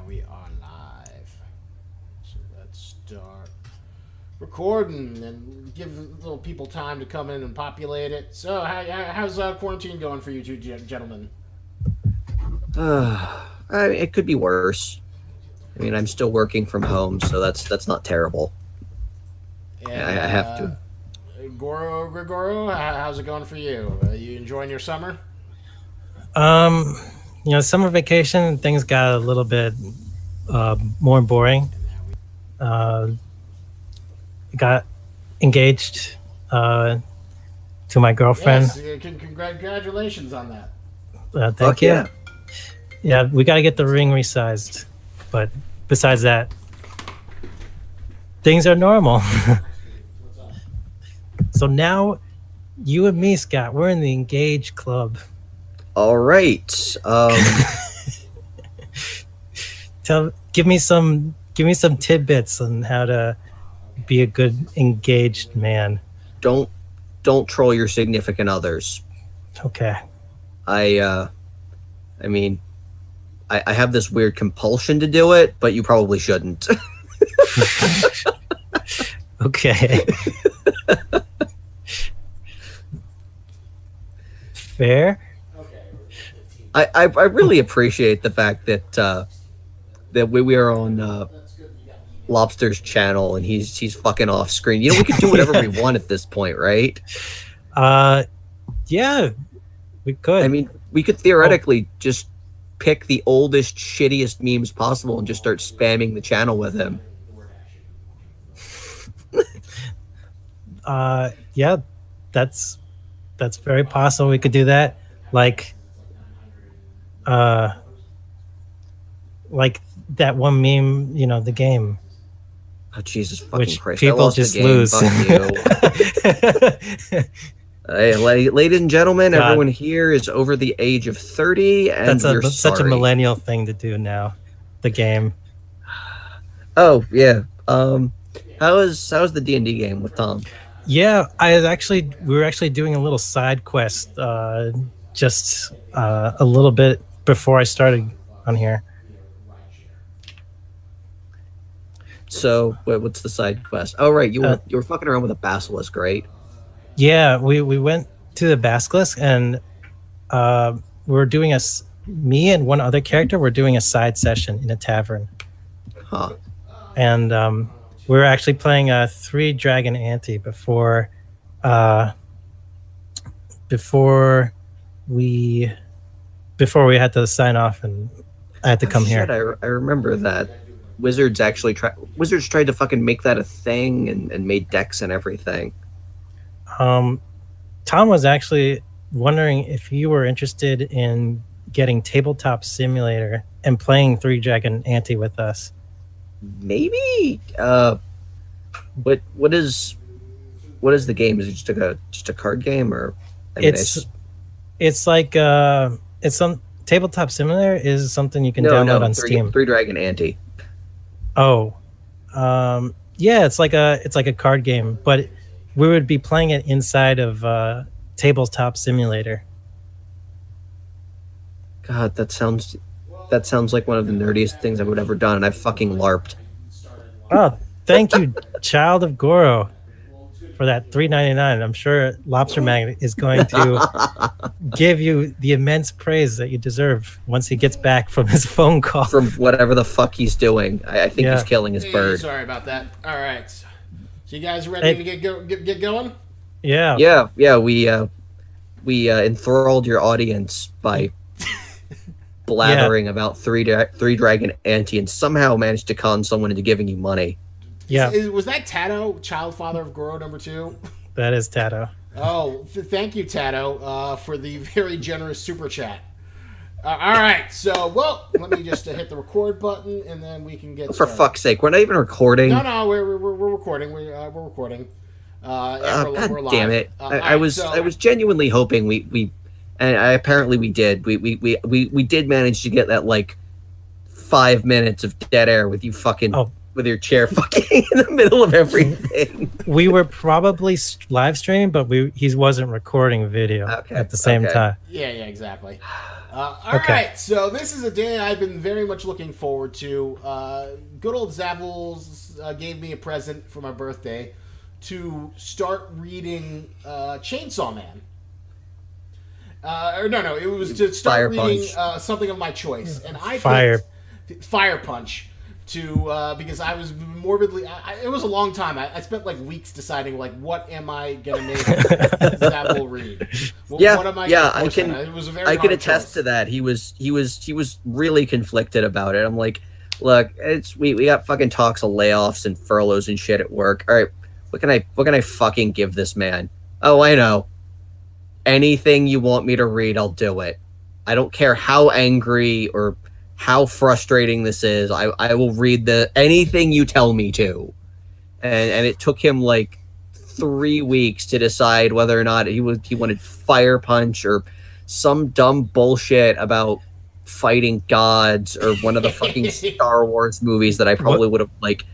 we are live. So let's start recording and give little people time to come in and populate it. So, how's quarantine going for you two gentlemen? It could be worse. I mean, I'm still working from home, so that's not terrible. And, I have to. Gregoro, how's it going for you? You enjoying your summer? Summer vacation, things got a little bit more boring. Got engaged to my girlfriend. Yes, congratulations on that. Thank you. Yeah, we got to get the ring resized. But besides that, things are normal. So now, you and me, Scott, we're in the engaged club. All right. Give me some tidbits on how to be a good engaged man. Don't troll your significant others. Okay. I mean, I have this weird compulsion to do it, but you probably shouldn't. Okay. Fair. I really appreciate the fact that we are on Lobster's channel and he's fucking off screen. You know, we can do whatever we want at this point, right? Yeah, we could. I mean, we could theoretically just pick the oldest, shittiest memes possible and just start spamming the channel with him. Yeah, that's very possible. We could do that. Like that one meme, the game. Oh, Jesus fucking which Christ. People just lose. Fuck you. Hey, ladies and gentlemen, God. Everyone here is over the age of 30, and that's such a millennial thing to do now. The game. Oh yeah. How's the D&D game with Tom? Yeah, we were actually doing a little side quest, just a little bit before I started on here. So, what's the side quest? Oh, right, you were fucking around with a basilisk, right? Yeah, we went to the basilisk, and we're doing me and one other character were doing a side session in a tavern. Huh. And we were actually playing a 3-dragon ante before we had to sign off, and I had to come here. I remember that. Wizards tried to fucking make that a thing and made decks and everything. Tom was actually wondering if you were interested in getting Tabletop Simulator and playing 3-dragon ante with us. Maybe. What is the game? Is it just a card game, or? It's like it's some Tabletop Simulator is something you can download on Steam. 3-dragon ante. Oh, yeah, it's like a card game, but we would be playing it inside of Tabletop Simulator. God, that sounds like one of the nerdiest things I would ever done, and I fucking LARPed. Oh, thank you, Child of Goro, for that $3.99. I'm sure Lobster Magnet is going to give you the immense praise that you deserve once he gets back from his phone call. From whatever the fuck he's doing. I think he's killing his bird. Sorry about that. All right. So you guys ready to get going? Yeah. Yeah. We enthralled your audience by blathering about 3-dragon ante and somehow managed to con someone into giving you money. Yeah. Was that Tato, child father of Goro number 2? That is Tato. Oh, thank you, Tato, for the very generous super chat. All right, so, let me just hit the record button, and then we can get started. For fuck's sake, we're not even recording. No, we're recording. We're recording. God damn it! I was genuinely hoping we apparently we did. We did manage to get that 5 minutes of dead air with you fucking with your chair fucking in the middle of everything. We were probably live streaming, but he wasn't recording video at the same time. Yeah, exactly. All right, so this is a day I've been very much looking forward to. Good old Zavels gave me a present for my birthday to start reading Chainsaw Man. It was to start reading something of my choice, and I picked Fire Punch because I was morbidly. It was a long time. I spent like weeks deciding like what am I gonna make Zavel read. What am I I can. It was a very I can attest choice. to that. He was really conflicted about it. I'm like, look, we got fucking talks of layoffs and furloughs and shit at work. All right, what can I fucking give this man? Oh, I know. Anything you want me to read, I'll do it. I don't care how angry or how frustrating this is. I will read anything you tell me to. And it took him like 3 weeks to decide whether or not he wanted Fire Punch or some dumb bullshit about fighting gods or one of the fucking Star Wars movies that I probably would have like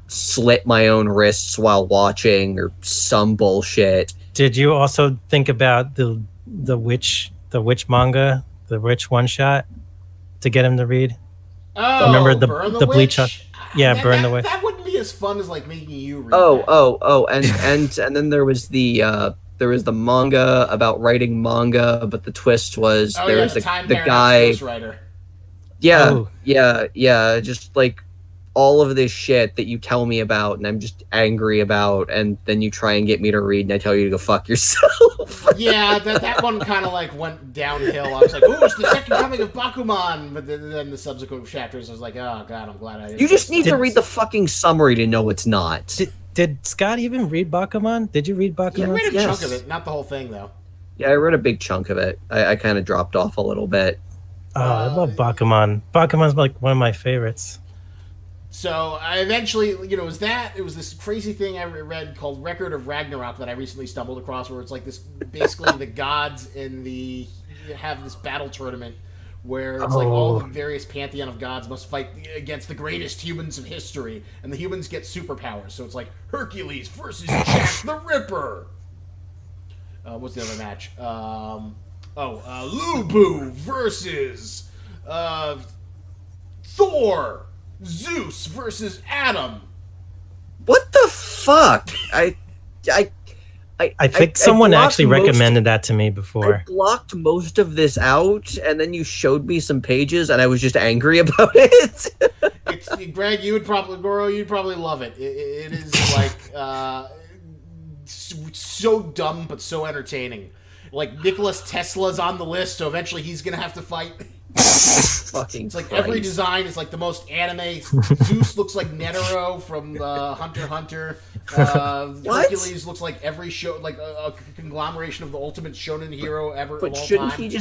slit my own wrists while watching or some bullshit. Did you also think about the witch manga, the witch one shot, to get him to read? Oh, remember Burn the bleach? Witch? Burn the Witch. That wouldn't be as fun as like making you read. And then there was the manga about writing manga, but the twist was there was the guy. Yeah, just like all of this shit that you tell me about and I'm just angry about, and then you try and get me to read and I tell you to go fuck yourself. Yeah, that one kind of like went downhill. I was like, "Ooh, it's the second coming of Bakuman," but then the subsequent chapters, I was like, "Oh god, I'm glad I didn't." You just need to read the fucking summary to know it's not. Did Scott even read Bakuman? Did you read Bakuman? Yeah, I read a chunk of it, not the whole thing though. Yeah, I read a big chunk of it. I kind of dropped off a little bit. Oh, I love Bakuman. Bakuman's like one of my favorites. So I eventually, it was this crazy thing I read called Record of Ragnarok that I recently stumbled across, where it's like this, basically the gods have this battle tournament where it's like all the various pantheon of gods must fight against the greatest humans of history, and the humans get superpowers. So it's like Hercules versus Jack the Ripper. What's the other match? Lubu versus Thor. Zeus versus Adam. What the fuck? I think someone actually recommended that to me before. I blocked most of this out, and then you showed me some pages, and I was just angry about it. Greg, you'd probably love it. It is like so dumb but so entertaining. Like Nicholas Tesla's on the list, so eventually he's gonna have to fight. Fucking it's like Christ. Every design is like the most anime. Zeus looks like Netero from Hunter x Hunter. Hercules looks like every show, like a conglomeration of the ultimate shonen hero ever. But of all shouldn't time.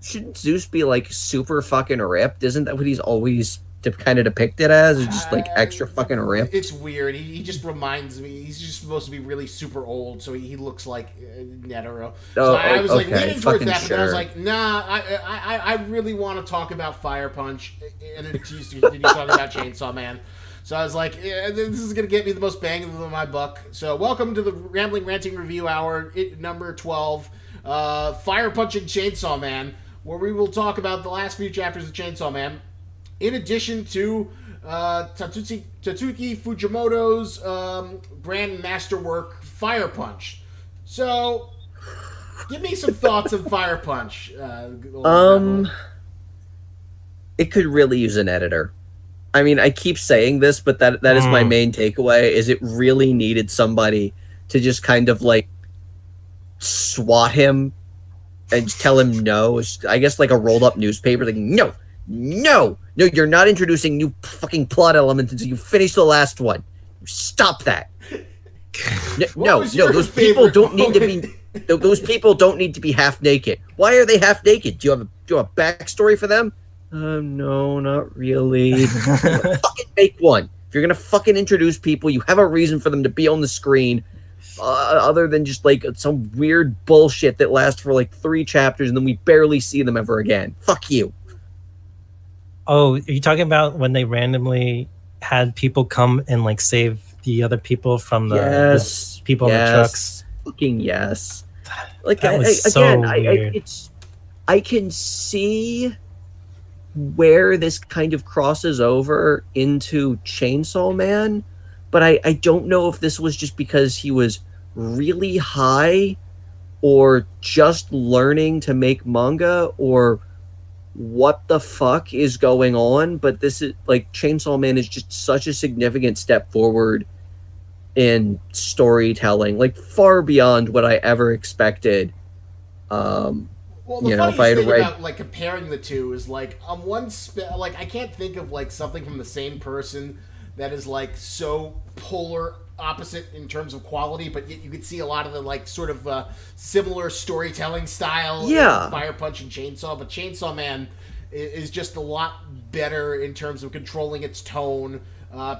shouldn't Zeus be like super fucking ripped? Isn't that what he's always kind of depicted as? Is just like extra fucking ripped? It's weird. He just reminds me. He's just supposed to be really super old, so he looks like Netero. So I was like leaning towards that, but then I was like, nah. I really want to talk about Fire Punch and an excuse to continue talking about Chainsaw Man. So I was like, this is gonna get me the most bang of my buck. So welcome to the Rambling Ranting Review Hour, number 12, Fire Punch and Chainsaw Man, where we will talk about the last few chapters of Chainsaw Man. In addition to Tatsuki Fujimoto's grand masterwork, Fire Punch. So, give me some thoughts on Fire Punch. It could really use an editor. I mean, I keep saying this, but that is my main takeaway, is it really needed somebody to just kind of like swat him and tell him no. I guess like a rolled up newspaper, like, no, you're not introducing new fucking plot elements until you finish the last one. Stop that. No, those people don't need to be. Those people don't need to be half naked. Why are they half naked? Do you have a backstory for them? No, not really. Fucking make one. If you're gonna fucking introduce people, you have a reason for them to be on the screen, other than just like some weird bullshit that lasts for like 3 chapters and then we barely see them ever again. Fuck you. Oh, are you talking about when they randomly had people come and like save the other people from the Yes, people in the trucks. fucking yes. Like That was again, so weird. I can see where this kind of crosses over into Chainsaw Man, but I don't know if this was just because he was really high or just learning to make manga or what the fuck is going on. But this is like Chainsaw Man is just such a significant step forward in storytelling, like far beyond what I ever expected. Well, the You know, if funniest I had thing read, about like comparing the two is like on like I can't think of like something from the same person that is like so polar opposite in terms of quality, but yet you could see a lot of the like sort of similar storytelling style Yeah. in Fire Punch and Chainsaw. But Chainsaw Man is just a lot better in terms of controlling its tone,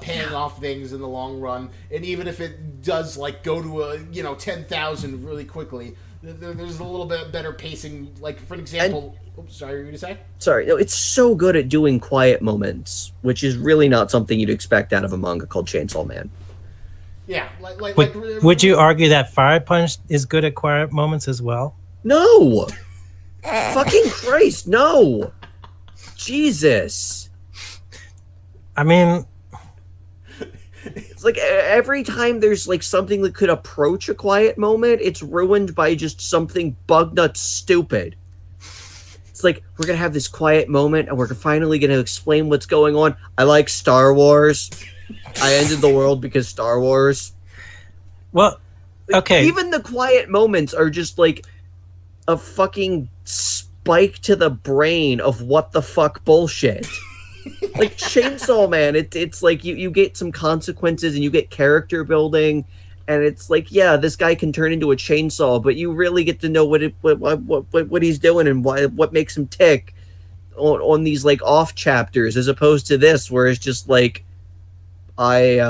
paying off things in the long run, and even if it does like go to a 10,000 really quickly, there's a little bit better pacing. Like for an example, oops, sorry, what were you gonna say? sorry, no, it's so good at doing quiet moments, which is really not something you'd expect out of a manga called Chainsaw Man. Yeah, Would you argue that Fire Punch is good at quiet moments as well? No, fucking Christ, no, Jesus. I mean, It's like every time there's like something that could approach a quiet moment, it's ruined by just something bug nuts stupid. It's like we're gonna have this quiet moment and we're finally gonna explain what's going on. I like Star Wars. I ended the world because Star Wars. well, okay. Even the quiet moments are just like a fucking spike to the brain of what the fuck bullshit. Like Chainsaw Man, it's like you get some consequences and you get character building, and it's like, yeah, this guy can turn into a chainsaw, but you really get to know what he's doing and what makes him tick on these like off chapters, as opposed to this where it's just like I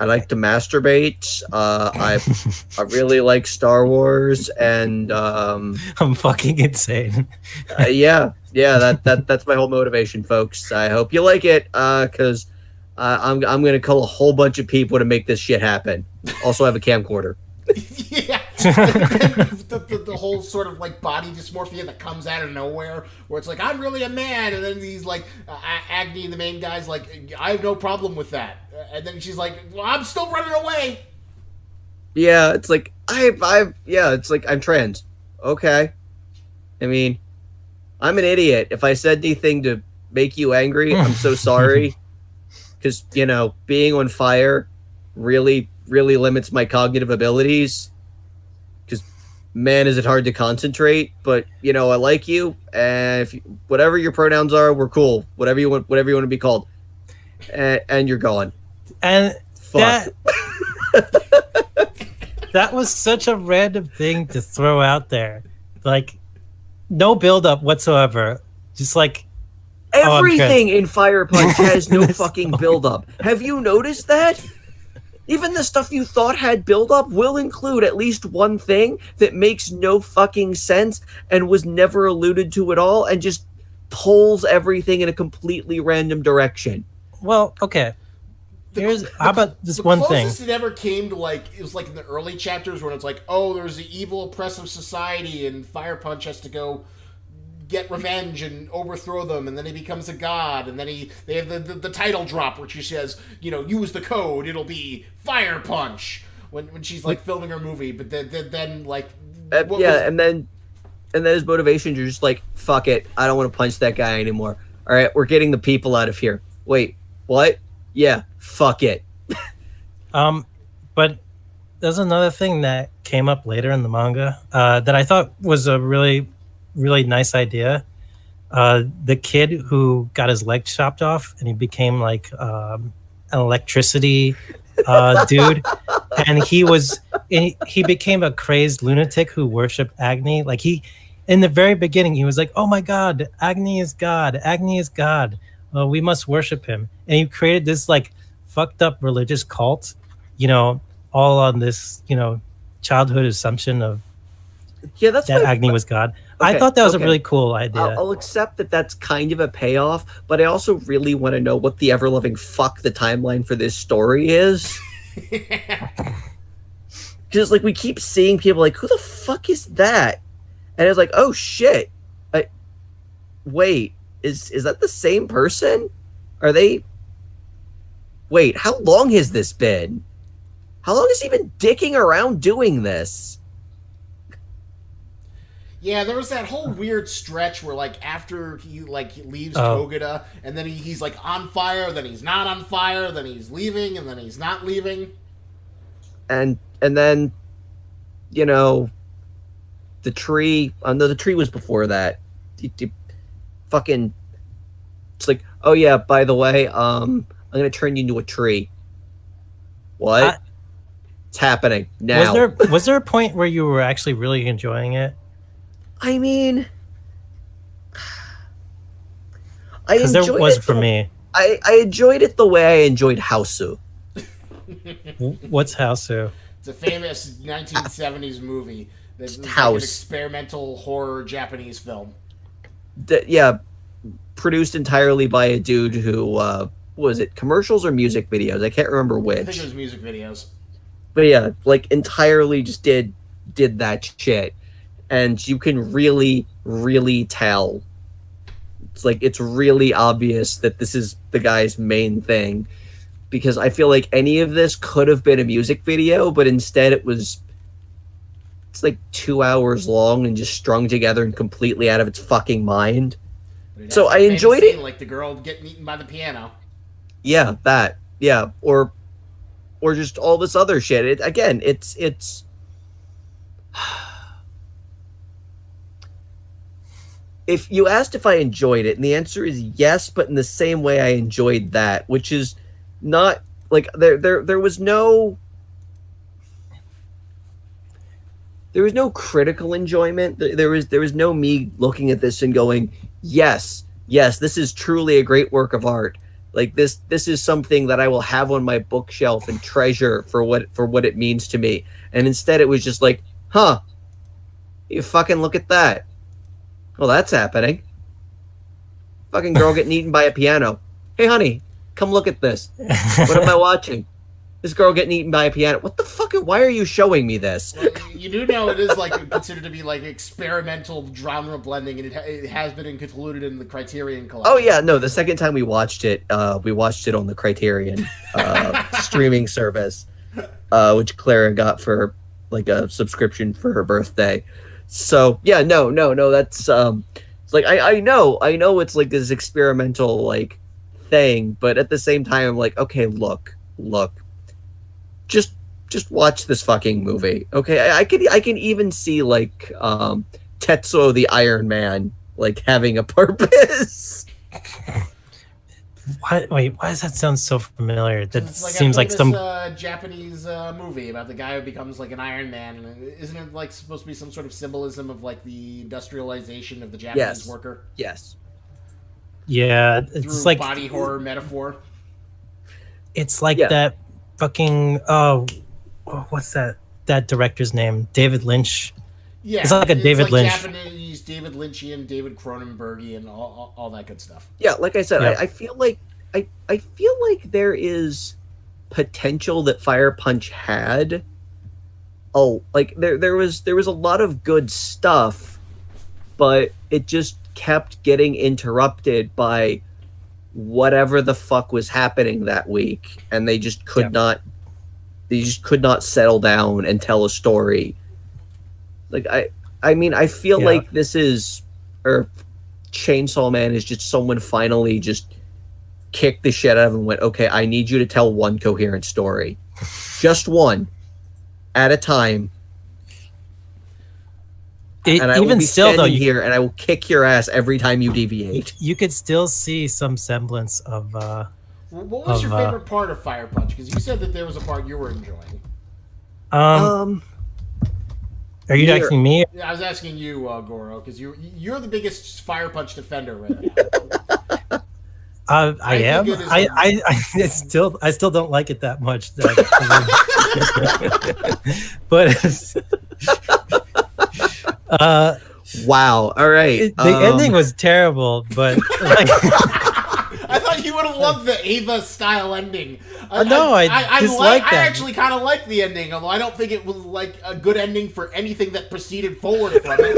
like to masturbate. I really like Star Wars, and I'm fucking insane. yeah, that's my whole motivation, folks. I hope you like it, because I'm gonna call a whole bunch of people to make this shit happen. Also, have a camcorder. yeah, the whole sort of like body dysmorphia that comes out of nowhere, where it's like I'm really a man, and then he's like Agni, the main guy's like I have no problem with that, and then she's like, well, I'm still running away. Yeah, it's like it's like I'm trans. Okay, I mean, I'm an idiot. If I said anything to make you angry, I'm so sorry. Because being on fire really limits my cognitive abilities, because man, is it hard to concentrate. But I like you, and if whatever your pronouns are, we're cool. Whatever you want to be called, and you're gone. And Fuck. that was such a random thing to throw out there. Like, no build up whatsoever. Just like Everything in Fire Punch has no fucking build up. Have you noticed that? Even the stuff you thought had build-up will include at least one thing that makes no fucking sense and was never alluded to at all, and just pulls everything in a completely random direction. Well, okay. How about this one thing? The closest it ever came to it was like in the early chapters when it's like, oh, there's the evil oppressive society, and Fire Punch has to go get revenge and overthrow them, and then he becomes a god, and then they have the title drop where she says, use the code, it'll be Fire Punch when she's like filming her movie. But then like and then his motivations are just like, fuck it, I don't want to punch that guy anymore. All right, we're getting the people out of here. Wait, what? Yeah, fuck it. But there's another thing that came up later in the manga that I thought was a really nice idea. The kid who got his leg chopped off and he became like an electricity dude, and he became a crazed lunatic who worshipped Agni. Like, in the very beginning, he was like, "Oh my God, Agni is God! Agni is God! We must worship him!" And he created this like fucked up religious cult, all on this childhood assumption of Yeah, that's that Agni was God. I thought that was okay. a really cool idea. I'll accept that that's kind of a payoff, but I also really want to know what the ever-loving fuck the timeline for this story is. Because, like, we keep seeing people like, who the fuck is that? And it's like, oh, shit. Wait, is that the same person? Are they... Wait, how long has this been? How long has he been dicking around doing this? Yeah, there was that whole weird stretch where, like, after he, like, leaves Oh. Togeda, and then he's, like, on fire, then he's not on fire, then he's leaving, and then he's not leaving. And then, you know, the tree... no, the tree was before that. Fucking... It's like, oh yeah, by the way, I'm gonna turn you into a tree. What? It's happening now. Was there a point where you were actually really enjoying it? I mean, I Because there enjoyed was it for me. I enjoyed it the way I enjoyed Hausu. What's Hausu? It's a famous 1970s movie that's like an House. experimental horror Japanese film. Yeah, produced entirely by a dude who was it commercials or music videos? I can't remember I think which. it was music videos. But yeah, like entirely just did that shit, and you can really tell. It's like it's really obvious that this is the guy's main thing, because I feel like any of this could have been a music video, but instead it's like 2 hours long and just strung together and completely out of its fucking mind. But it has So that I famous enjoyed it. scene, like the girl getting eaten by the piano. Yeah, that. Yeah, or just all this other shit. It's if you asked if I enjoyed it, and the answer is yes, but in the same way I enjoyed that, which is not like there was no critical enjoyment. There was no me looking at this and going, yes, this is truly a great work of art. Like this is something that I will have on my bookshelf and treasure for what it means to me. And instead it was just like, huh, you fucking look at that. Well, that's happening. Fucking girl getting eaten by a piano. Hey honey, come look at this. What am I watching? This girl getting eaten by a piano. What the fuck? Why are you showing me this? Well, you do know it is like considered to be like experimental genre blending, and it has been included in the Criterion collection. Oh yeah, no. The second time we watched it on the Criterion streaming service, which Clara got for like a subscription for her birthday. So yeah, no. That's it's like I know it's like this experimental like thing, but at the same time, I'm like, okay, look. Just watch this fucking movie, okay? I can even see like Tetsuo the Iron Man like having a purpose. Why does that sound so familiar? That It's like seems like some. Japanese movie about the guy who becomes like an Iron Man. And isn't it like supposed to be some sort of symbolism of like the industrialization of the Japanese worker Yes. Yeah, through it's like body horror metaphor? it's like Yeah. that fucking what's that director's name? David Lynch. Yeah, It's like a David Lynch. Japanese David Lynchian, David Cronenbergian, all that good stuff. Yeah, like I said, Yep. I feel like I feel like there is potential that Fire Punch had. Oh, like there was a lot of good stuff, but it just kept getting interrupted by whatever the fuck was happening that week, and they just could not settle down and tell a story. Like I mean I feel Yeah. like this is, or Chainsaw Man is just someone finally just kicked the shit out of him and went, okay, I need you to tell one coherent story, just one at a time. And I will Even be still, though, standing here and I will kick your ass every time you deviate. you could still see some semblance of. What was your favorite part of Fire Punch? Because you said that there was a part you were enjoying. Are you here- asking me? Yeah, I was asking you, Goro, because you're the biggest Fire Punch defender right now. I am. think it is I still don't like it that much. But Wow. All right. The ending was terrible, but like, I thought you would have loved the Ava style ending. No, I dislike I that. actually kind of like the ending, although I don't think it was like a good ending for anything that proceeded forward from it.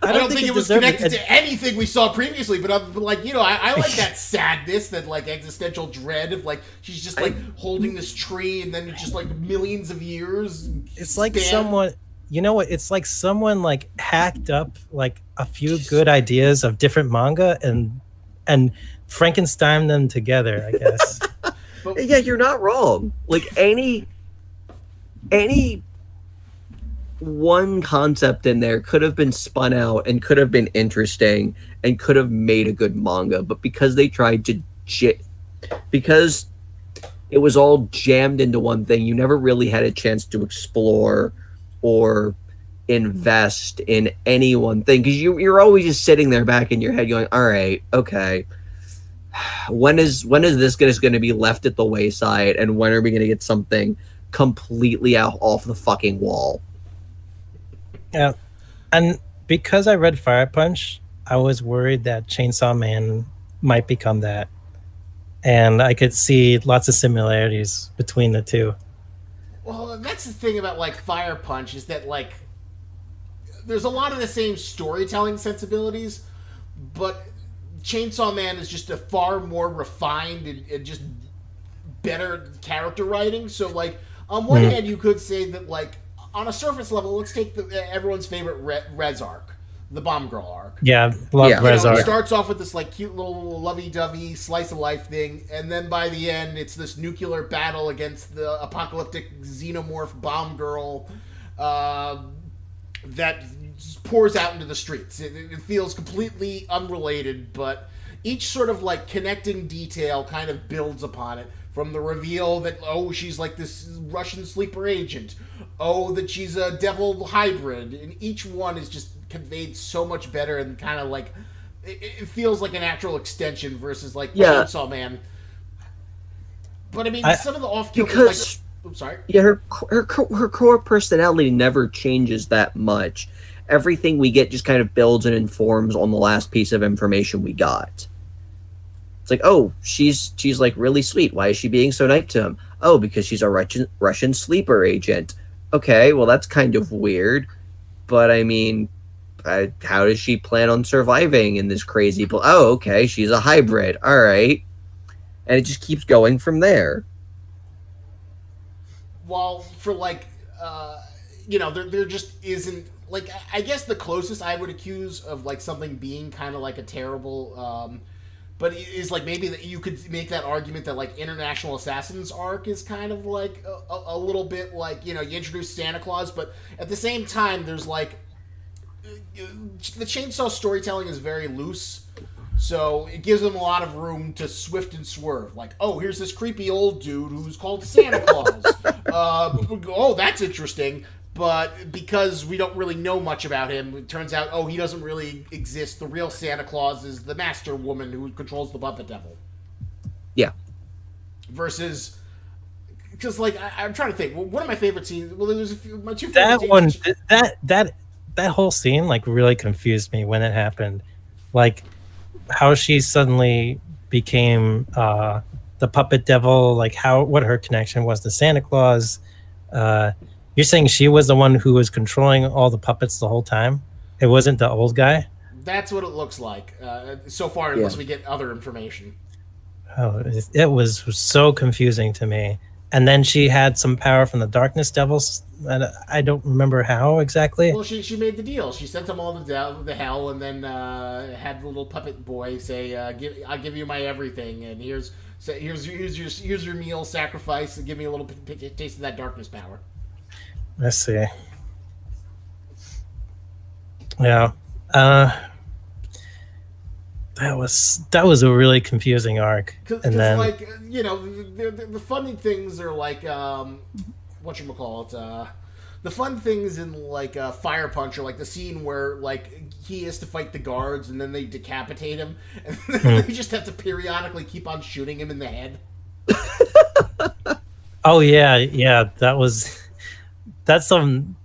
I don't think it was connected to anything we saw previously, but I'm like, you know, I like that sadness, that like existential dread of like she's just like holding this tree, and then it's just like millions of years. It's like someone, you know what? It's like someone like hacked up like a few good ideas of different manga and Frankenstein them together, I guess. Yeah, you're not wrong. Like any one concept in there could have been spun out and could have been interesting and could have made a good manga, but because they tried to because it was all jammed into one thing, you never really had a chance to explore or invest in any one thing, because you're always just sitting there back in your head going, all right, okay, when is this going to be left at the wayside, and when are we going to get something completely off the fucking wall? Yeah, and because I read Fire Punch, I was worried that Chainsaw Man might become that, and I could see lots of similarities between the two. Well, that's the thing about like Fire Punch, is that like there's a lot of the same storytelling sensibilities, but Chainsaw Man is just a far more refined and just better character writing. So like on one hand, you could say that like on a surface level, let's take everyone's favorite Rez arc, the Bomb Girl arc. Yeah, love Rez arc. It starts off with this like cute little lovey-dovey slice of life thing, and then by the end, it's this nuclear battle against the apocalyptic xenomorph Bomb Girl that pours out into the streets. It feels completely unrelated, but each sort of like connecting detail kind of builds upon it. From the reveal that, oh, she's like this Russian sleeper agent. Oh, that she's a devil hybrid. And each one is just conveyed so much better, and kind of like, it feels like a natural extension versus like Chainsaw Man. But I mean, some of the off-kilter, because like, I'm sorry. Yeah, her core personality never changes that much. Everything we get just kind of builds and informs on the last piece of information we got. It's like, oh, she's like really sweet. Why is she being so nice to him? Oh, because she's a Russian sleeper agent. Okay, well that's kind of weird, but I mean, how does she plan on surviving in this crazy? Oh, okay, she's a hybrid. All right, and it just keeps going from there. While for like, you know, there just isn't like, I guess the closest I would accuse of like something being kind of like a terrible. But it is like maybe that you could make that argument that like International Assassin's arc is kind of like a little bit like, you know, you introduce Santa Claus, but at the same time there's like the Chainsaw storytelling is very loose, so it gives them a lot of room to swift and swerve. Like, oh, here's this creepy old dude who's called Santa Claus. Oh, that's interesting. But because we don't really know much about him, it turns out, oh, he doesn't really exist. The real Santa Claus is the master woman who controls the puppet devil. Yeah. Versus, because like I'm trying to think. Well, one of my favorite scenes. Well, there's my two that favorite scenes. that whole scene like really confused me when it happened. Like how she suddenly became the puppet devil. Like what her connection was to Santa Claus. You're saying she was the one who was controlling all the puppets the whole time? It wasn't the old guy? That's what it looks like so far, unless we get other information. Oh, it was so confusing to me. And then she had some power from the Darkness Devils. And I don't remember how exactly. Well, she made the deal. She sent them all to the hell, and then had the little puppet boy say, "I'll give you my everything, and here's your meal sacrifice, and give me a little taste of that darkness power." Let's see. Yeah. That was a really confusing arc. And then, like, you know, the funny things are like, whatchamacallit, the fun things in, like, Fire Punch are, like, the scene where, like, he has to fight the guards, and then they decapitate him, and then they just have to periodically keep on shooting him in the head. Oh, yeah, that's some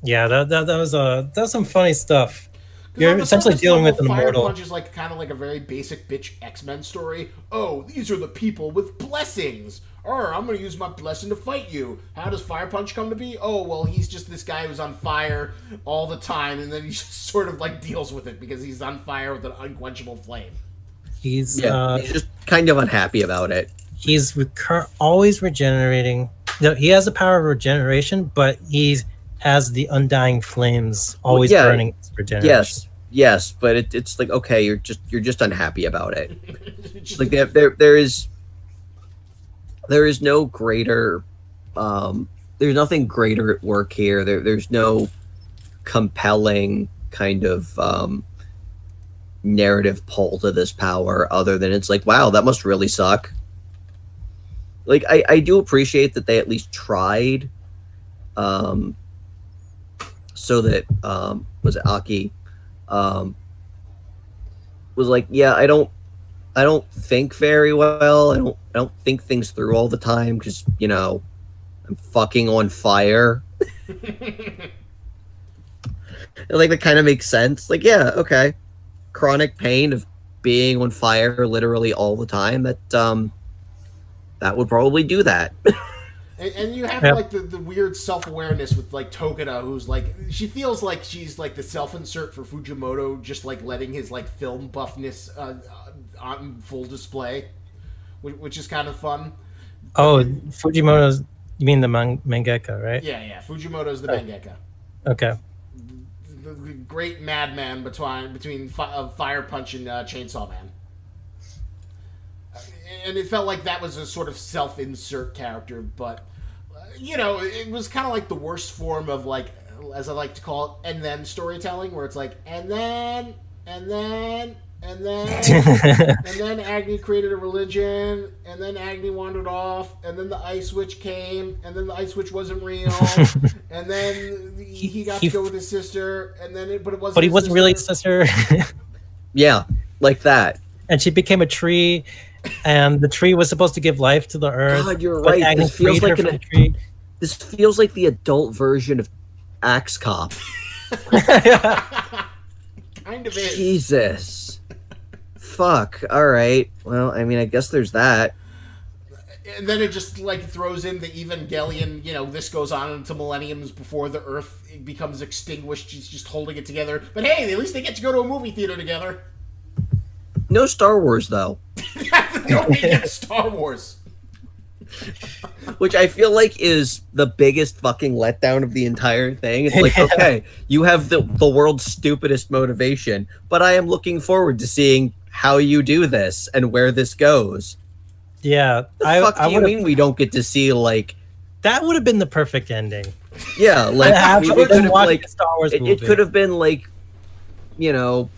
Yeah, that was some funny stuff. Because on You're the essentially surface dealing level, with an Fire immortal. Punch is like kind of like a very basic bitch X-Men story. Oh, these are the people with blessings. Or I'm going to use my blessing to fight you. How does Fire Punch come to be? Oh, well, he's just this guy who's on fire all the time, and then he just sort of like deals with it because he's on fire with an unquenchable flame. He's Yeah, he's just kind of unhappy about it. always regenerating. No, he has the power of regeneration, but he has the undying flames always yeah, burning his regeneration. yes, but it's like, okay, you're just unhappy about it. Just- Like there is no greater there's nothing greater at work here. There's no compelling kind of narrative pull to this power other than it's like, wow, that must really suck. Like I do appreciate that they at least tried, so that was it Aki was like, yeah, I don't think very well. I don't think things through all the time because, you know, I'm fucking on fire. Like that kind of makes sense. Like, yeah, okay. Chronic pain of being on fire literally all the time. That would probably do that. And you have Yep. like the weird self-awareness with like Togeda, who's like, she feels like she's like the self-insert for Fujimoto, just like letting his like film buffness on full display, which is kind of fun. Oh, Fujimoto's. You mean the mangaka, right? Yeah, Fujimoto's the mangaka, Okay. the great madman between Fire Punch and Chainsaw Man. And it felt like that was a sort of self-insert character, but you know, it was kind of like the worst form of like, as I like to call it, and then storytelling, where it's like, and then and then Agni created a religion, and then Agni wandered off, and then the ice witch came, and then the ice witch wasn't real, and then he got to go with his sister, and then but it wasn't. But he his wasn't really his sister. sister. Yeah, like that. And she became a tree, and the tree was supposed to give life to the earth. God, you're but right. Agni This feels freed her like from the tree. this feels like the adult version of Axe Cop. Kind of is. Jesus. Fuck. All right. Well, I mean, I guess there's that. And then it just like throws in the Evangelion, you know, this goes on into millenniums before the Earth becomes extinguished. She's just holding it together. But hey, at least they get to go to a movie theater together. No Star Wars though, Nobody gets Star Wars. which I feel like is the biggest fucking letdown of the entire thing. It's like, okay, you have the world's stupidest motivation, but I am looking forward to seeing how you do this and where this goes. Yeah, The fuck do you would've- mean we don't get to see like, that would have been the perfect ending. yeah, like I we would could have have watched like a Star Wars it movie. could have been like, you know,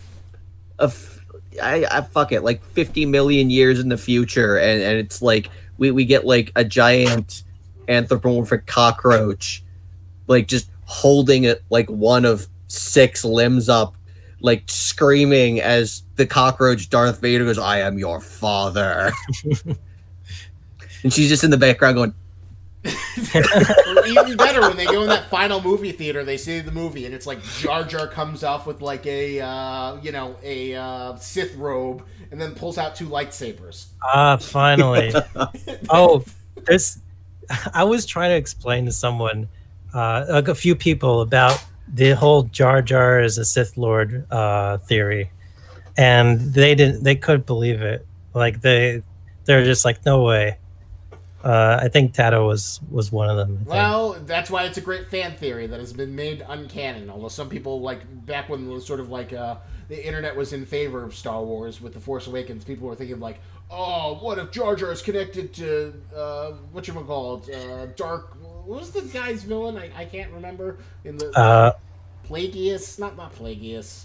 I fuck it, like 50 million years in the future, and it's like we get like a giant anthropomorphic cockroach, like just holding it like one of 6 limbs up, like screaming as the cockroach Darth Vader goes, "I am your father," and she's just in the background going, Or even better, when they go in that final movie theater, they see the movie, and it's like Jar Jar comes off with like a Sith robe, and then pulls out 2 lightsabers. Ah, finally. Oh, there's. I was trying to explain to someone, like a few people, about the whole Jar Jar is a Sith Lord theory, and they didn't. They couldn't believe it. Like they're just like, no way. I think Tato was one of them. I think. Well, that's why it's a great fan theory that has been made uncanon. Although some people, like back when it was sort of like the internet was in favor of Star Wars with The Force Awakens, people were thinking like, oh, what if Jar Jar is connected to whatchamacallit, Dark? What was the guy's villain? I can't remember. In the Plagueis, not Plagueis.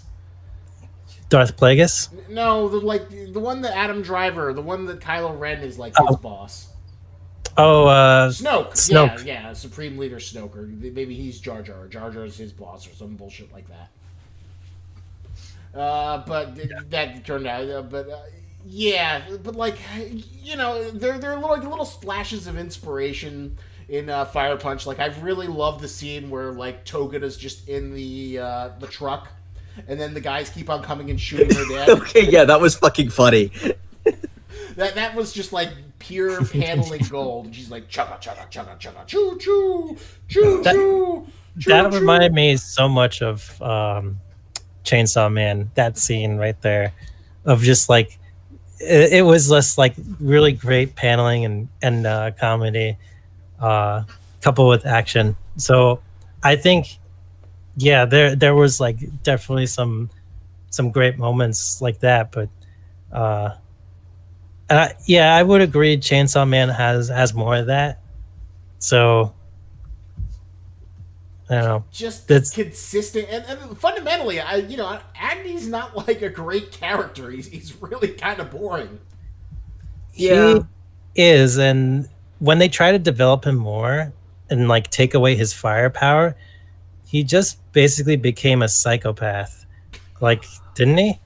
Darth Plagueis. No, the one that Adam Driver, the one that Kylo Ren is like his boss. Oh, Snoke. Yeah, Supreme Leader Snoke, or maybe he's Jar Jar, or Jar Jar is his boss, or some bullshit like that. But that turned out. Yeah, but like, you know, there are little splashes of inspiration in Fire Punch. Like I really love the scene where like Togata's just in the truck, and then the guys keep on coming and shooting her dead. Okay, yeah, that was fucking funny. That was just like pure paneling gold. And she's like chugga chugga chugga chugga choo choo choo choo. That reminded me so much of Chainsaw Man. That scene right there, of just like it was just like really great paneling and comedy, coupled with action. So I think, yeah, there was like definitely some great moments like that. But yeah, I would agree. Chainsaw Man has more of that. So I don't know. Just That's consistent and fundamentally, Agni's not like a great character. He's really kind of boring. Yeah. He is, and when they try to develop him more and like take away his firepower, he just basically became a psychopath. Like, didn't he?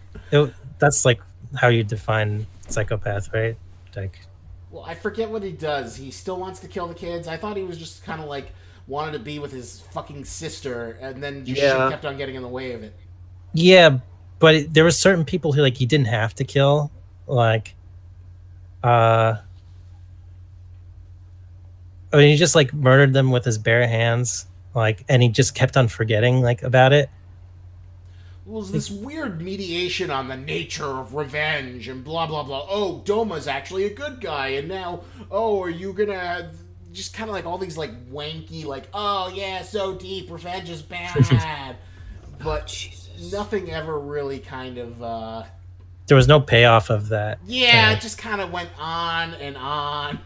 That's like how you define psychopath, right? Like, Well, I forget what he does. He still wants to kill the kids. I thought he was just kind of like wanted to be with his fucking sister, and then just shit kept on getting in the way of it. yeah, but there were certain people who like he didn't have to kill, like, I mean, he just like murdered them with his bare hands, like, and he just kept on forgetting like about it. Well, there's this weird mediation on the nature of revenge and blah blah blah. Oh, Doma's actually a good guy, and now, oh, are you gonna just kind of like all these like wanky like, oh yeah, so deep, revenge is bad, but nothing ever really kind of. There was no payoff of that. Yeah, it just kind of went on and on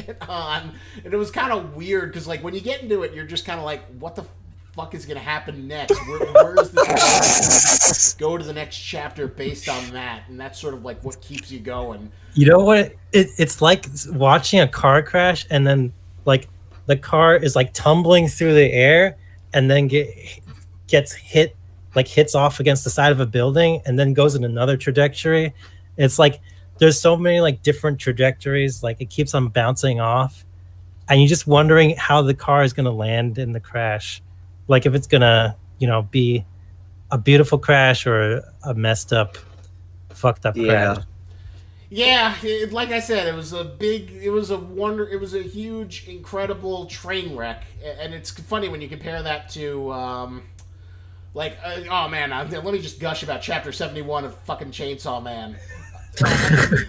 and on, and it was kind of weird because like when you get into it, you're just kind of like, what the fuck is gonna happen next? Where is this going? Go to the next chapter based on that, and that's sort of like what keeps you going. You know what? It's like watching a car crash, and then like the car is like tumbling through the air, and then gets hit, like hits off against the side of a building, and then goes in another trajectory. It's like there's so many like different trajectories, like it keeps on bouncing off, and you're just wondering how the car is gonna land in the crash, like if it's gonna, be a beautiful crash or a messed up, fucked up crash. Yeah, like I said, it was a huge, incredible train wreck, and it's funny when you compare that to, oh man, let me just gush about Chapter 71 of fucking Chainsaw Man.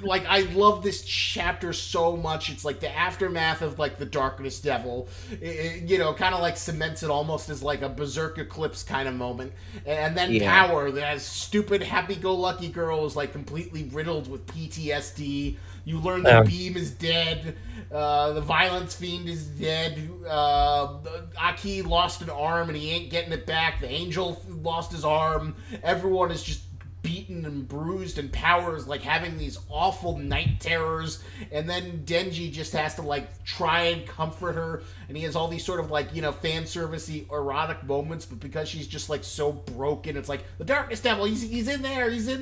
Like, I love this chapter so much. It's like the aftermath of like the Darkness Devil, kind of like cements it almost as like a Berserk Eclipse kind of moment. And then Power, that stupid happy-go-lucky girl is like completely riddled with PTSD. You learn that Beam is dead. The Violence Fiend is dead. Aki lost an arm and he ain't getting it back. The Angel lost his arm. Everyone is just beaten and bruised, and Power is like having these awful night terrors, and then Denji just has to like try and comfort her, and he has all these sort of like fan servicey erotic moments, but because she's just like so broken, it's like the Darkness Devil, he's in there, he's in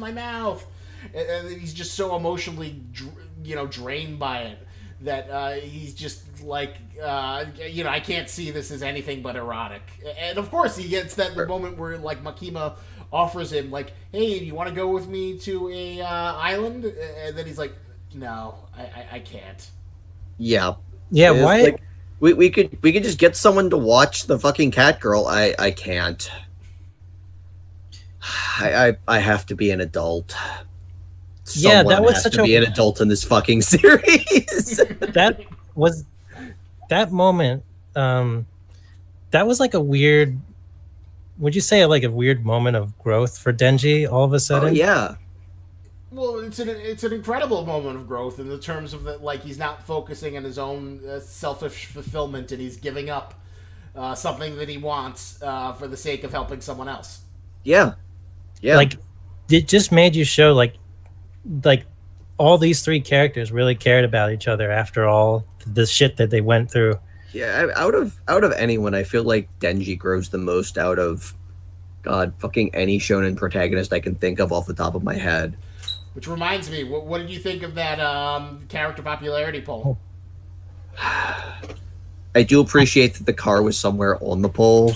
my mouth, and he's just so emotionally drained by it that he's just like I can't see this as anything but erotic. And of course he gets the moment where like Makima offers him like, hey, do you want to go with me to a island? And then he's like, no, I can't. Yeah. Why? Like, we could just get someone to watch the fucking cat girl. I can't. I have to be an adult. Yeah, that was has such to be an adult in this fucking series. that moment. That was like a weird. Would you say like a weird moment of growth for Denji all of a sudden? Oh, yeah. Well, it's an incredible moment of growth in the terms of that, like he's not focusing on his own selfish fulfillment, and he's giving up something that he wants for the sake of helping someone else. Yeah. Like it just made you show like all these three characters really cared about each other after all the shit that they went through. Yeah, out of anyone, I feel like Denji grows the most out of fucking any shonen protagonist I can think of off the top of my head. Which reminds me, what did you think of that character popularity poll? I do appreciate that the car was somewhere on the pole.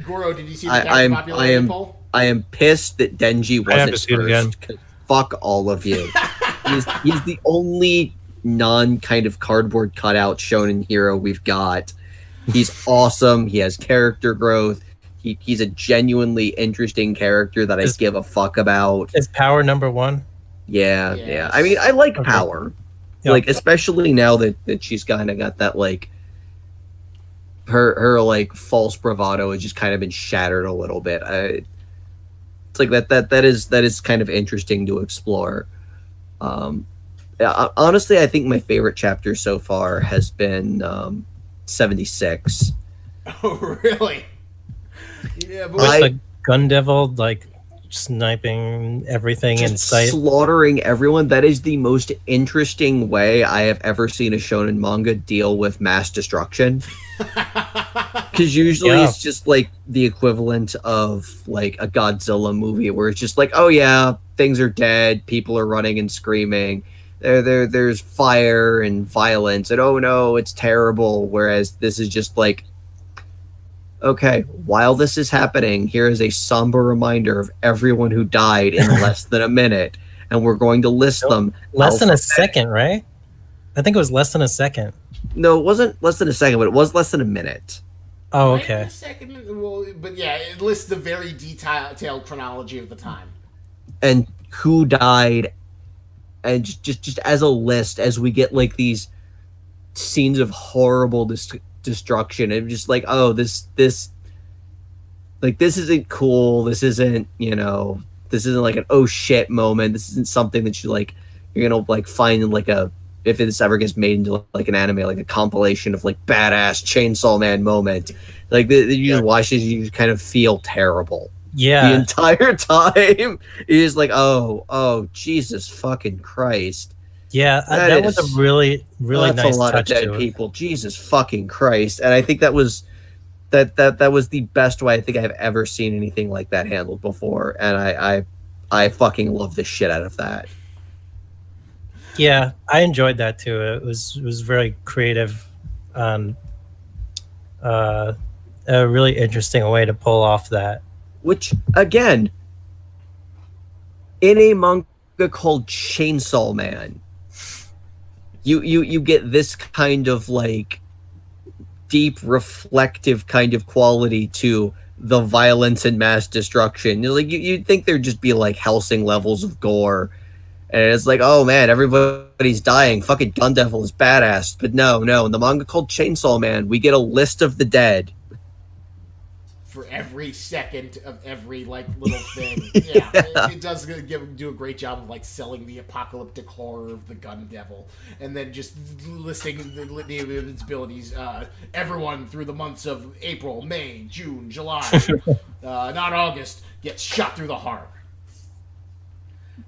Goro, did you see the I character am popularity poll? I am pissed that Denji I have to wasn't see it again. first. 'Cause fuck all of you. He's the only non kind of cardboard cutout shonen hero we've got. He's awesome. He has character growth. He's a genuinely interesting character that I give a fuck about. Is Power number 1? Yeah, Yes. yeah. I mean, I like Okay. Power. Yeah. Like, especially now that she's kind of got that, like, her like false bravado has just kind of been shattered a little bit. It's like that is kind of interesting to explore. Honestly, I think my favorite chapter so far has been 76. Oh, really? Yeah, but With the gun devil like sniping everything in Just sight. slaughtering everyone. That is the most interesting way I have ever seen a shonen manga deal with mass destruction. Because usually Yeah. it's just like the equivalent of like a Godzilla movie where it's just like, oh yeah, things are dead, people are running and screaming. There's fire and violence, and oh no, it's terrible. Whereas this is just like, okay, while this is happening, here is a somber reminder of everyone who died in less than a minute, and we're going to list them. Less than a alphabet- second, right? I think it was less than a second. No, it wasn't less than a second, but it was less than a minute. Oh, Right in okay. a second, well, but yeah, it lists the very detailed chronology of the time. And who died, and just as a list, as we get like these scenes of horrible destruction, and just like, oh, this isn't cool. This isn't, this isn't like an oh shit moment. This isn't something that you're gonna like find in like if this ever gets made into like an anime, like a compilation of like badass Chainsaw Man moment. Like you just watch this, you just kind of feel terrible the Yeah. entire time. You're just like, oh, Jesus fucking Christ. Yeah. That That was is- a really, really That's nice a lot of touch dead to it. people. Jesus fucking Christ. And I think that was that was the best way I think I've ever seen anything like that handled before. And I fucking love the shit out of that. Yeah, I enjoyed that too. It was very creative, a really interesting way to pull off that. Which again, in a manga called Chainsaw Man, you get this kind of like deep reflective kind of quality to the violence and mass destruction. Like you'd think there'd just be like Helsing levels of gore, and it's like, oh man, everybody's dying. Fucking Gun Devil is badass. But no, in the manga called Chainsaw Man, we get a list of the dead. For every second of every like little thing, yeah, it does do a great job of like selling the apocalyptic horror of the Gun Devil, and then just listing the litany of its abilities. Everyone through the months of April, May, June, July, not August, gets shot through the heart.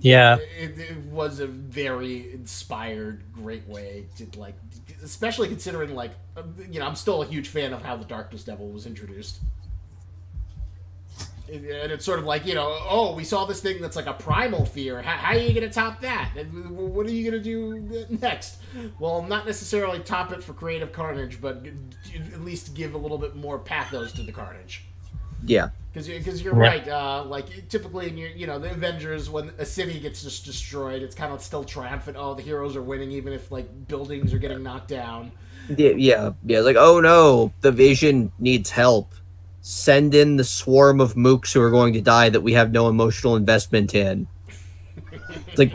Yeah, It was a very inspired, great way to like, especially considering like, I'm still a huge fan of how the Darkness Devil was introduced. And it's sort of like, we saw this thing that's like a primal fear. How are you going to top that? And what are you going to do next? Well, not necessarily top it for creative carnage, but at least give a little bit more pathos to the carnage. Yeah. Because you're right. Like typically in the Avengers, when a city gets just destroyed, it's kind of still triumphant. Oh, the heroes are winning, even if like buildings are getting knocked down. Yeah. Like, oh no, the Vision needs help. Send in the swarm of mooks who are going to die that we have no emotional investment in. It's like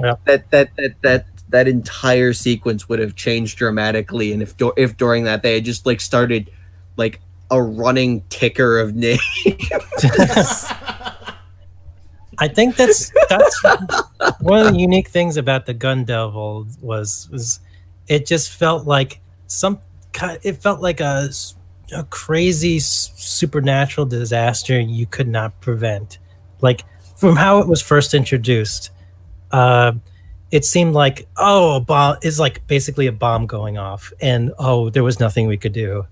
that entire sequence would have changed dramatically, and if during that they had just like started like a running ticker of names. I think that's one of the unique things about the Gun Devil was it just felt like a crazy supernatural disaster you could not prevent. Like from how it was first introduced, it seemed like a bomb is like basically a bomb going off, and there was nothing we could do.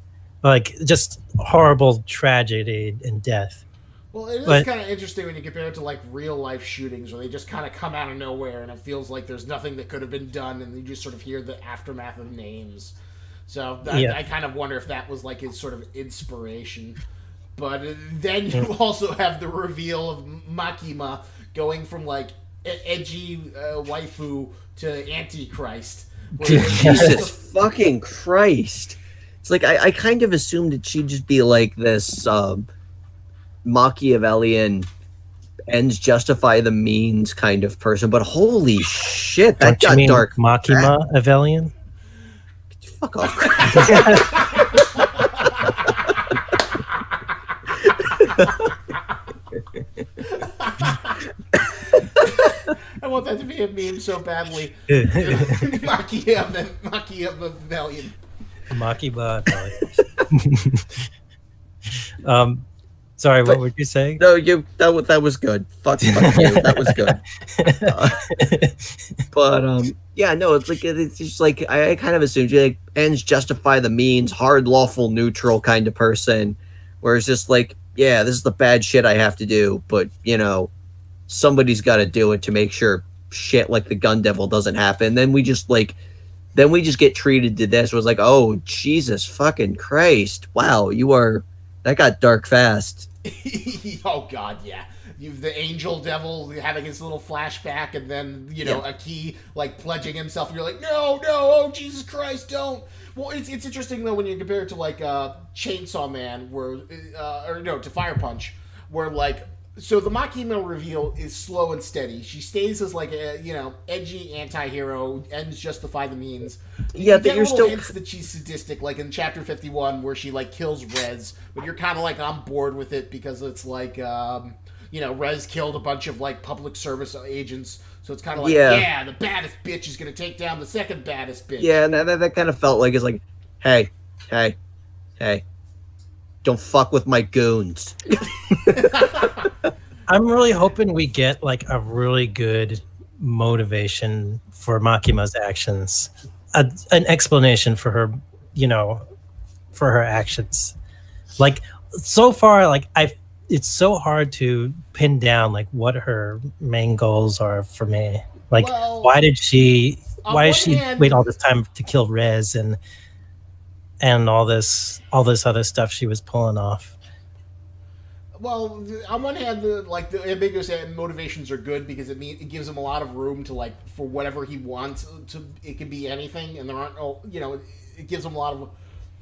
Like just horrible tragedy and death. Well, it is But kind of interesting when you compare it to like real life shootings where they just kind of come out of nowhere and it feels like there's nothing that could have been done and you just sort of hear the aftermath of names. So Yeah. I kind of wonder if that was like his sort of inspiration. But then you also have the reveal of Makima going from like edgy waifu to Antichrist. Jesus fucking Christ. It's like I kind of assumed that she'd just be like this Machiavellian ends justify the means kind of person, but holy shit, that don't you got mean dark. Makima Avelian? Fuck off. I want that to be a meme so badly. Machiavellian. Makima Avelian. Sorry, what were you saying? No, that was good. Fuck you. That was good. Yeah, no, it's just like I kind of assumed you like ends justify the means, hard, lawful, neutral kind of person, where it's just like, yeah, this is the bad shit I have to do, but somebody's got to do it to make sure shit like the gun devil doesn't happen. Then we just get treated to this. It was like, oh Jesus fucking Christ! Wow, that got dark fast. Oh God, yeah. You've the angel devil having his little flashback, and then a key like pledging himself. And you're like, no, oh Jesus Christ, don't. Well, it's interesting though when you compare it to like Chainsaw Man, to Fire Punch, where like. So the Makima reveal is slow and steady. She stays as like a edgy anti-hero, ends justify the means. Yeah, but you're still hints that she's sadistic, like in Chapter 51 where she like kills Rez, but you're kind of like on board with it because it's like Rez killed a bunch of like public service agents, so it's kind of like the baddest bitch is gonna take down the second baddest bitch. Yeah, and that kind of felt like it's like, hey, don't fuck with my goons. I'm really hoping we get like a really good motivation for Makima's actions, an explanation for her, for her actions. Like so far, like it's so hard to pin down like what her main goals are for me. Like, why did she wait all this time to kill Rez and all this other stuff she was pulling off? Well, on one hand, the ambiguous motivations are good because it gives him a lot of room to like for whatever he wants. It can be anything, and there aren't it gives him a lot of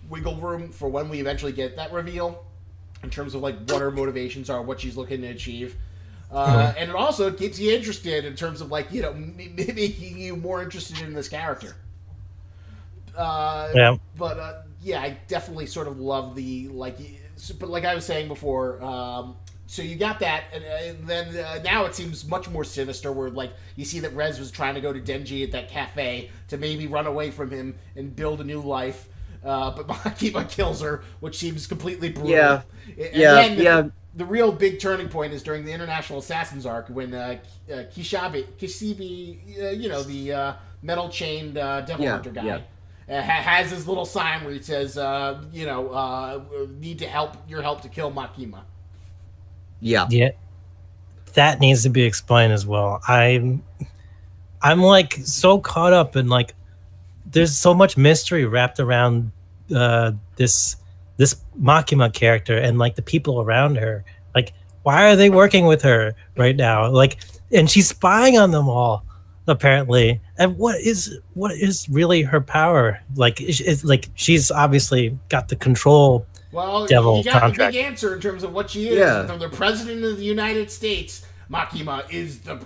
wiggle room for when we eventually get that reveal in terms of like what her motivations are, what she's looking to achieve, and it also keeps you interested in terms of like making you more interested in this character. I definitely sort of love the like. But like I was saying before, so you got that, and then now it seems much more sinister. Where like you see that Rez was trying to go to Denji at that cafe to maybe run away from him and build a new life, but Makima kills her, which seems completely brutal. The real big turning point is during the International Assassins arc when Kishibe, the metal chained devil hunter guy. Yeah. Has his little sign where it says, need your help to kill Makima. Yeah. Yeah. That needs to be explained as well. I'm like so caught up in like, there's so much mystery wrapped around this Makima character and like the people around her. Like, why are they working with her right now? Like, and she's spying on them all. Apparently, and what is really her power? Like, it's like she's obviously got the control. Well, devil you got contract. the big answer in terms of what she is. Yeah. From the president of the United States, Makima is the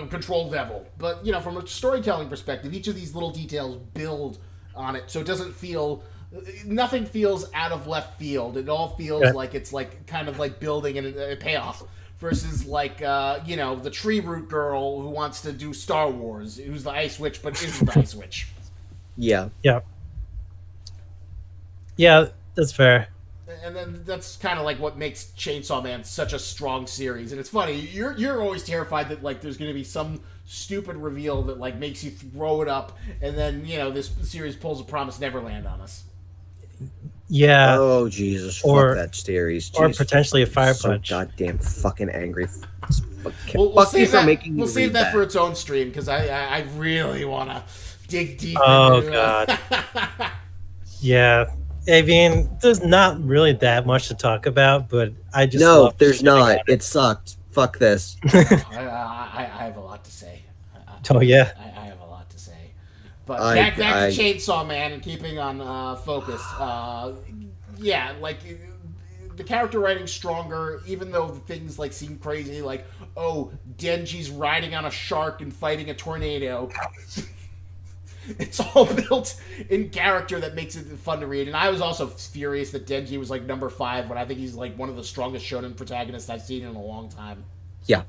control devil. But from a storytelling perspective, each of these little details build on it, so it doesn't feel. Nothing feels out of left field. It all feels like it's like kind of like building and a payoff. Versus like the tree root girl who wants to do Star Wars, who's the Ice Witch but isn't the Ice Witch. Yeah, that's fair. And then that's kind of like what makes Chainsaw Man such a strong series. And it's funny, you're always terrified that like there's going to be some stupid reveal that like makes you throw it up, and then this series pulls a Promised Neverland on us. Yeah, Oh Jesus! or Fuck that series. or Jesus, potentially a I'm fire so punch. goddamn fucking angry. We'll Fuck you save for that. making me We'll save read that for its own stream because I really want to dig deep Oh into god. Yeah. I mean, there's not really that much to talk about, but I just No, love there's shitting not. on It sucked. Fuck this. I have a lot to say. Oh yeah. I have a lot to say. But I- back to I- Chainsaw Man and keeping on focus. Yeah, like the character writing's stronger, even though the things like seem crazy, like oh, Denji's riding on a shark and fighting a tornado. It's all built in character that makes it fun to read. And I was also furious that Denji was like number 5, but I think he's like one of the strongest shonen protagonists I've seen in a long time. Yeah.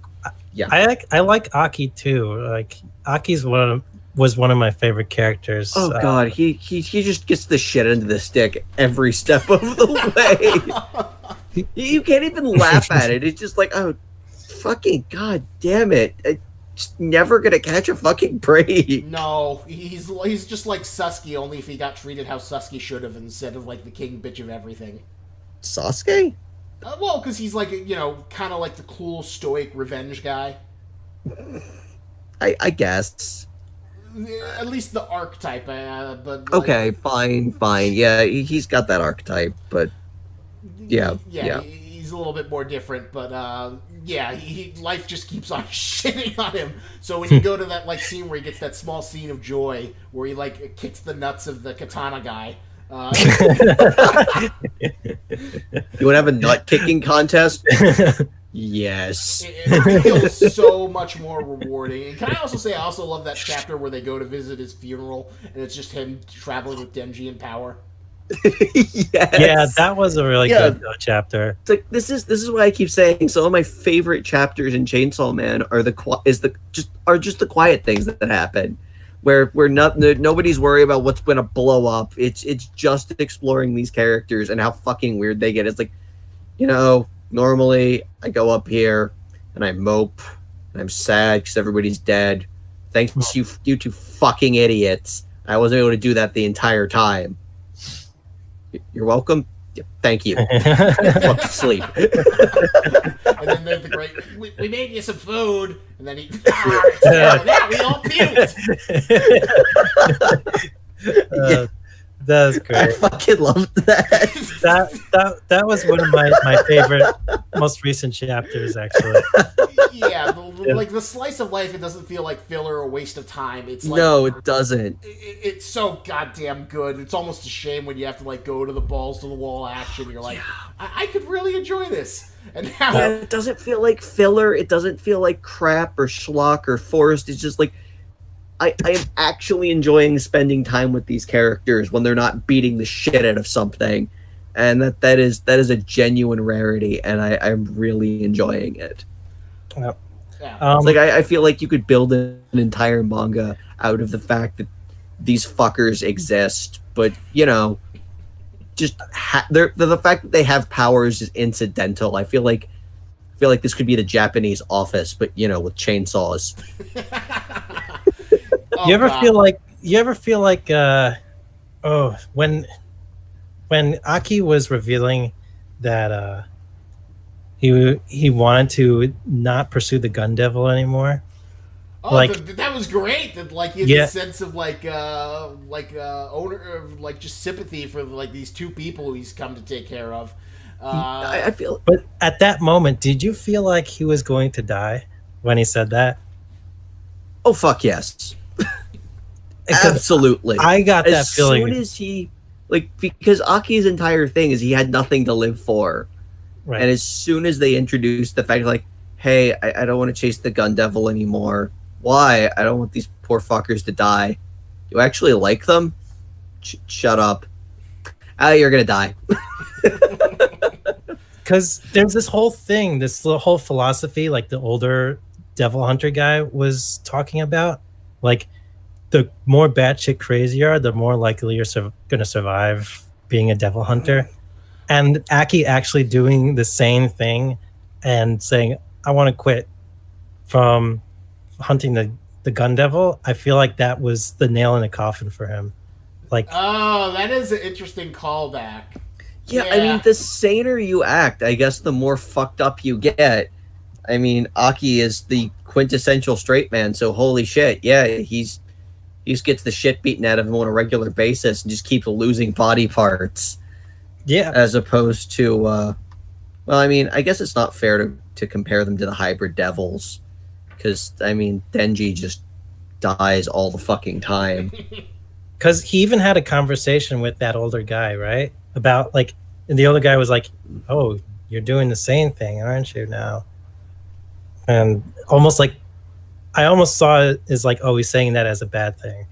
I like Aki too. Like Aki's was one of my favorite characters. Oh god, he just gets the shit into the stick every step of the way. You can't even laugh at it. It's just like, oh, fucking god damn it! It's never gonna catch a fucking break. No, he's just like Sasuke, only if he got treated how Sasuke should have instead of like the king bitch of everything. Sasuke? Well, because he's like, you know, kind of like the cool, stoic revenge guy. I guess. At least the archetype, but... Like, Okay, fine. Yeah, he's got that archetype, but... Yeah. He's a little bit more different, but, yeah, life just keeps on shitting on him. So when you go to that, like, scene where he gets that small scene of joy, where he, like, kicks the nuts of the katana guy... You want to have a nut kicking contest? Yes. It feels so much more rewarding. And can I also say I also love that chapter where they go to visit his funeral and it's just him traveling with Denji in power. Yes. Yeah, that was a really good chapter. It's like this is why I keep saying some of my favorite chapters in Chainsaw Man are just the quiet things that happen. Where nobody's worried about what's going to blow up. It's just exploring these characters and how fucking weird they get. It's like, you know, normally I go up here and I mope and I'm sad because everybody's dead. Thanks you two fucking idiots. I wasn't able to do that the entire time. You're welcome. Yeah, thank you. Fuck sleep. And then there's the great, we made you some food, and then he, yeah, we all puked. That's great. I fucking loved that. That was one of my favorite, most recent chapters, actually. Yeah, like the slice of life, it doesn't feel like filler or waste of time. It's like, no, it doesn't. It's so goddamn good. It's almost a shame when you have to like go to the balls to the wall action. You're like, I could really enjoy this. And now it doesn't feel like filler. It doesn't feel like crap or schlock or forced. It's just like I am actually enjoying spending time with these characters when they're not beating the shit out of something, and that is a genuine rarity, and I'm really enjoying it. Yep. Yeah. It's like I feel like you could build an entire manga out of the fact that these fuckers exist, but you know, just the fact that they have powers is incidental. I feel like this could be the Japanese Office, but you know, with chainsaws. You ever feel like when Aki was revealing that he wanted to not pursue the gun devil anymore. Oh, like that was great. That like he had the sense of owner, like just sympathy for like these two people he's come to take care of. I feel. But at that moment, did you feel like he was going to die when he said that? Oh fuck yes. Absolutely. I got that feeling. As soon as he, because Aki's entire thing is he had nothing to live for. Right. And as soon as they introduced the fact, like, hey, I don't want to chase the gun devil anymore. Why? I don't want these poor fuckers to die. You actually like them? Shut up. You're going to die. Because there's this whole thing, this whole philosophy, like the older devil hunter guy was talking about. Like, the more batshit crazy you are, the more likely you're going to survive being a devil hunter. And Aki actually doing the same thing and saying, I want to quit from hunting the gun devil. I feel like that was the nail in the coffin for him. Like, oh, that is an interesting callback. Yeah, I mean, the saner you act, I guess the more fucked up you get. I mean, Aki is the quintessential straight man, so holy shit, yeah, he just gets the shit beaten out of him on a regular basis and just keeps losing body parts. Yeah. As opposed to, well, I mean, I guess it's not fair to compare them to the hybrid devils, because I mean, Denji just dies all the fucking time. Because he even had a conversation with that older guy, right? About like, and the older guy was like, "Oh, you're doing the same thing, aren't you now?" And almost like, I almost saw it as like, oh, he's saying that as a bad thing.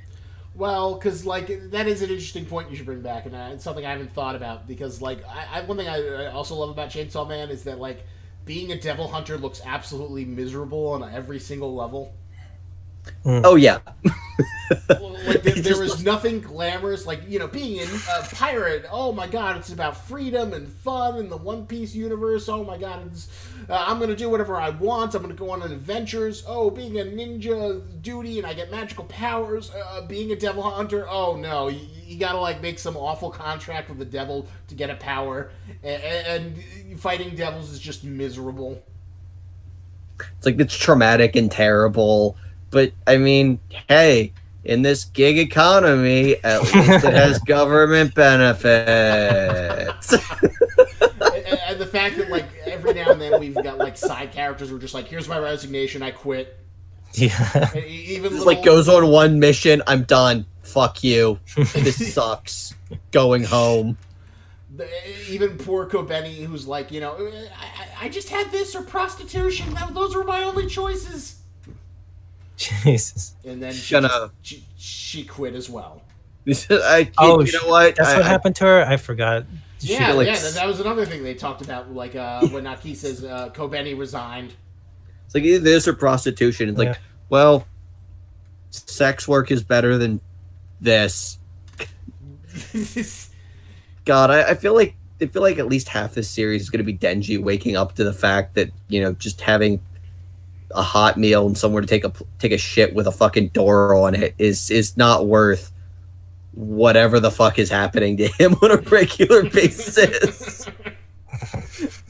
Well, because like that is an interesting point you should bring back, and it's something I haven't thought about. Because like, one thing I also love about Chainsaw Man is that like being a devil hunter looks absolutely miserable on every single level. Oh yeah. Like there was nothing glamorous, like, you know, being a pirate. Oh my god, it's about freedom and fun in the One Piece universe. Oh my god, I'm gonna do whatever I want. I'm gonna go on adventures. Oh, being a ninja duty and I get magical powers. Being a devil hunter. Oh no, you gotta like make some awful contract with the devil to get a power, and fighting devils is just miserable. It's like it's traumatic and terrible. But I mean, hey, in this gig economy, at least it has government benefits. And the fact that like every now and then we've got like side characters who are just like, here's my resignation, I quit. Yeah. Even Just like goes on one mission, I'm done. Fuck you. This sucks. Going home. Even poor Kobeni, who's like, you know, I just had this or prostitution. Those were my only choices. Jesus. And then she quit as well. You know what? That's what happened to her? I forgot. Yeah, that was another thing they talked about, like when Naki says Kobeni resigned. It's like either this or prostitution. It's like, well, sex work is better than this. God, I feel like at least half this series is going to be Denji waking up to the fact that, you know, just having a hot meal and somewhere to take a shit with a fucking door on it is not worth whatever the fuck is happening to him on a regular basis.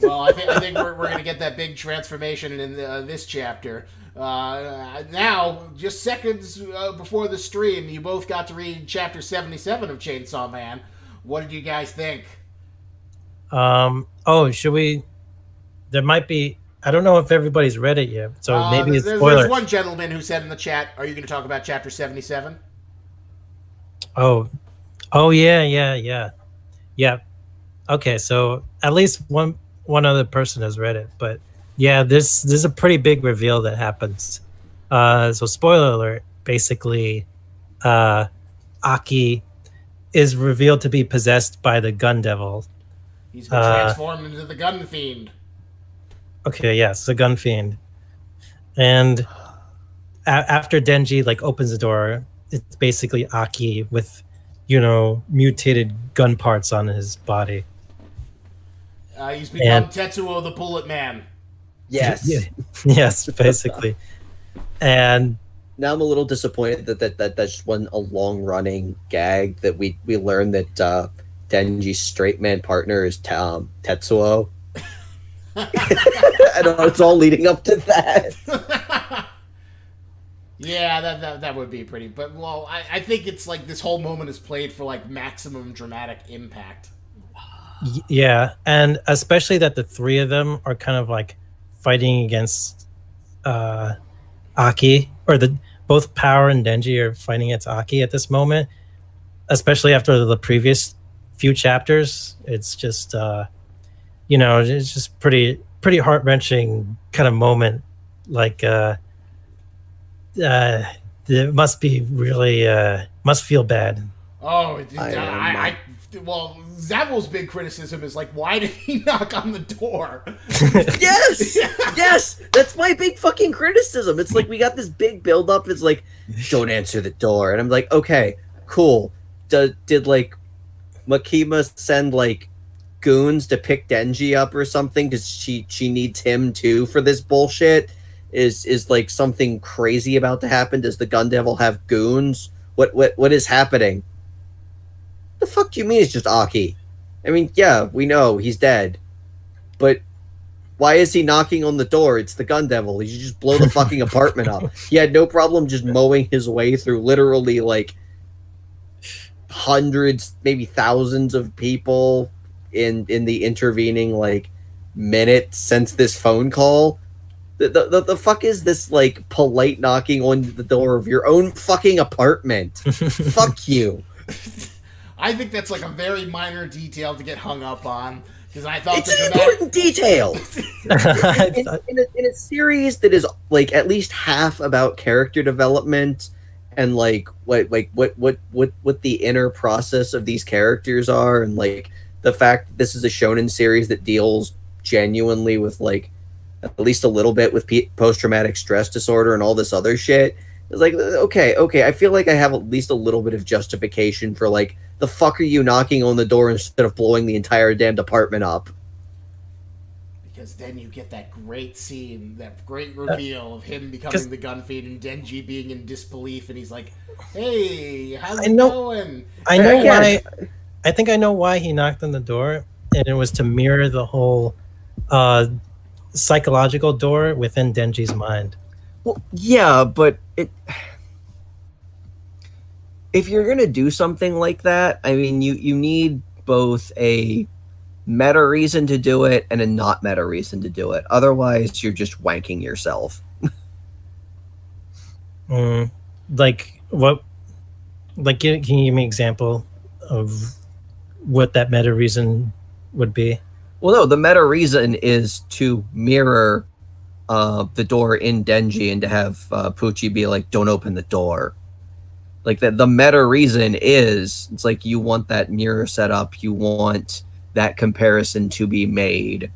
Well, I think we're going to get that big transformation in this chapter. Now, just seconds before the stream, you both got to read chapter 77 of Chainsaw Man. What did you guys think? Should we? There might be. I don't know if everybody's read it yet, so maybe it's spoilers. There's one gentleman who said in the chat, "Are you going to talk about chapter 77?" Oh, yeah. Okay, so at least one other person has read it, but yeah, this is a pretty big reveal that happens. So spoiler alert. Basically, Aki is revealed to be possessed by the Gun Devil. He's been transformed into the Gun Fiend. Okay, yes, the Gun Fiend. And after Denji like opens the door, it's basically Aki with, you know, mutated gun parts on his body. He's become Tetsuo the Bullet Man. Yes. Yes, basically. And now I'm a little disappointed that just wasn't a long running gag that we learned that Denji's straight man partner is Tetsuo. I don't know, it's all leading up to that. Yeah, that would be pretty. But well, I think it's like this whole moment is played for like maximum dramatic impact. Yeah, and especially that the three of them are kind of like fighting against Aki, or both Power and Denji are fighting against Aki at this moment. Especially after the previous few chapters, it's just you know, it's just pretty heart-wrenching kind of moment. Like it must be really must feel bad. Oh, well, Zavel's big criticism is like, why did he knock on the door? Yes, that's my big fucking criticism. It's like we got this big build-up. It's like, don't answer the door, and I'm like, okay, cool. Did like Makima send like goons to pick Denji up or something because she needs him too for this bullshit? Is like something crazy about to happen? Does the Gun Devil have goons? What is happening? The fuck do you mean it's just Aki? I mean, yeah, we know he's dead, but why is he knocking on the door? It's the gun devil. He should just blow the fucking apartment up. He had no problem just mowing his way through literally like hundreds, maybe thousands of people in the intervening like minute since this phone call. The fuck is this like polite knocking on the door of your own fucking apartment? Fuck you. I think that's like a very minor detail to get hung up on because I thought It's an important detail in a series that is like at least half about character development and like what the inner process of these characters are, and like the fact that this is a shonen series that deals genuinely with like at least a little bit with post-traumatic stress disorder and all this other shit. It's like, okay, I feel like I have at least a little bit of justification for like, the fuck are you knocking on the door instead of blowing the entire damn department up? Because then you get that great scene, that great reveal of him becoming the gun fiend and Denji being in disbelief, and he's like, "Hey, how's it going?" I know why. I think I know why he knocked on the door, and it was to mirror the whole psychological door within Denji's mind. Well, yeah, but if you're gonna do something like that, I mean, you need both a meta reason to do it and a not meta reason to do it. Otherwise, you're just wanking yourself. Like what? Like, can you give me an example of what that meta reason would be? Well, no, the meta reason is to mirror the door in Denji and to have Pucci be like, "Don't open the door." Like the meta reason is it's like you want that mirror set up, you want that comparison to be made.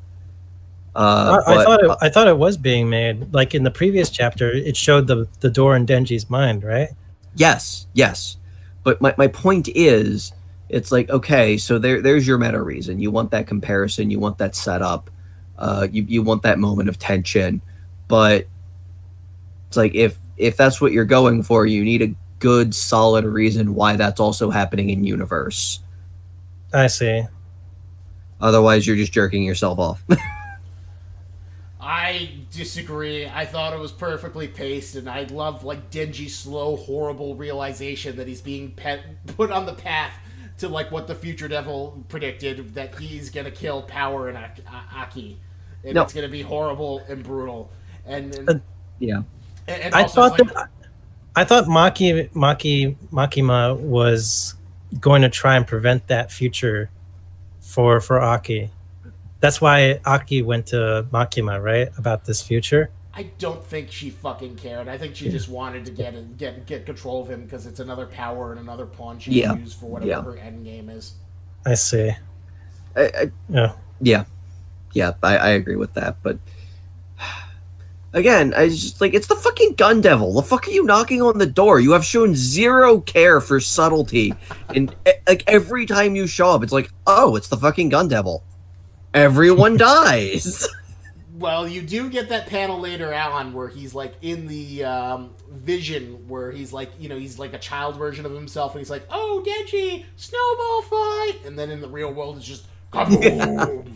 I thought it was being made. Like in the previous chapter, it showed the door in Denji's mind, right? Yes. But my point is, it's like, okay, so there's your meta reason. You want that comparison, you want that setup, you want that moment of tension. But it's like if that's what you're going for, you need a good, solid reason why that's also happening in universe. I see. Otherwise, you're just jerking yourself off. I disagree. I thought it was perfectly paced, and I love like Denji's slow, horrible realization that he's being put on the path to like what the future devil predicted, that he's gonna kill Power and Aki, and it's gonna be horrible and brutal. And yeah, and I also thought I thought Makima was going to try and prevent that future for Aki. That's why Aki went to Makima, right? About this future. I don't think she fucking cared. I think she just wanted to get control of him because it's another power and another pawn she can use for whatever her end game is. I see. Yeah, I agree with that, but again, I just like, it's the fucking gun devil. The fuck are you knocking on the door? You have shown zero care for subtlety, and like every time you show up, it's like, oh, it's the fucking gun devil. Everyone dies. Well, you do get that panel later on where he's like in the vision where he's like, he's like a child version of himself, and he's like, "Oh, Denji, snowball fight," and then in the real world, it's just kaboom.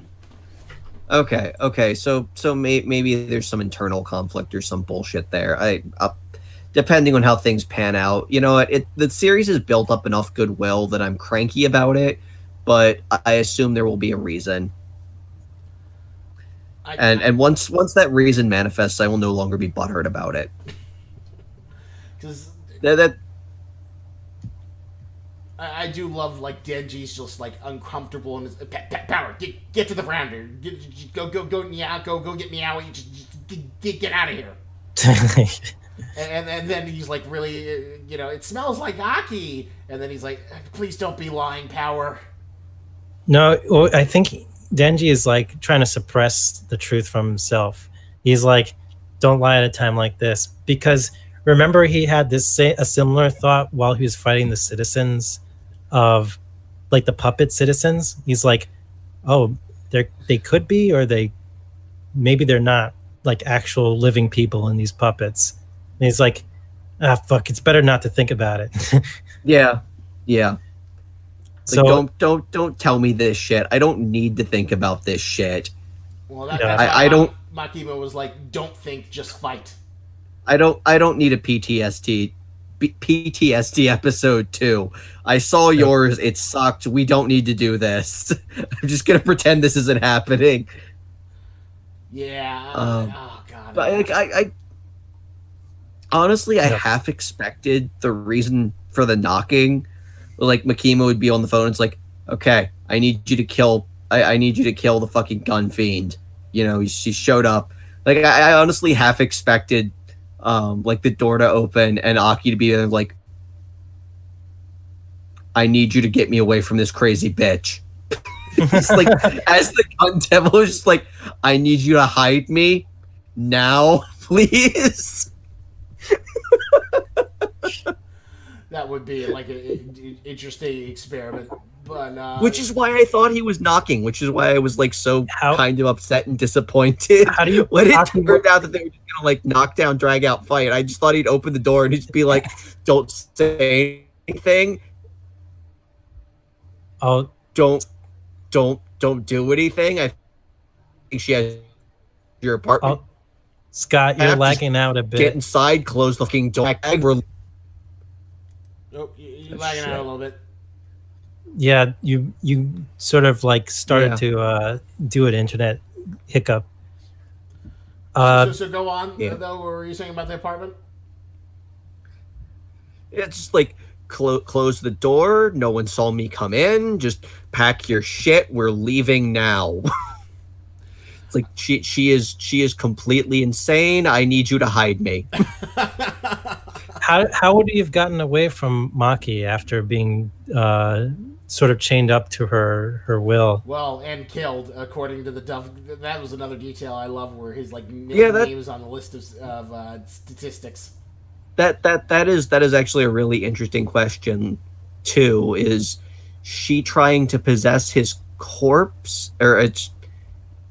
Okay. So maybe there's some internal conflict or some bullshit there. Depending on how things pan out, you know what? The series has built up enough goodwill that I'm cranky about it, but I assume there will be a reason. And once that reason manifests, I will no longer be butthurt about it. Because that I do love like Denji's just like uncomfortable and Power, get to the veranda, go get Meowie, just get out of here. and then he's like, really, it smells like Aki, and then he's like, please don't be lying, Power. No, well, I think Denji is like trying to suppress the truth from himself. He's like, don't lie at a time like this, because remember he had a similar thought while he was fighting the citizens of like the puppet citizens. He's like, oh, they could be, or maybe they're not like actual living people in these puppets. And he's like, fuck, it's better not to think about it. Yeah. So don't tell me this shit. I don't need to think about this shit. Well, Yeah. that's why I don't Makima was like, "Don't think, just fight." I don't need a PTSD episode 2. I saw yours, it sucked. We don't need to do this. I'm just gonna pretend this isn't happening. Yeah. Um, Oh god. But I honestly, I Yeah. half expected the reason for the knocking. Like Makima would be on the phone. It's like, okay, I need you to kill. I need you to kill the fucking gun fiend. You know, she showed up. Like I honestly half expected, like the door to open and Aki to be like, I need you to get me away from this crazy bitch. It's like as the gun devil is just like, I need you to hide me now, please. That would be like an interesting experiment. But Which is why I thought he was knocking, which is why I was like so How- kind of upset and disappointed How do you when it Aki turned out that they were just gonna like knock down, drag out, fight. I just thought he'd open the door and he'd just be like, don't say anything, Oh, don't do anything. I think she has your apartment. oh, Scott, you're Have to lagging out a Get bit. inside, close the fucking door. We're oh, you're lagging out a little bit. Yeah, you sort of like started to do an internet hiccup. So go on. yeah. Though, what were you saying about the apartment? It's just like close the door. No one saw me come in. Just pack your shit. We're leaving now. It's like she is completely insane. I need you to hide me. How would you have gotten away from Maki after being sort of chained up to her will? Well, and killed, according to the Duff. That was another detail I love, where his like name was on the list of statistics. That is actually a really interesting question too. Is she trying to possess his corpse, or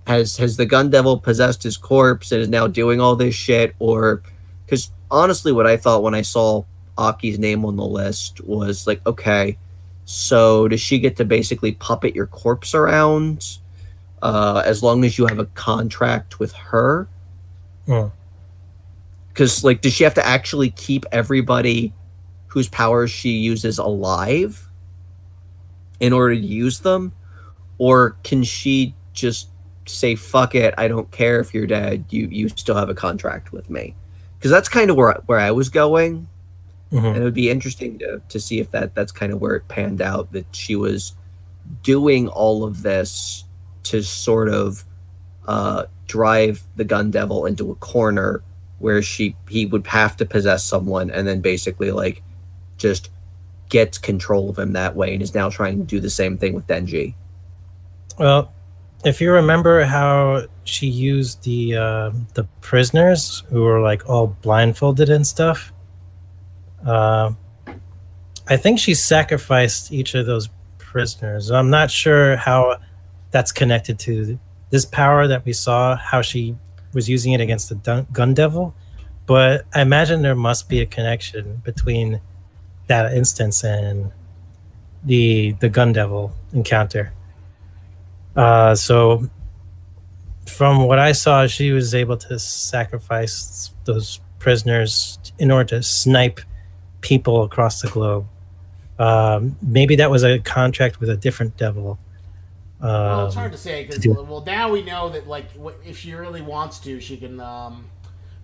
has the gun devil possessed his corpse and is now doing all this shit? Or because honestly, what I thought when I saw Aki's name on the list was like, okay, so does she get to basically puppet your corpse around as long as you have a contract with her? Hmm. Because, like, does she have to actually keep everybody whose powers she uses alive in order to use them? Or can she just say, fuck it, I don't care if you're dead, you still have a contract with me? Because that's kind of where I was going. Mhm. And it would be interesting to see if that's kind of where it panned out, that she was doing all of this to sort of drive the gun devil into a corner where he would have to possess someone and then basically like just gets control of him that way, and is now trying to do the same thing with Denji. Well, if you remember how she used the prisoners who were like all blindfolded and stuff, I think she sacrificed each of those prisoners. I'm not sure how that's connected to this power that we saw, how she was using it against the gun devil, but I imagine there must be a connection between that instance and the gun devil encounter. So from what I saw, she was able to sacrifice those prisoners in order to snipe people across the globe. Maybe that was a contract with a different devil. Well, it's hard to say because do- well, now we know that like if she really wants to, she can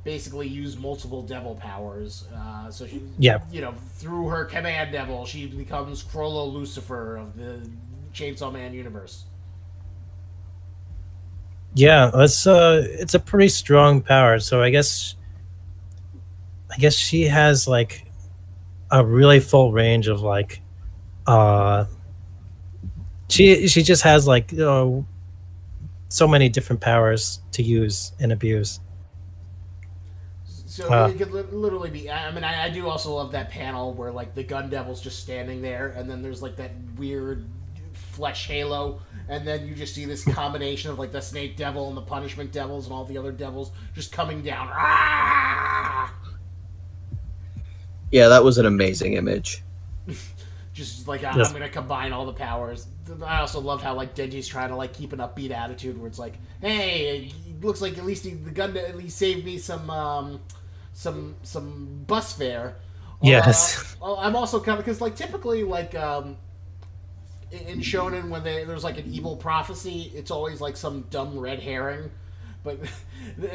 basically use multiple devil powers. So she, Yeah. you know, through her command devil, she becomes Frollo Lucifer of the Chainsaw Man universe. Yeah, it's a pretty strong power. So I guess she has like a really full range of like she just has like so many different powers to use and abuse. So it could literally be. I mean, I do also love that panel where like the gun devil's just standing there, and then there's like that weird flesh halo, and then you just see this combination of like the snake devil and the punishment devils and all the other devils just coming down. Ah! Yeah, that was an amazing image. Just like Yes. I'm gonna combine all the powers. I also love how like Denji's trying to like keep an upbeat attitude, where it's like, hey, it looks like at least the gun at least saved me some bus fare. Yes. I'm also kind of because like typically like in shonen when there's like an evil prophecy, it's always like some dumb red herring. But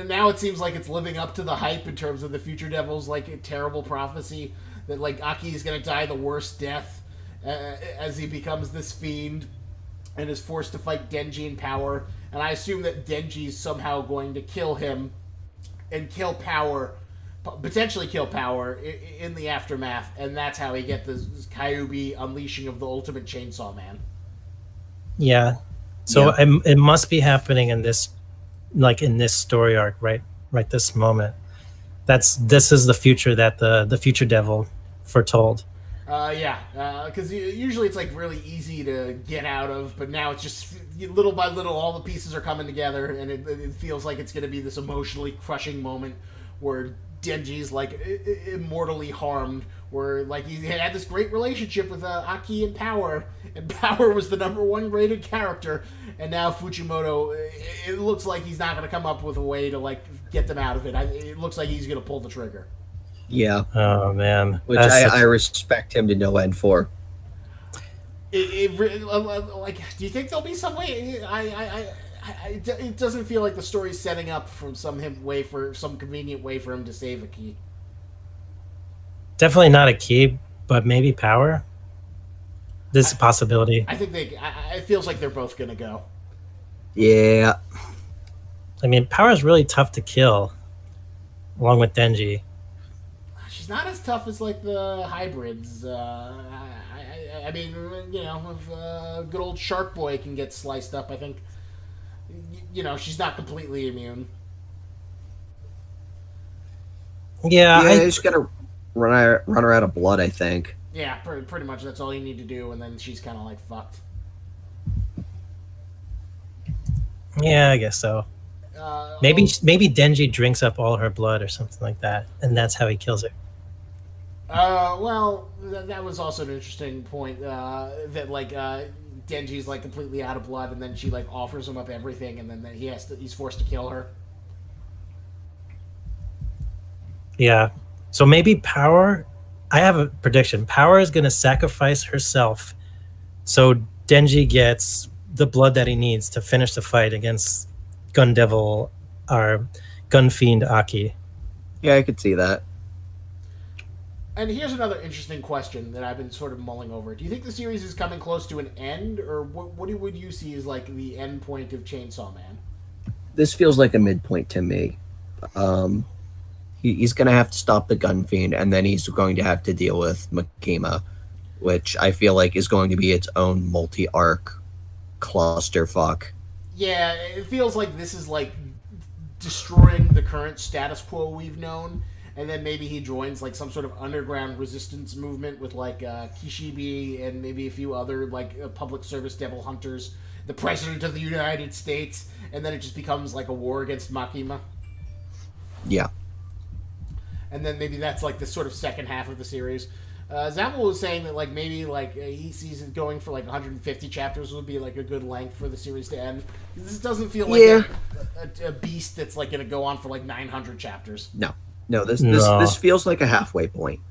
now it seems like it's living up to the hype in terms of the Future Devil's like a terrible prophecy that like Aki is gonna die the worst death as he becomes this fiend and is forced to fight Denji in power. And I assume that Denji's somehow going to kill him and kill Power, potentially kill Power in the aftermath, and that's how he get this Kyuubi unleashing of the ultimate Chainsaw Man. Yeah. So it must be happening in this, like in this story arc, right this moment. This is the future that the Future Devil foretold. Because usually it's like really easy to get out of, but now it's just little by little all the pieces are coming together, and it feels like it's going to be this emotionally crushing moment where Denji's like immortally harmed, where like he had this great relationship with Aki and Power was the #1 rated character, and now Fujimoto, it looks like he's not going to come up with a way to like get them out of it. It looks like he's going to pull the trigger. Yeah. Oh man, Which I respect him to no end for. Like, do you think there'll be some way? It doesn't feel like the story's setting up for some convenient way for him to save a key. Definitely not a key, but maybe Power. This is a possibility. I think it feels like they're both gonna go. Yeah. I mean, Power is really tough to kill, along with Denji. She's not as tough as like the hybrids. I mean, you know, if good old Shark Boy can get sliced up, I think, you know, she's not completely immune. Yeah, you just gotta run her out of blood, I think. Yeah, pretty much that's all you need to do, and then she's kind of like fucked. Yeah, I guess so. Maybe Denji drinks up all her blood or something like that, and that's how he kills her. Well, that was also an interesting point. That like Denji's like completely out of blood, and then she like offers him up everything, and then he's forced to kill her. Yeah. So maybe Power. I have a prediction. Power is going to sacrifice herself, so Denji gets the blood that he needs to finish the fight against Gun Devil or Gun Fiend Aki. Yeah, I could see that. And here's another interesting question that I've been sort of mulling over. Do you think the series is coming close to an end, or what would you see as like the end point of Chainsaw Man? This feels like a midpoint to me. He's going to have to stop the Gun Fiend, and then he's going to have to deal with Makima, which I feel like is going to be its own multi-arc clusterfuck. Yeah, it feels like this is like destroying the current status quo we've known, and then maybe he joins like some sort of underground resistance movement with like Kishibe and maybe a few other like public service devil hunters, the president of the United States, and then it just becomes like a war against Makima. Yeah. And then maybe that's like the sort of second half of the series. Zammel was saying that like maybe like he sees it going for like 150 chapters would be like a good length for the series to end. This doesn't feel like a beast that's like going to go on for like 900 chapters. No, this feels like a halfway point.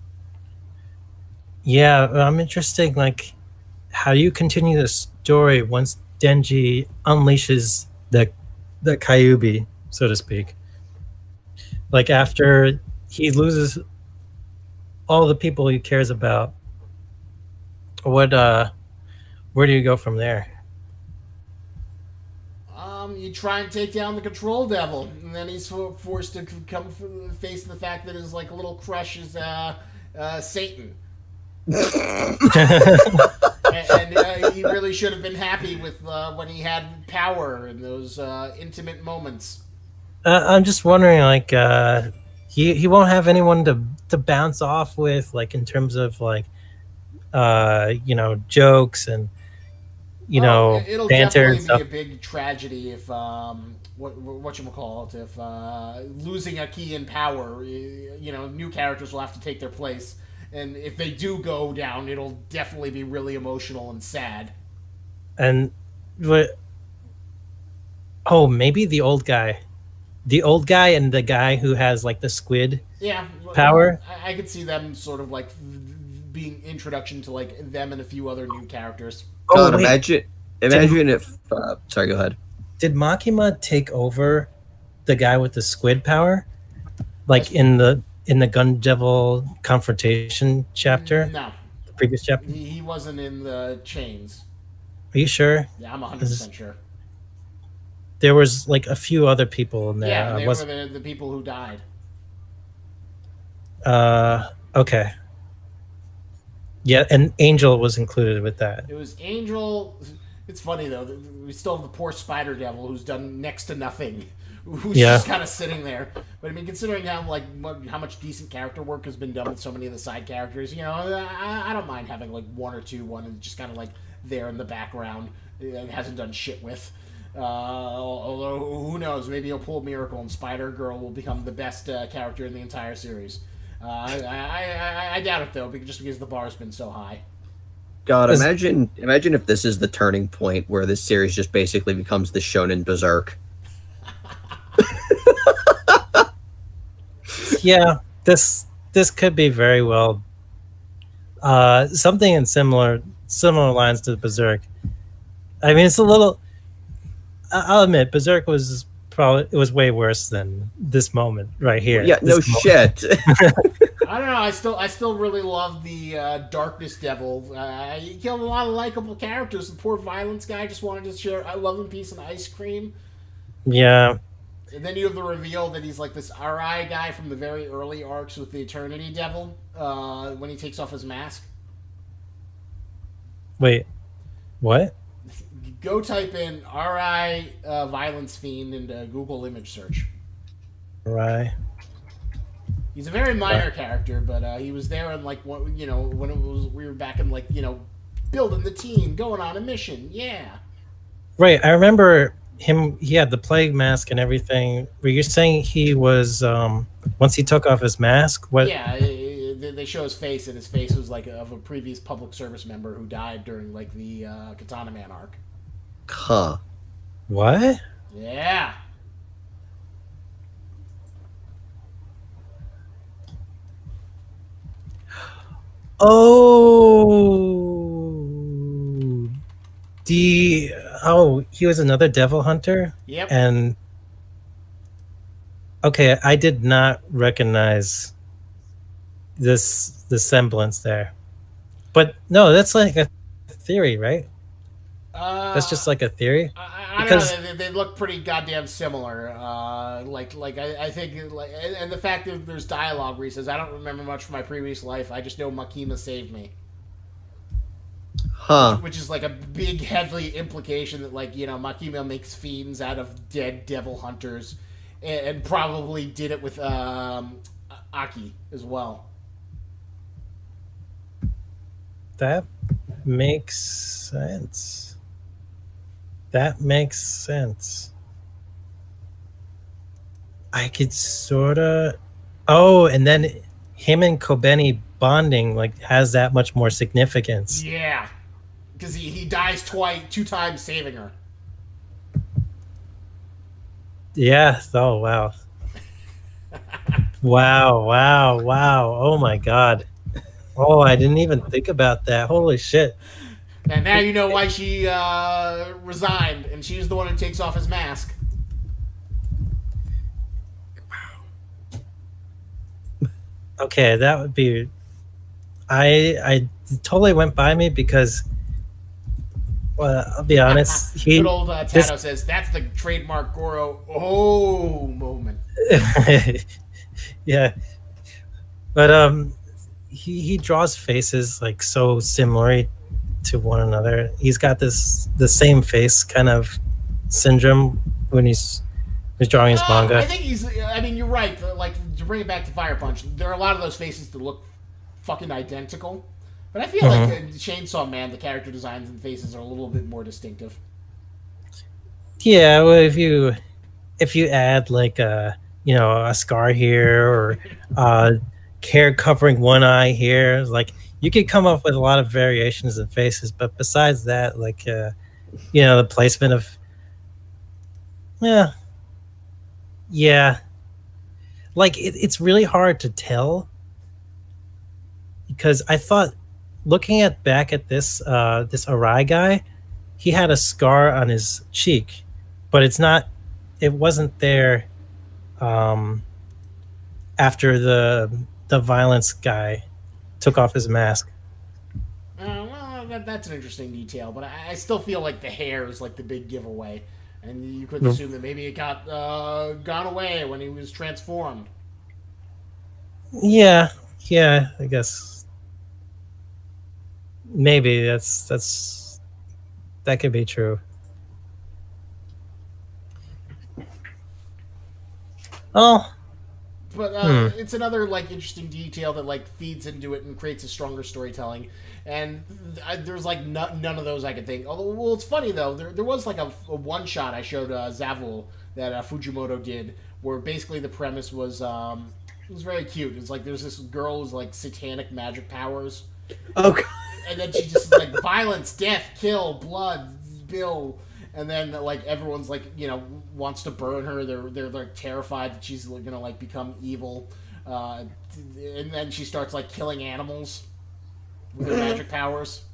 Yeah, I'm interested. Like, how do you continue the story once Denji unleashes the Kyuubi, so to speak? Like after he loses all the people he cares about, where do you go from there? You try and take down the Control Devil, and then he's forced to come face the fact that his like little crush is Satan. and he really should have been happy with when he had power in those intimate moments. I'm just wondering, like, he won't have anyone to bounce off with, like in terms of like, jokes and it'll banter and definitely stuff. be a big tragedy if whatchamacallit, if losing a key in power, new characters will have to take their place, And if they do go down, it'll definitely be really emotional and sad. And what? Oh, maybe the old guy, and the guy who has like the squid Yeah, power. I could see them sort of like being introduction to like them and a few other new characters. Oh God, wait, imagine if. Sorry, go ahead. did Makima take over the guy with the squid power, like in the Gun Devil confrontation chapter, No, the previous chapter? he wasn't in the chains. Are you sure? Yeah, I'm 100% sure. There was like a few other people in there. Yeah, they were the people who died. Okay. Yeah, and Angel was included with that. It was Angel. It's funny though. We still have the poor Spider Devil who's done next to nothing, who's just kind of sitting there. But I mean, considering how how much decent character work has been done with so many of the side characters, you know, I don't mind having like one and just kind of like there in the background. It hasn't done shit with. Although who knows? Maybe he'll pull a miracle and Spider Girl will become the best character in the entire series. I doubt it though, just because the bar's been so high. God, imagine if this is the turning point where this series just basically becomes the Shonen Berserk. Yeah, this could be very well something in similar lines to Berserk. I mean, it's a little. I'll admit, Berserk was way worse than this moment right here. Yeah, no shit. I don't know. I still really love the Darkness Devil. He killed a lot of likable characters. The poor violence guy just wanted to share I love and peace and ice cream. Yeah. And then you have the reveal that he's like this RI guy from the very early arcs with the Eternity Devil when he takes off his mask. Wait, what? Go type in RI Violence Fiend into Google image search. Right. He's a very minor character, but he was there in like when it was we were back in like building the team, going on a mission. Yeah. Right. I remember him. He had the plague mask and everything. Were you saying he was once he took off his mask? What? Yeah. They show his face, and his face was like of a previous public service member who died during like the Katana Man arc. Huh. What? Yeah. Oh, he was another devil hunter. Yep. And okay, I did not recognize the semblance there, but no, that's like a theory, right? That's just like a theory. I don't know. They look pretty goddamn similar. I think, and the fact that there's dialogue where he says, "I don't remember much from my previous life. I just know Makima saved me." Huh. Which is like a big, heavy implication that Makima makes fiends out of dead devil hunters, and probably did it with Aki as well. That makes sense. That makes sense. I could sort of. Oh, and then him and Kobeni bonding has that much more significance. Yeah, because he dies two times saving her. Yeah. Oh wow. Wow. Oh my god. Oh, I didn't even think about that. Holy shit. And now you know why she resigned, and she's the one who takes off his mask. Okay, that would be. I totally went by me because. Well, I'll be honest. Good old Tato says that's the trademark Goro moment. Yeah, but he draws faces so similar to one another. He's got the same face kind of syndrome when he's drawing his manga. I think you're right. To bring it back to Fire Punch, there are a lot of those faces that look fucking identical. But I feel like in Chainsaw Man, the character designs and faces are a little bit more distinctive. Yeah, well, if you add a scar here or hair covering one eye here. Like you could come up with a lot of variations in faces, but besides that, like the placement of yeah, yeah, like it's really hard to tell because I thought looking back at this Arai guy, he had a scar on his cheek, but it wasn't there um, after the violence guy took off his mask. Well, that's an interesting detail, but I still feel like the hair is like the big giveaway, and you could assume that maybe it got gone away when he was transformed. Yeah, I guess maybe that could be true. Oh, But it's another like interesting detail that like feeds into it and creates a stronger storytelling. And there's like none of those I could think. Although, well, it's funny though. There was like a one shot I showed Zavul that Fujimoto did, where basically the premise was it was very cute. It's like there's this girl who's like satanic magic powers. Okay. And then she just like violence, death, kill, blood, spill, and then like everyone's like wants to burn her. They're like terrified that she's gonna like become evil, and then she starts like killing animals with her magic powers.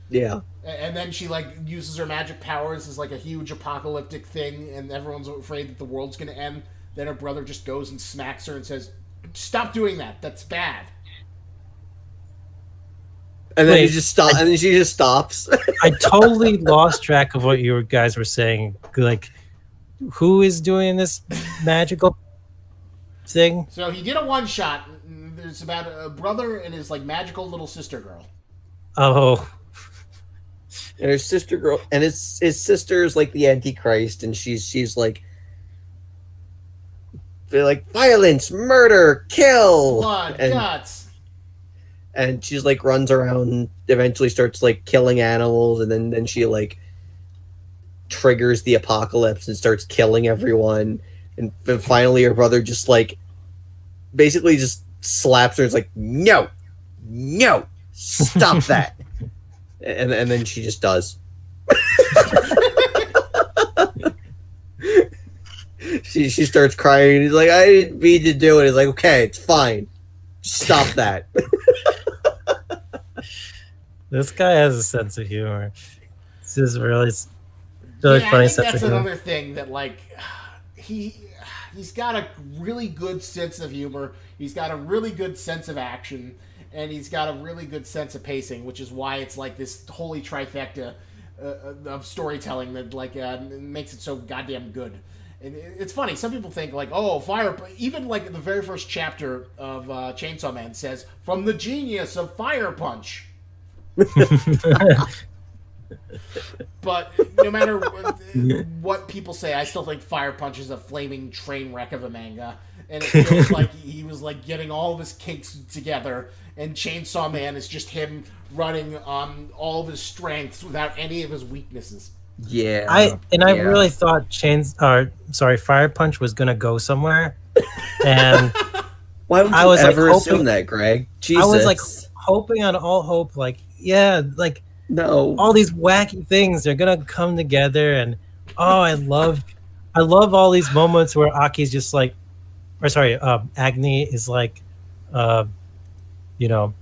Yeah. And then she like uses her magic powers as like a huge apocalyptic thing, and everyone's afraid that the world's gonna end. Then her brother just goes and smacks her and says, "Stop doing that. That's bad." And then Wait, he just stops. And then she just stops. I totally lost track of what you guys were saying. Like, who is doing this magical thing? So he did a one shot. There's about a brother and his like magical little sister girl. Oh, And his sister girl, and his sister is like the Antichrist, and she's like, they're like violence, murder, kill, Blood, and guts. and she's like runs around, and eventually starts like killing animals, and then she like triggers the apocalypse and starts killing everyone, and then finally her brother just like basically just slaps her. It's like no, stop that, and then she just does. She starts crying, and he's like, I didn't mean to do it. He's like, okay, it's fine. Stop that. this guy has a sense of humor. This is really Yeah, funny I think sense that's of humor. another thing that like he's got a really good sense of humor. He's got a really good sense of action, and he's got a really good sense of pacing, which is why it's like this holy trifecta of storytelling that like makes it so goddamn good. And it's funny. Some people think like, oh, fire. Even like the very first chapter of Chainsaw Man says, "From the genius of Fire Punch." But no matter what people say, I still think Fire Punch is a flaming train wreck of a manga, and it feels like he was like getting all of his kinks together, and Chainsaw Man is just him running on all of his strengths without any of his weaknesses. Yeah, I really thought Fire Punch was gonna go somewhere, and why would you I was like ever assume hoping that, Greg? Jesus. I was like hoping on all hope, like like no, all these wacky things are gonna come together, and I love all these moments where Aki's just like, or sorry, Agni is like, you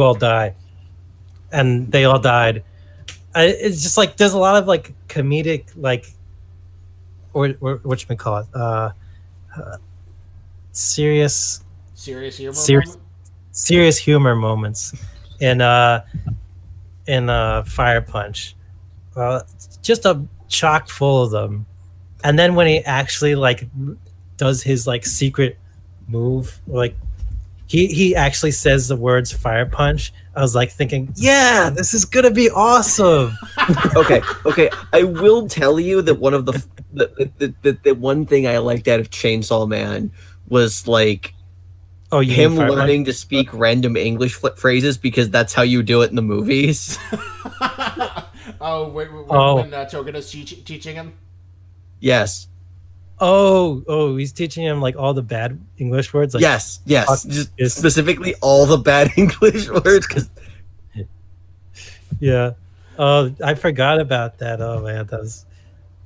all die, and they all died. It's just like there's a lot of like comedic like, or what you may call it, serious humor moments in Fire Punch. Just a chock full of them, and then when he actually like does his like secret move, like he actually says the words Fire Punch. I was like thinking, yeah, this is gonna be awesome. okay. I will tell you that one of the one thing I liked out of Chainsaw Man was like him learning to speak random English phrases, because that's how you do it in the movies. When Togeto's teaching him? Yes. Oh, he's teaching him like all the bad English words. Like, Yes, fuck just is- specifically all the bad English words. Because yeah. Oh, I forgot about that. Oh man, that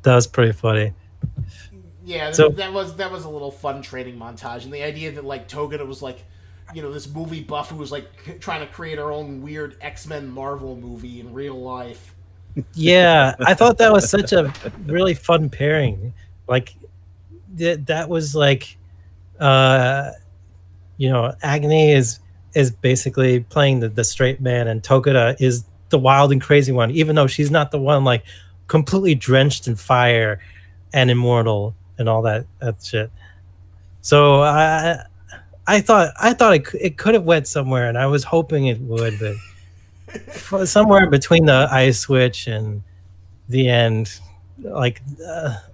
was pretty funny. Yeah, So that was a little fun training montage, and the idea that like Togeda was like, this movie buff who was like trying to create our own weird X-Men Marvel movie in real life. yeah, I thought that was such a really fun pairing. Like that was like, uh, Agni is basically playing the straight man, and Togeda is the wild and crazy one, even though she's not the one like completely drenched in fire and immortal and all that shit. So I thought it could have went somewhere, and I was hoping it would, but somewhere between the ice switch and the end, like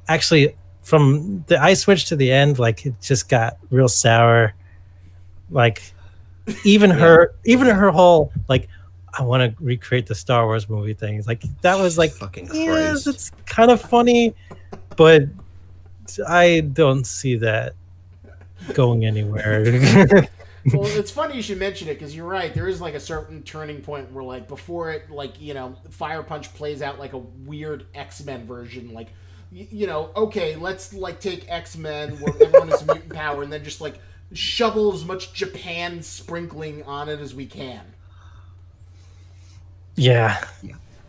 actually from the ice switch to the end, like it just got real sour. Like even her whole like I want to recreate the Star Wars movie thing. Like that was like fucking yeah, Christ. that's kind of funny, but I don't see that going anywhere. Well, it's funny you should mention it because you're right. There is like a certain turning point where like before it, like Fire Punch plays out like a weird X-Men version. Like, okay, let's like take X-Men where everyone has mutant power and then just like shovel as much Japan sprinkling on it as we can. Yeah.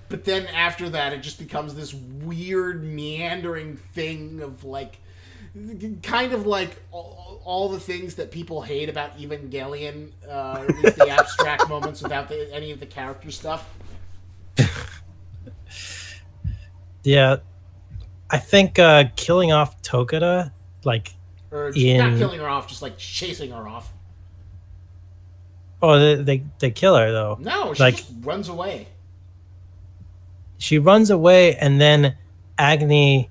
But then after that, it just becomes this weird meandering thing of like, kind of like all the things that people hate about Evangelion, at least the abstract moments without any of the character stuff. Yeah. I think killing off Togeda, like Or not killing her off, just like chasing her off. Oh, they kill her though. No, she like just runs away. she runs away, and then Agni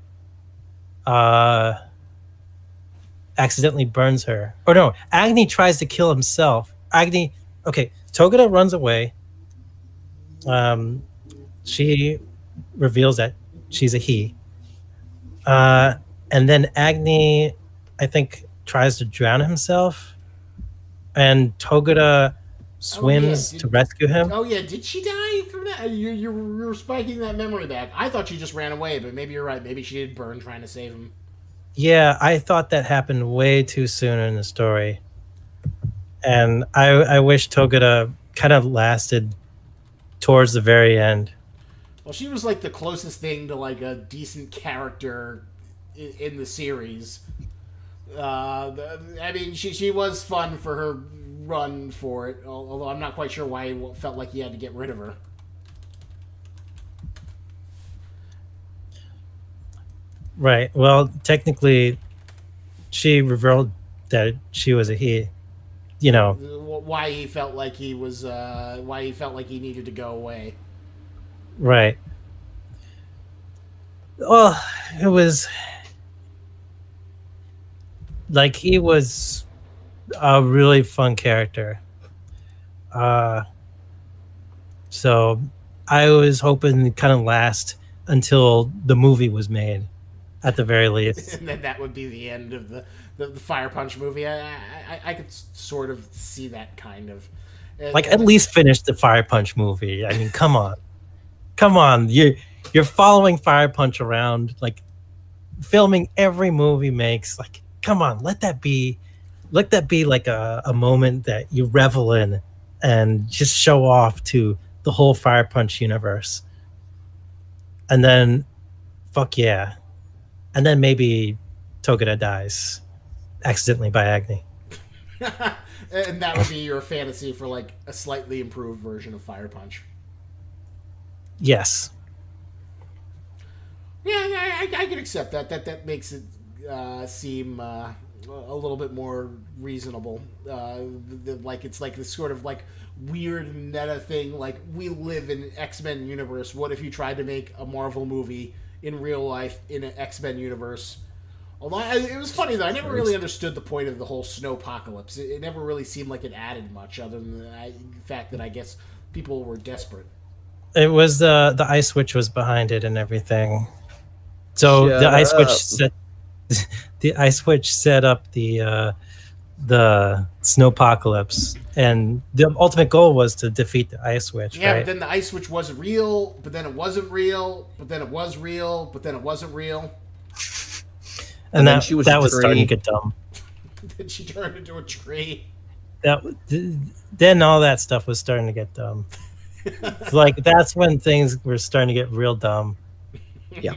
accidentally burns her. Or no, Agni tries to kill himself. Okay, Togeda runs away. She reveals that she's a he. And then Agni, I think, tries to drown himself, and Togeda swims to rescue him. Oh yeah, did she die from that? You're spiking that memory back. I thought she just ran away, but maybe you're right. Maybe she did burn trying to save him. Yeah, I thought that happened way too soon in the story, and I wish Togeda kind of lasted towards the very end. Well, she was like the closest thing to like a decent character in the series. I mean, she was fun for her run for it, although I'm not quite sure why he felt like he had to get rid of her. Right. Well, technically, she revealed that she was a he. Why he felt like he was, why he felt like he needed to go away. Right. Well, it was like he was a really fun character. So I was hoping to kind of last until the movie was made, at the very least. And then that would be the end of the Fire Punch movie. I could sort of see that kind of. Like at least finish the Fire Punch movie. I mean, come on, you're following Fire Punch around, like filming every movie makes. Like, come on, let that be like a moment that you revel in, and just show off to the whole Fire Punch universe. And then, fuck yeah, and then maybe Togeda dies accidentally by Agni. And that would be your fantasy for like a slightly improved version of Fire Punch. Yes. Yeah, I can accept that. That makes it seem a little bit more reasonable. Like it's like this sort of like weird meta thing. Like we live in an X-Men universe. What if you tried to make a Marvel movie in real life in an X-Men universe? Although it was funny though, I never really understood the point of the whole snowpocalypse. It never really seemed like it added much, other than the fact that I guess people were desperate. It was the ice switch was behind it and everything. So Shut the ice up. switch set the ice witch set up the snowpocalypse, and the ultimate goal was to defeat the ice witch. Yeah, right? but then the ice witch wasn't real, but then it wasn't real, but then it was real, but then it wasn't real. And then that she was that a was starting to tree. get dumb. Then she turned into a tree. Then all that stuff was starting to get dumb. It's like that's when things were starting to get real dumb. Yeah.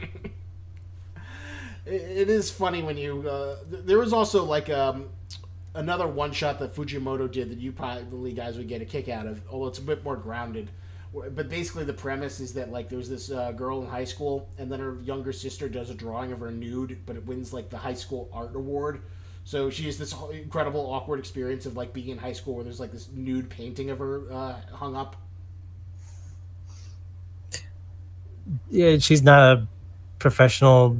It is funny when you. There was also like another one shot that Fujimoto did that you probably guys would get a kick out of, although it's a bit more grounded. But basically, the premise is that like there's this girl in high school, and then her younger sister does a drawing of her nude, but it wins like the high school art award. So she has this incredible awkward experience of like being in high school where there's like this nude painting of her hung up. Yeah, she's not a professional.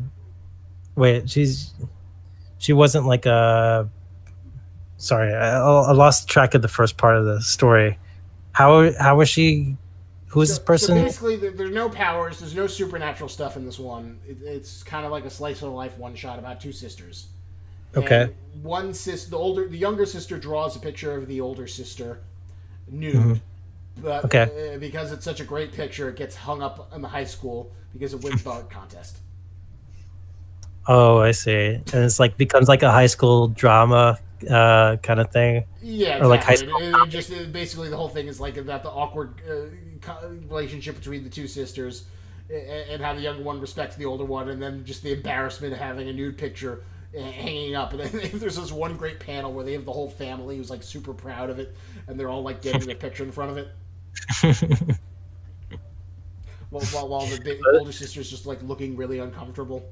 Wait, she wasn't like a. Sorry, I lost track of the first part of the story. How was she? Who's this So person? basically, there's no powers, there's no supernatural stuff in this one. It's kind of like a slice of life one shot about two sisters. Okay. And one the younger sister draws a picture of the older sister nude. Mhm. But Okay. because it's such a great picture, it gets hung up in the high school because it wins the art contest. Oh, I see. And it's like becomes like a high school drama kind of thing. Yeah, Or like high exactly. school. Basically the whole thing is like about the awkward relationship between the two sisters, and how the younger one respects the older one, and then just the embarrassment of having a nude picture hanging up. And then there's this one great panel where they have the whole family who's like super proud of it, and they're all like getting a picture in front of it, while the older sister's just like looking really uncomfortable.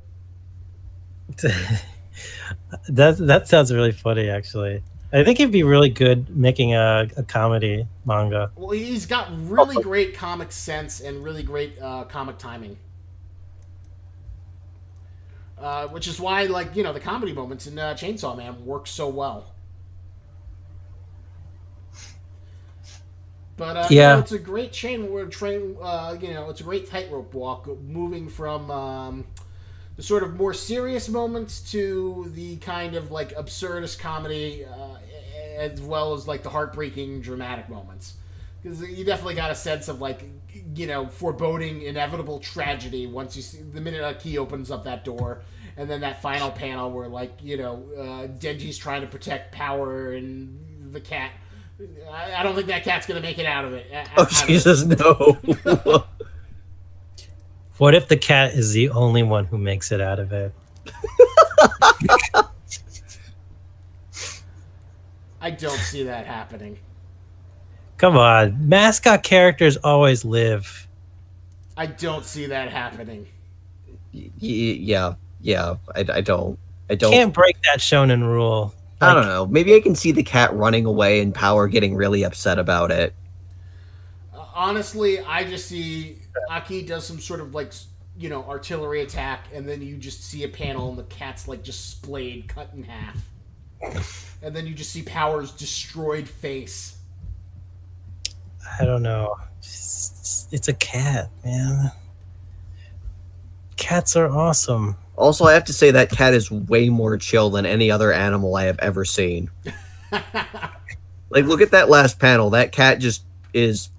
That sounds really funny, actually. I think he'd be really good making a comedy manga. Well, he's got really great comic sense and really great comic timing. Which is why, like, the comedy moments in Chainsaw Man work so well. But Yeah. it's a great it's a great tightrope walk, moving from the sort of more serious moments to the kind of like absurdist comedy, as well as like the heartbreaking dramatic moments. Because you definitely got a sense of like, foreboding inevitable tragedy once you see the minute a key opens up that door, and then that final panel where like Denji's trying to protect Power and the cat. I don't think that cat's gonna make it out of it. Oh Jesus, no! What if the cat is the only one who makes it out of it? I don't see that happening. Come on, mascot characters always live. I don't see that happening. Yeah. I don't. Can't break that shonen rule. I don't know. Maybe I can see the cat running away and Power getting really upset about it. Honestly, I just see Aki does some sort of like artillery attack, and then you just see a panel and the cat's like just splayed, cut in half, and then you just see Power's destroyed face. I don't know. It's a cat, man. Cats are awesome. Also, I have to say that cat is way more chill than any other animal I have ever seen. Like, look at that last panel. That cat just is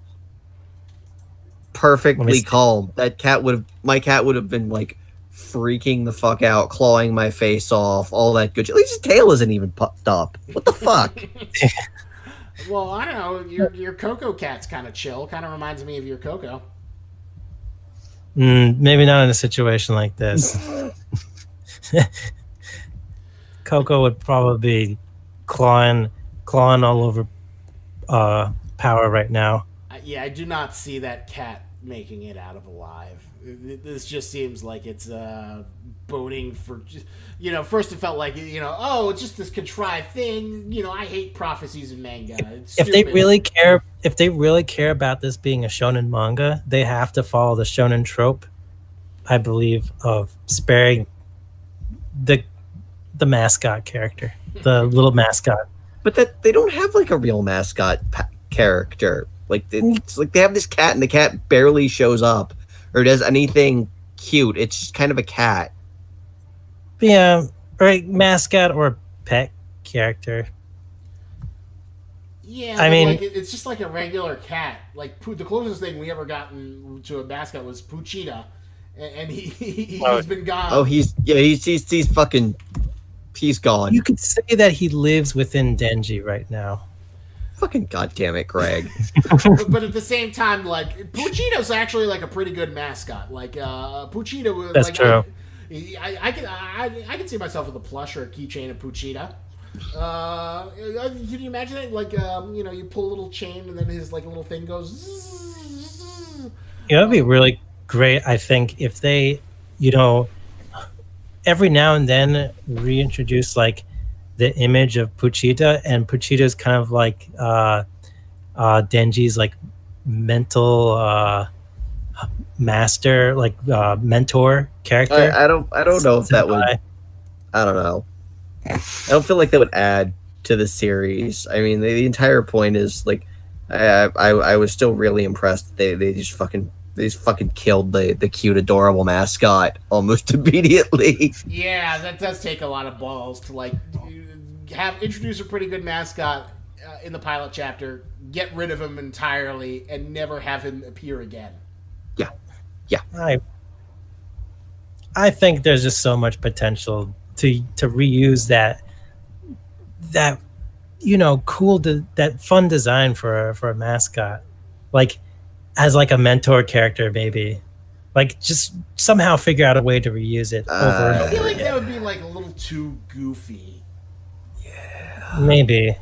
perfectly calm. My cat would have been like freaking the fuck out, clawing my face off, all that good shit. At least his tail isn't even puffed up. What the fuck? Well, I don't know. Your Coco cat's kind of chill. Kind of reminds me of your Coco. Maybe not in a situation like this. Coco would probably be clawing all over Power right now. Yeah, I do not see that cat making it out of alive. This just seems like it's boating for, first it felt like, it's just this contrived thing. I hate prophecies in manga. It's If they stupid. really care about this being a shonen manga, they have to follow the shonen trope, I believe, of sparing the mascot character, the little mascot. But that they don't have like a real mascot character. Like it's like they have this cat and the cat barely shows up or does anything cute. It's just kind of a cat. Yeah, or a mascot or pet character. Yeah, I but mean, like it's just like a regular cat. Like the closest thing we ever gotten to a mascot was Puchita, and oh, he's been Oh, gone. he's fucking he's gone. you could say that he lives within Denji right now. Fucking goddamn it, Greg. But at the same time, like Puchito's actually like a pretty good mascot. Like Puchita, That's like true. I can see myself with a plush or a keychain of Puchita. Can you imagine it? Like you pull a little chain and then his like little thing goes. Zzz. It would be really great, I think, if they, you know, every now and then reintroduce like the image of Puchita, and Puchita's kind of like Denji's like mental master, like mentor character. I don't know if that would. Senpai. I don't know. I don't feel like that would add to the series. I mean, the entire point is like, I was still really impressed. They just fucking killed the cute, adorable mascot almost immediately. Yeah, that does take a lot of balls to like have introduce a pretty good mascot in the pilot chapter, get rid of him entirely, and never have him appear again. I I think there's just so much potential to reuse that cool that fun design for a mascot, like as like a mentor character maybe, like just somehow figure out a way to reuse it over and I feel over like that again. would be like a little too goofy. Maybe,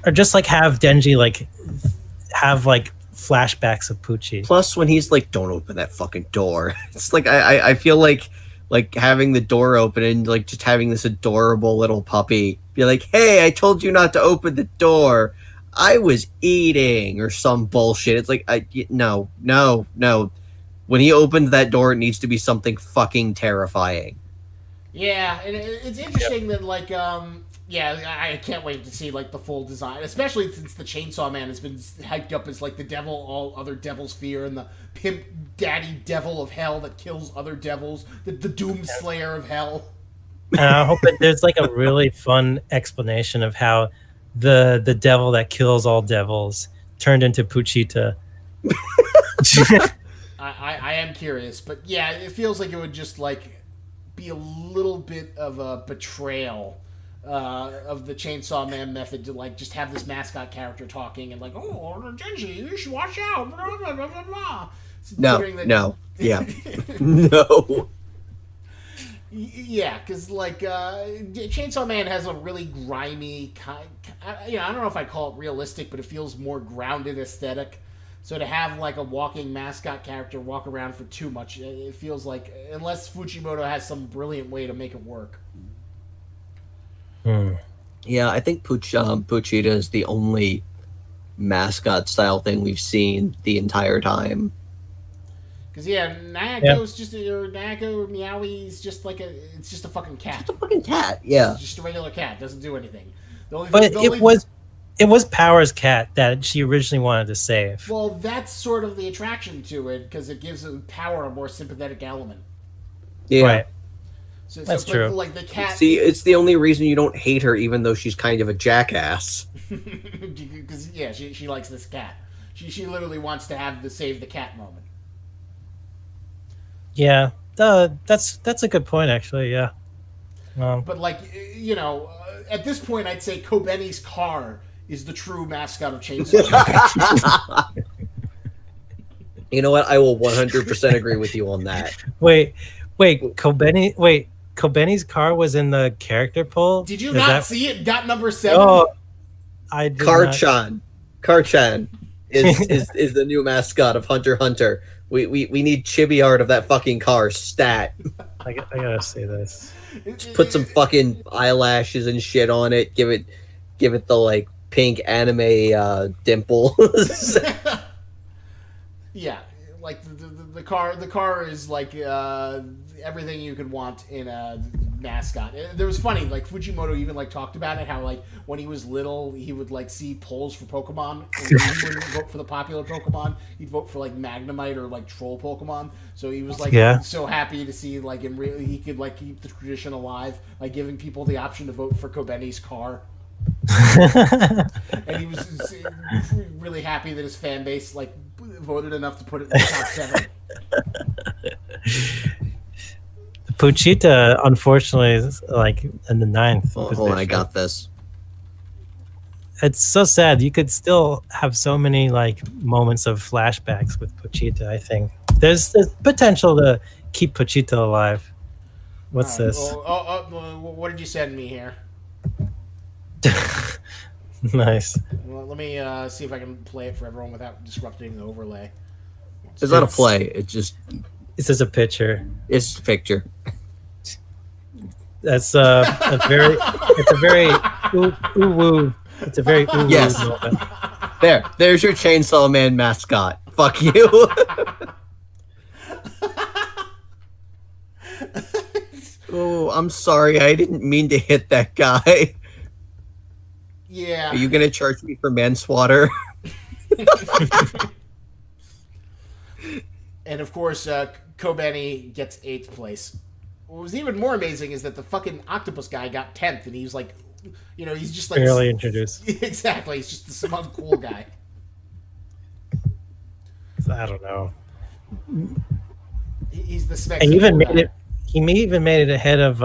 or just like have Denji like have like flashbacks of Poochie. Plus, when he's like, "Don't open that fucking door," it's like I feel like having the door open and like just having this adorable little puppy be like, "Hey, I told you not to open the door. I was eating," or some bullshit. It's like no. When he opens that door, it needs to be something fucking terrifying. Yeah, and it's interesting that like yeah, I can't wait to see like the full design, especially since the Chainsaw Man has been hyped up as like the devil all other devils fear, and the pimp daddy devil of hell that kills other devils, the Doom Slayer of hell. And I hope that there's like a really fun explanation of how the devil that kills all devils turned into Puchita. I am curious, but yeah, it feels like it would just like be a little bit of a betrayal of the Chainsaw Man method to like just have this mascot character talking and like, oh, Genji, you should watch out. Blah, blah, blah, blah, blah. No, yeah, no. Yeah, because like Chainsaw Man has a really grimy kind. I don't know if I call it realistic, but it feels more grounded aesthetic. So to have like a walking mascot character walk around for too much, it feels like unless Fujimoto has some brilliant way to make it work. Yeah, I think Pochita is the only mascot style thing we've seen the entire time. Because yeah, Nayako's just or Nayako or Meowy's just like it's just a fucking cat. Just a fucking cat. Yeah. It's just a regular cat. Doesn't do anything. But it was Power's cat that she originally wanted to save. Well, that's sort of the attraction to it because it gives Power a more sympathetic element. Yeah. Right. That's true. Like the cat. See, it's the only reason you don't hate her, even though she's kind of a jackass. Because yeah, she likes this cat. She literally wants to have the save the cat moment. Yeah. That's a good point actually. Yeah. But like at this point, I'd say Kobeni's car is the true mascot of Chainsaw. You know what? I will 100% agree with you on that. Wait, Kobeni's car was in the character poll? Did you not see it? Got number 7? Oh, I did not. Karchan is the new mascot of Hunter x Hunter. We need chibi art of that fucking car stat. I gotta say this. Just put some fucking eyelashes and shit on it. Give it the like pink anime dimples. Yeah, like the car is like everything you could want in a mascot. There was funny, like Fujimoto even like talked about it, how like when he was little, he would like see polls for Pokemon, and he wouldn't vote for the popular Pokemon. He'd vote for like Magnemite or like Troll Pokemon. So he was like so happy to see like he could like keep the tradition alive, like giving people the option to vote for Kobeni's car. And he was really happy that his fan base like voted enough to put it in the top 7. Pochita, unfortunately, is like in the 9th. Hold on, I got this. It's so sad. You could still have so many like moments of flashbacks with Pochita. I think there's potential to keep Pochita alive. What's this? What did you send me here? Nice. Well, let me see if I can play it for everyone without disrupting the overlay. It's not a play. It's just a picture. It's a picture. That's a very. It's a very ooh. It's a very ooh yes. moment. There's your Chainsaw Man mascot. Fuck you. Oh, I'm sorry. I didn't mean to hit that guy. Yeah. Are you gonna charge me for manslaughter? And of course, Kobeni gets 8th place. What was even more amazing is that the fucking octopus guy got 10th, and he's like, he's just like barely introduced. Exactly, he's just the smug cool guy. I don't know. He's the spec. And even made it. He may even made it ahead of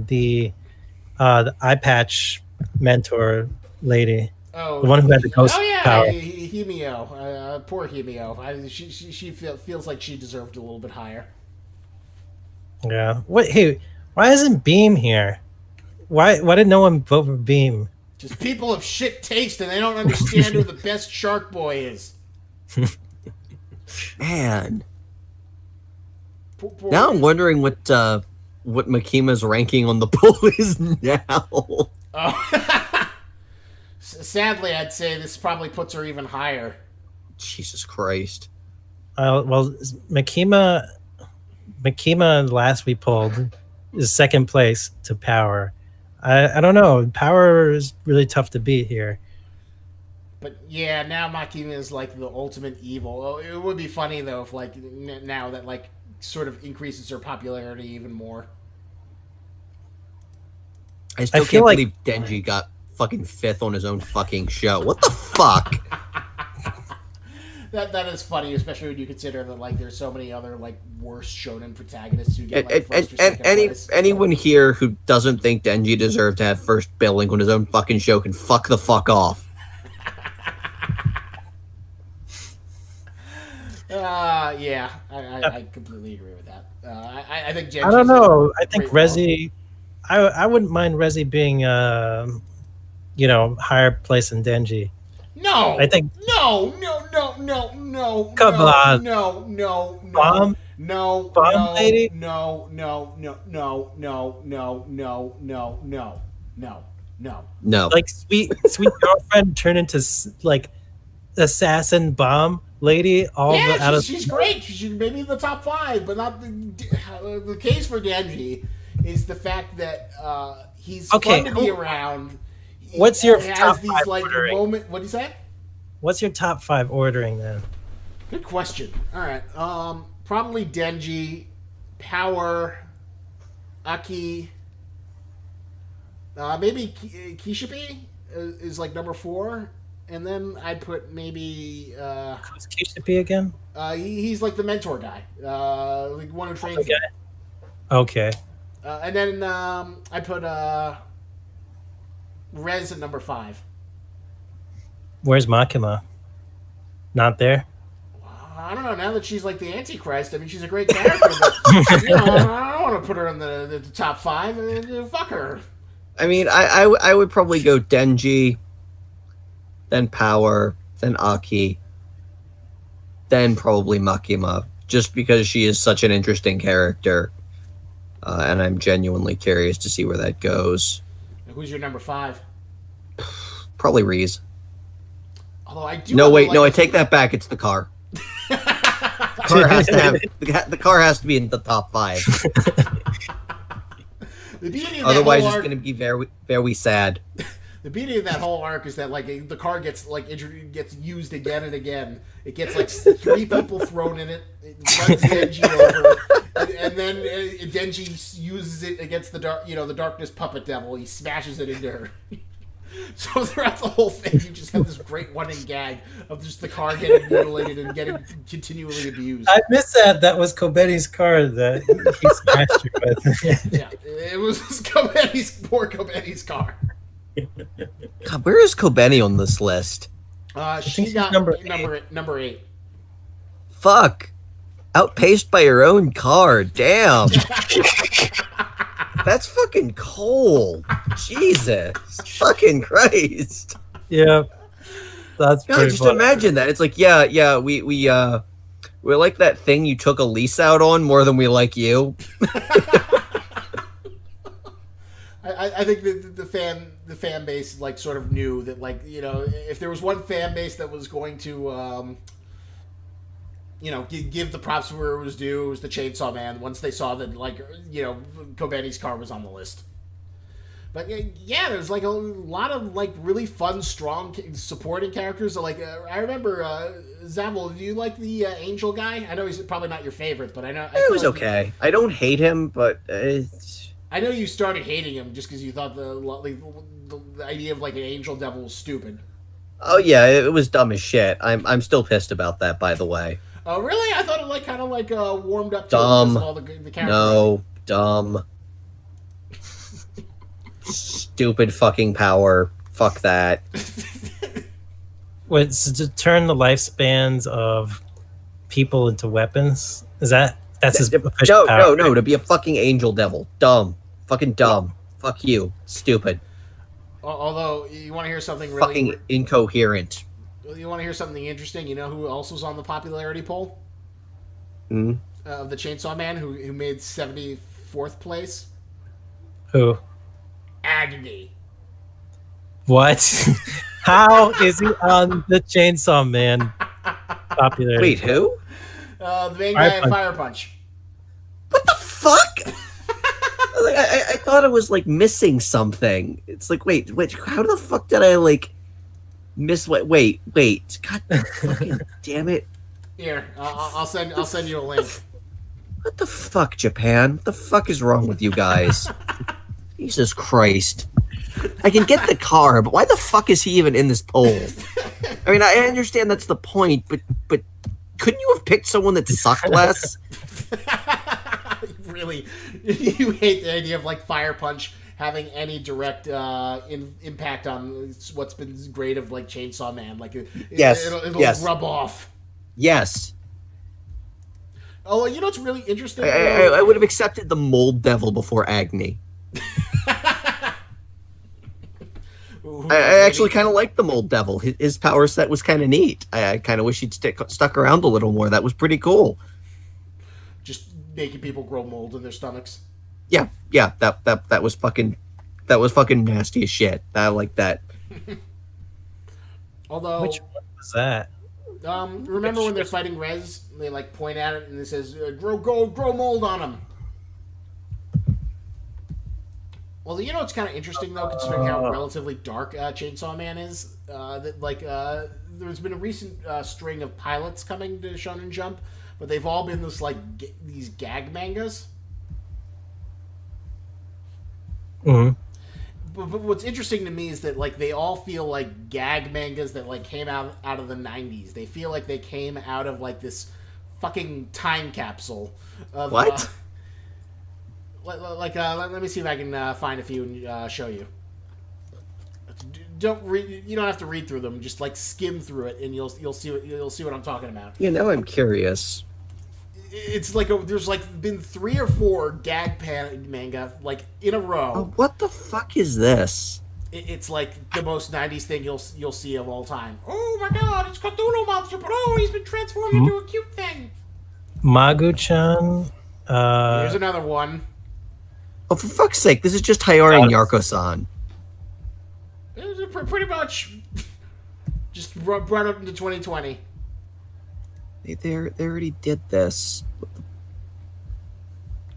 the eye patch mentor lady. Oh, the one who had the ghost power. Himio. Poor Himio. She feels like she deserved a little bit higher. Yeah. What? Hey, why isn't Beam here? Why did no one vote for Beam? Just people have shit taste and they don't understand who the best Shark Boy is. Man. Now I'm wondering what Makima's ranking on the poll is now. Oh. Sadly, I'd say this probably puts her even higher. Jesus Christ. Well, Makima last we pulled is 2nd place to Power. I don't know. Power is really tough to beat here. But yeah, now Makima is like the ultimate evil. It would be funny though if like now that like sort of increases her popularity even more. I still can't believe Denji got fucking 5th on his own fucking show. What the fuck? That is funny, especially when you consider that like there's so many other like worse shonen protagonists who get like first or second place. Anyone here who doesn't think Denji deserved to have first billing on his own fucking show can fuck the fuck off. Yeah, I completely agree with that. I think Genji's I don't know. I think Rezi. I wouldn't mind Rezi being higher place than Denji. No, I think no. Come on. No. Bomb? No. Bomb lady? No. Like sweet girlfriend turned into like assassin bomb lady. She's great. She's maybe in the top 5, but not the case for Denji is the fact that he's fun to be around. What's your top these 5 like ordering? What do you say? What's your top 5 ordering then? Good question. All right. Probably Denji, Power, Aki, maybe Kishibe is like number 4, and then I'd put maybe. Who's Kishibe again? He's like the mentor guy, like one who trains. Okay. And then I put Rez at number 5. Where's Makima? Not there? I don't know. Now that she's like the Antichrist, I mean, she's a great character, but I don't want to put her in the top 5. Fuck her. I mean, I would probably go Denji, then Power, then Aki, then probably Makima, just because she is such an interesting character. And I'm genuinely curious to see where that goes. Who's your number 5? Probably Reese. Although I do. I take that back. It's the car. The car has to be in the top 5. The beauty of that Otherwise, whole it's arc, going to be very, very sad. the beauty of that whole arc is that like the car gets like gets used again and again. It gets like 3 people thrown in it. It runs Denji over, and then Denji uses it against the the darkness puppet devil. He smashes it into her. So throughout the whole thing, you just have this great running gag of just the car getting mutilated and getting continually abused. I missed that. That was Kobeni's car that he smashed her with. Yeah, it was poor Kobeni's car. God, where is Kobeni on this list? She she's got number number 8. Fuck. Outpaced by her own car. Damn. That's fucking cold. Jesus. Fucking Christ. Yeah, that's God, pretty just funny. imagine that. It's like, yeah, we're like that thing you took a lease out on more than we like you. I think the fan base like sort of knew that, like, if there was one fan base that was going to give the props where it was due, it was the Chainsaw Man. Once they saw that, like, Kobeni's car was on the list. But yeah, there's like a lot of like really fun, strong supporting characters. Like I remember Zabel. Do you like the Angel guy? I know he's probably not your favorite, but I know It was okay. I don't hate him, but I know you started hating him just because you thought the idea of like an angel devil was stupid. oh yeah, it was dumb as shit. I'm still pissed about that, by the way. Oh really? I thought it like kind of like warmed up to Dumb. all the characters. No, dumb. Stupid fucking power. Fuck that. Wait, so to turn the lifespans of people into weapons? That's his official power? No, to be a fucking angel devil. Dumb. Fucking dumb. Fuck you. Stupid. Although you want to hear something really, Fucking incoherent. you want to hear something interesting. You know who else was on the popularity poll Hmm? of the Chainsaw Man? Who made 74th place? Who? Agony. What? How is he on the Chainsaw Man popularity? Wait, who? The main guy at Fire Punch. What the fuck? I thought I was like missing something. It's like, wait, how the fuck did I like miss what? Wait, God fucking damn it! Here, I'll send you a link. What the fuck, Japan? What the fuck is wrong with you guys? Jesus Christ! I can get the car, but why the fuck is he even in this poll? I mean, I understand that's the point, but couldn't you have picked someone that sucked less? Really, you hate the idea of like Fire Punch having any direct impact on what's been great of like Chainsaw Man. Like, it'll yes. rub off. Yes. Oh, you know what's really interesting? I would have accepted the mold devil before Agni. I actually kind of liked the mold devil. His power set was kind of neat. I kind of wish he'd stuck around a little more. That was pretty cool. Just making people grow mold in their stomachs. Yeah. That was fucking nasty as shit. I like that. Although, Which one was that? remember when they're fighting Rez? They like point at it and it says, "Grow mold on him." Well, you know what's kind of interesting though, considering how relatively dark Chainsaw Man is. There's been a recent string of pilots coming to Shonen Jump, but they've all been these gag mangas. Mm-hmm. But what's interesting to me is that like they all feel like gag mangas that like came out of the 90s. They feel like they came out of like this fucking time capsule of What? Let me see if I can find a few and show you. Don't read. You don't have to read through them. Just like skim through it, and you'll see what I'm talking about. Yeah, now I'm curious. It's like there's like been 3 or 4 gag manga like in a row. Oh, what the fuck is this? It's like the most 90s thing you'll see of all time. Oh my god, it's Cthulhu monster, but oh, he's been transformed into a cute thing. Magu-chan. Here's another one. Oh, for fuck's sake, this is just Hayari and Yarko-san. It was pretty much just brought up into 2020. They already did this.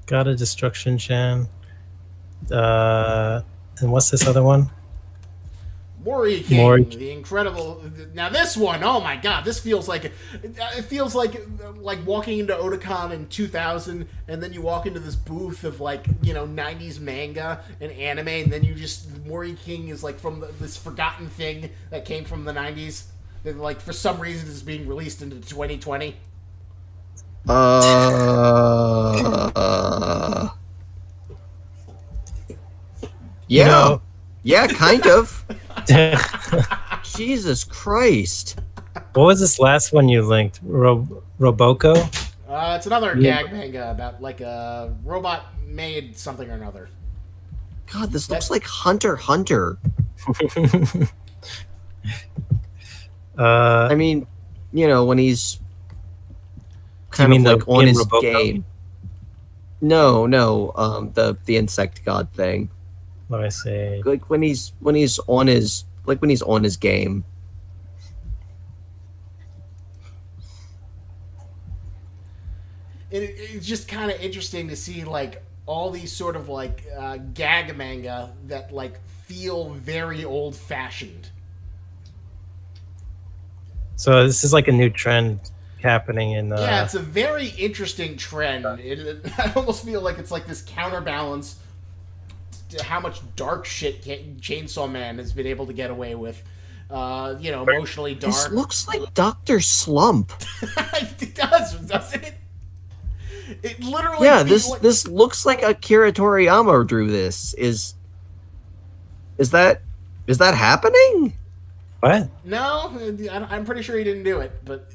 God of Destruction Chan. And what's this other one? Mori King, Mori- the incredible. Now this one, oh my god, this feels like it feels like walking into Otakon in 2000, and then you walk into this booth of 90s manga and anime, and then you just Mori King is like from this forgotten thing that came from the 90s that for some reason is being released into 2020. Yeah. Yeah, kind of. Jesus Christ. What was this last one you linked? Roboko? It's another gag manga about a robot made something or another. God, this looks like Hunter x Hunter. I mean, when he's kind of on his Roboko? game. No, the insect god thing. Let me see. Like when he's on his game. It's just kind of interesting to see all these sort of gag manga that feel very old fashioned. So this is like a new trend happening in. Yeah, it's a very interesting trend. I almost feel like it's this counterbalance to how much dark shit Chainsaw Man has been able to get away with. Emotionally dark. This looks like Dr. Slump. It does, doesn't it? It literally. Yeah, this looks like Akira Toriyama drew this. Is that happening? What? No, I'm pretty sure he didn't do it, but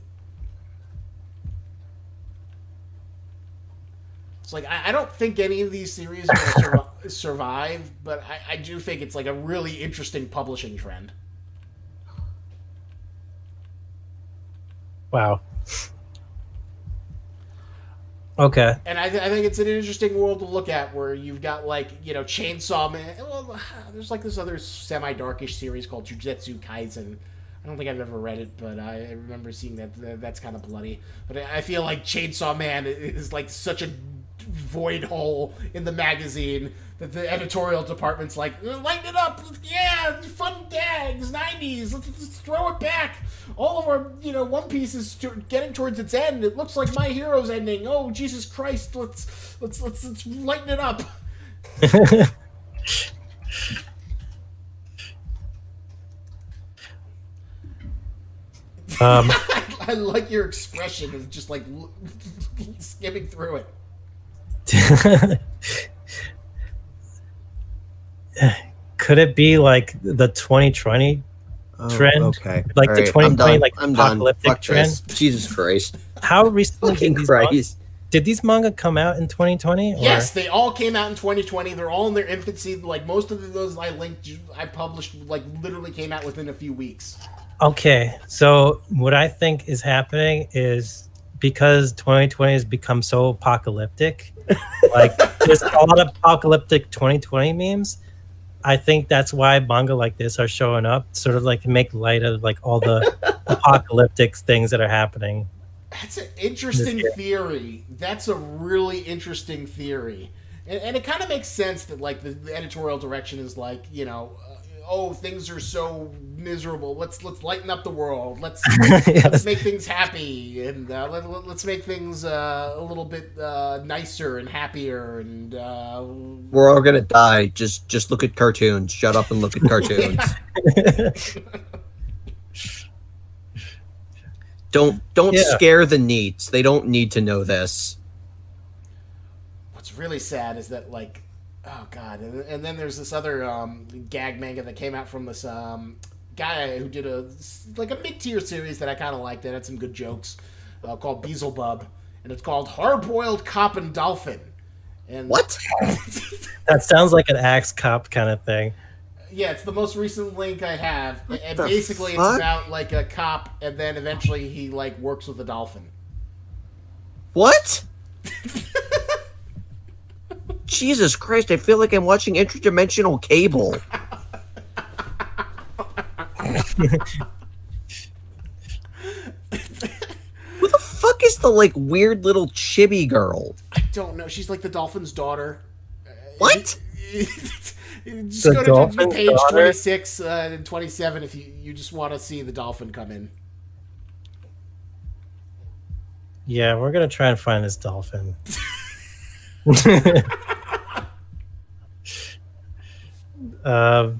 it's I don't think any of these series are going to survive, but I do think it's a really interesting publishing trend. Wow. Okay. And I think it's an interesting world to look at where you've got Chainsaw Man. Well, there's this other semi-darkish series called Jujutsu Kaisen. I don't think I've ever read it, but I remember seeing that's kind of bloody. But I feel like Chainsaw Man is such a void hole in the magazine that the editorial department's lighten it up, yeah, fun gags, 90s, let's throw it back. All of our One Piece is getting towards its end. It looks like My Hero's ending. Oh Jesus Christ, let's lighten it up. I like your expression of just skimming through it. Could it be the 2020 trend? Okay. The All right, 2020 I'm apocalyptic done. Fuck trend? this. Jesus Christ. How recently did these manga come out in 2020? Yes, they all came out in 2020. They're all in their infancy. Most of those I published literally came out within a few weeks. Okay, so what I think is happening is because 2020 has become so apocalyptic, there's a lot of apocalyptic 2020 memes. I think that's why manga like this are showing up, sort of to make light of all the apocalyptic things that are happening. That's an interesting theory. That's a really interesting theory, and it kind of makes sense that the editorial direction is oh, things are so miserable. Let's lighten up the world. Let's make things happy, and let's make things a little bit nicer and happier. And we're all gonna die. Just look at cartoons. Shut up and look at cartoons. Don't scare the neats. They don't need to know this. What's really sad is that oh god, and then there's this other gag manga that came out from this guy who did a mid-tier series that I kind of liked. That had some good jokes, called Beelzebub, and it's called Hard-Boiled Cop and Dolphin. And what? That sounds like an Axe Cop kind of thing. Yeah, it's the most recent link I have, and basically it's about a cop, and then eventually he works with a dolphin. What? Jesus Christ, I feel like I'm watching interdimensional cable. Who the fuck is the weird little chibi girl? I don't know. She's the dolphin's daughter. What? Just The go to dolphin's page daughter? 26 and 27 if you just want to see the dolphin come in. Yeah, we're gonna try and find this dolphin. um,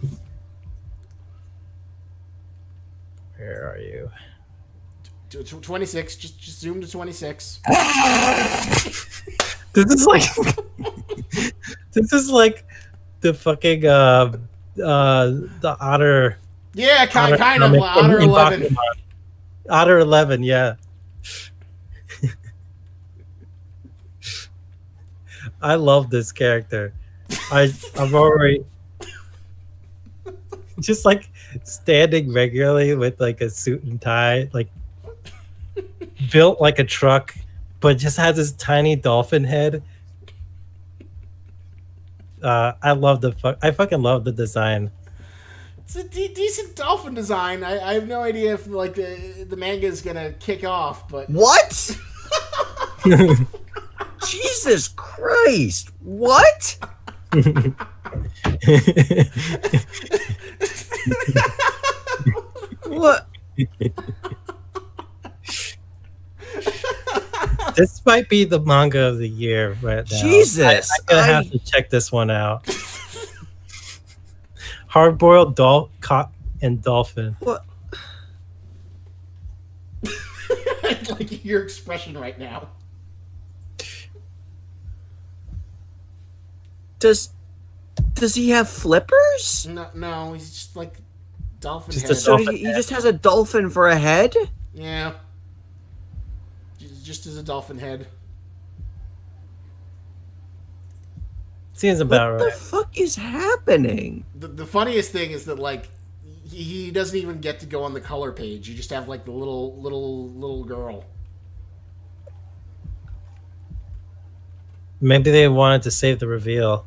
where are you? 26. Just zoom to 26. This is like this is like the fucking the otter. Yeah, kind of comic Otter in 11. Bakuman. Otter 11, yeah. I love this character. I'm already just like standing regularly with like a suit and tie, like built like a truck, but just has this tiny dolphin head. I love I fucking love the design. It's a decent dolphin design. I have no idea if like the manga is gonna kick off, but What? Jesus Christ! What? What? This might be the manga of the year right now. Jesus! I'm gonna have to check this one out. Hard-boiled cop and dolphin. What? like your expression right now. Does he have flippers? No, he's just like dolphin Just head. a So dolphin he just has a dolphin for a head? Yeah, just as a dolphin head. Seems about What the right. fuck is happening? The funniest thing is that like he doesn't even get to go on the color page. You just have like the little girl. Maybe they wanted to save the reveal.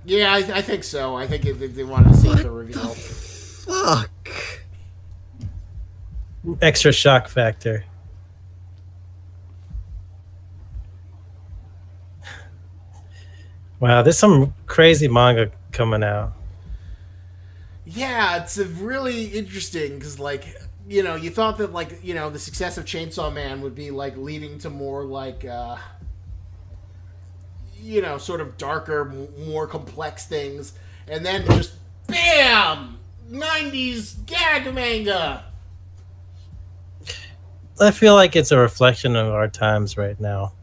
Yeah, I think so. I think they wanted to save the reveal. Fuck. Extra shock factor. Wow, there's some crazy manga coming out. Yeah, it's a really interesting because, like, you thought that, like, the success of Chainsaw Man would be, like, leading to more, like, sort of darker, more complex things. And then just, bam! 90s gag manga! I feel like it's a reflection of our times right now.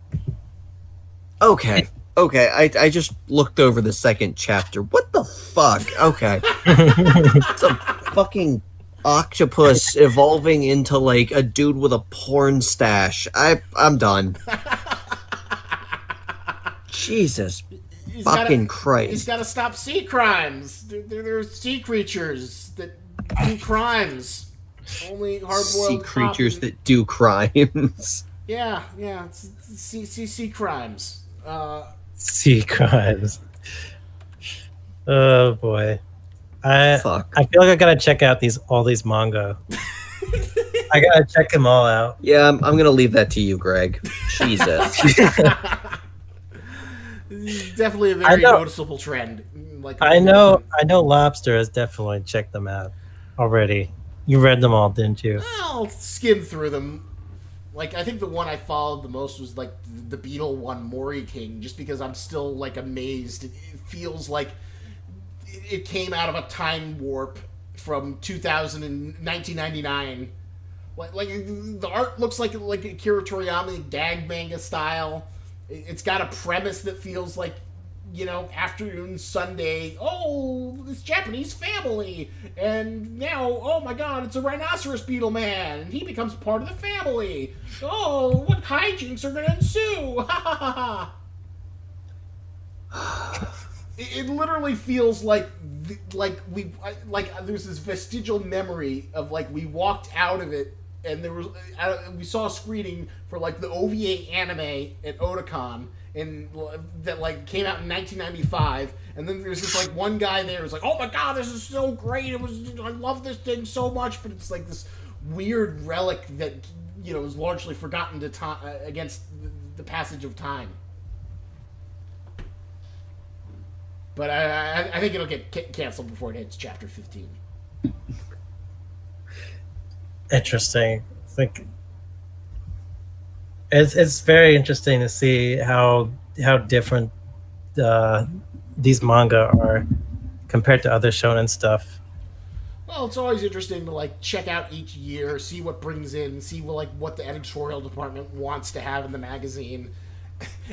Okay. I just looked over the second chapter. What the fuck? Okay. It's a fucking octopus evolving into like a dude with a porn stash. I'm done. Jesus fucking He's Christ. got to stop sea crimes. They're sea creatures that do crimes. Only hard-boiled Sea creatures cop- that do crimes. Yeah, it's sea crimes. Sea crimes. Oh boy. Fuck. I feel like I gotta check out all these manga. I gotta check them all out. Yeah, I'm gonna leave that to you, Greg. Jesus. Definitely a very noticeable trend. Like I know Lobster has definitely checked them out already. You read them all, didn't you? I'll skim through them. Like, I think the one I followed the most was, like, the Beetle one, Mori King, just because I'm still, like, amazed. It feels like it came out of a time warp from 1999. Like the art looks like Akira Toriyama gag manga style. It's got a premise that feels like, afternoon Sunday. Oh, this Japanese family, and now, oh my God, it's a rhinoceros beetle man, and he becomes part of the family. Oh, what hijinks are going to ensue? Ha ha ha ha. It literally feels like there's this vestigial memory of like we walked out of it and we saw a screening for like the OVA anime at Otakon and that like came out in 1995, and then there's this like one guy there who's like, oh my God, this is so great, I love this thing so much, but it's like this weird relic that is largely forgotten against the passage of time. But I think it'll get canceled before it hits chapter 15. Interesting. It's very interesting to see how different these manga are compared to other shonen stuff. Well, it's always interesting to like check out each year, see what brings in, see what the editorial department wants to have in the magazine,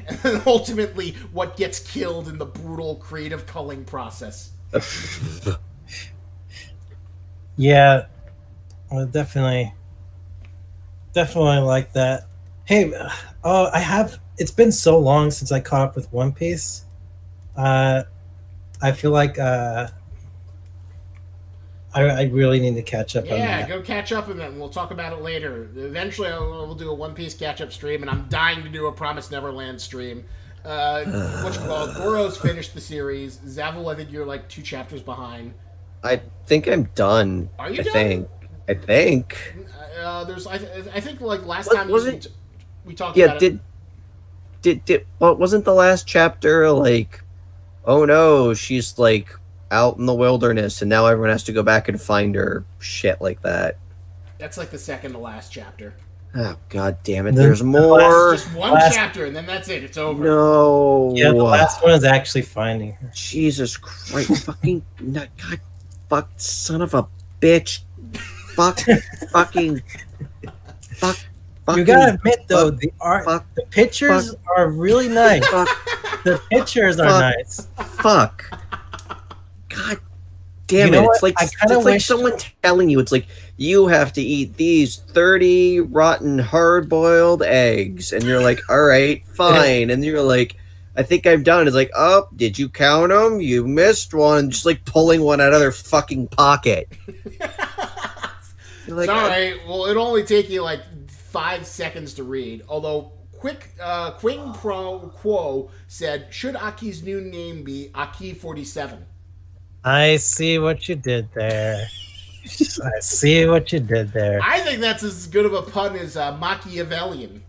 and then ultimately what gets killed in the brutal creative culling process. Yeah, well, definitely like that. Hey, I have. It's been so long since I caught up with One Piece. I feel like I really need to catch up on Yeah, that. go catch up on that, and we'll talk about it later. Eventually, we'll do a One Piece catch-up stream, and I'm dying to do a Promised Neverland stream. Goro's finished the series. Zavil, I think you're like 2 chapters behind. I think I'm done. Are you I done? think. I think like last time we talked Yeah, about it. what wasn't the last chapter like, oh no, she's like out in the wilderness and now everyone has to go back and find her, shit like that. That's like the second to last chapter. Oh god damn it, there's more. Just one chapter, and then that's it. It's over. No. Yeah, the last one is actually finding her. Jesus Christ, fucking god, fuck, son of a bitch, fuck, fucking, fuck. You gotta admit though, the pictures are really nice. The pictures are nice. Fuck. God damn it! It's like someone telling you, it's like you have to eat these 30 rotten hard-boiled eggs, and you're like, all right, fine, and you're like, I think I'm done. It's like, oh, did you count them? You missed one. Just like pulling one out of their fucking pocket. Like, all right. Well, it'll only take you like 5 seconds to read. Although, Quing Pro Quo said, should Aki's new name be Aki 47? I see what you did there. I see what you did there. I think that's as good of a pun as Machiavellian.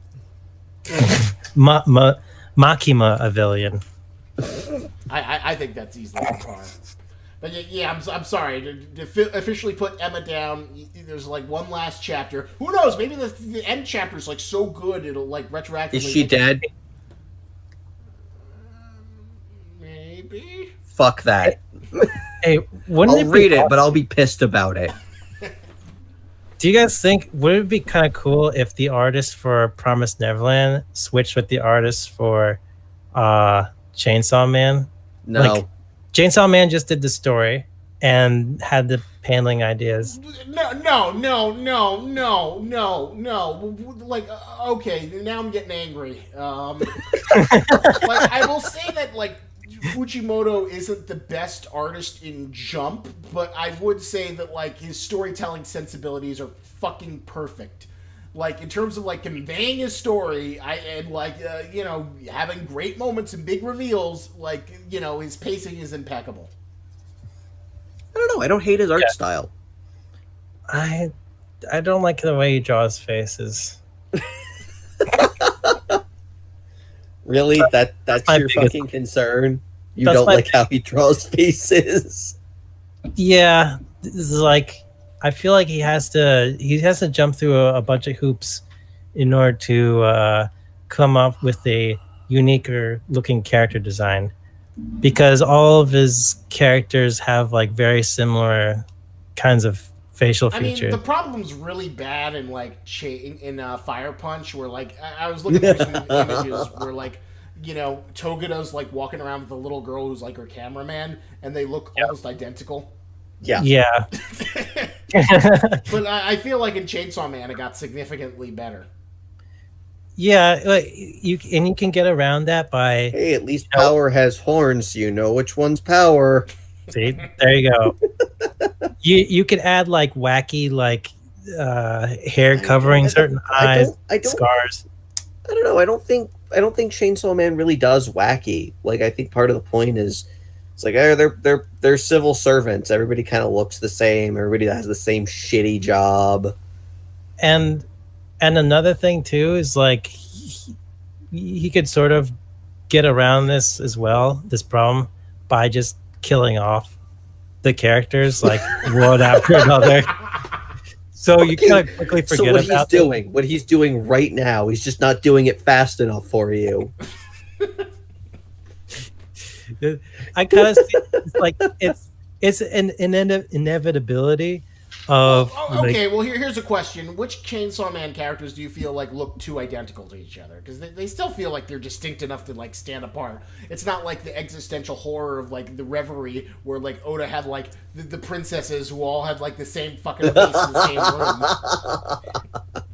Machiavellian. I think that's easily a pun. But yeah, I'm sorry to officially put Emma down. There's like one last chapter. Who knows? Maybe the end chapter is like so good it'll like retroactively. Is she dead? Maybe. Fuck that. Hey, I'll read it, but I'll be pissed about it. Do you guys think would it be kind of cool if the artist for Promised Neverland switched with the artist for Chainsaw Man? No. Like, Chainsaw Man just did the story and had the paneling ideas. No. Like, okay, now I'm getting angry. Like, I will say that, like, Fujimoto isn't the best artist in Jump, but I would say that, like, his storytelling sensibilities are fucking perfect. Like, in terms of, like, conveying his story, having great moments and big reveals, like, his pacing is impeccable. I don't know. I don't hate his art style. I don't like the way he draws faces. Really? That's your fucking concern? You don't like how he draws faces? Yeah. This is like, I feel like he has to jump through a bunch of hoops in order to come up with a uniquer looking character design, because all of his characters have like very similar kinds of facial features. I mean, the problem's really bad in like in Fire Punch, where like I was looking at some images where like Togata's like walking around with a little girl who's like her cameraman, and they look almost identical. Yeah. But I feel like in Chainsaw Man it got significantly better. Yeah, like you can get around that by, hey, at least Power has horns, so you know which one's Power. See, there you go. you could add like wacky like hair covering certain eyes, scars. I don't know. I don't think Chainsaw Man really does wacky. Like, I think part of the point is it's like, they're civil servants. Everybody kind of looks the same. Everybody has the same shitty job. And another thing too is like he could sort of get around this as well, this problem, by just killing off the characters like one after another. So you kind of quickly So forget what he's about them. doing, what he's doing right now, he's just not doing it fast enough for you. I kind of see it's like it's an inevitability of Okay, well here's a question: which Chainsaw Man characters do you feel like look too identical to each other? Because they still feel like they're distinct enough to like stand apart. It's not like the existential horror of like the Reverie, where like Oda had like the princesses who all had like the same fucking face in the same room.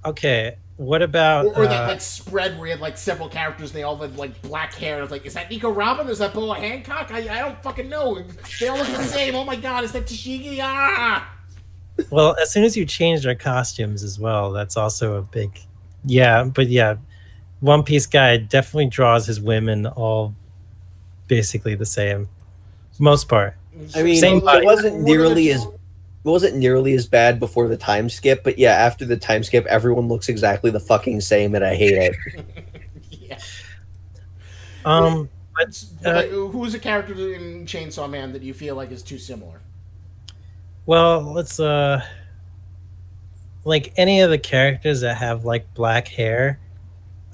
Okay, what about Or that like spread where you had like several characters and they all had like black hair. It's like, is that Nico Robin? Is that Boa Hancock? I don't fucking know. They all look the same. Oh my god, is that Tashigi? Ah! well, as soon as you change their costumes as well, that's also a big but One Piece guy definitely draws his women all basically the same. Most part. I mean, Same body. it wasn't nearly as bad before the time skip, but yeah, after the time skip, everyone looks exactly the fucking same, and I hate it. Yeah. But Like, who's a character in Chainsaw Man that you feel like is too similar? well, let's like any of the characters that have like black hair,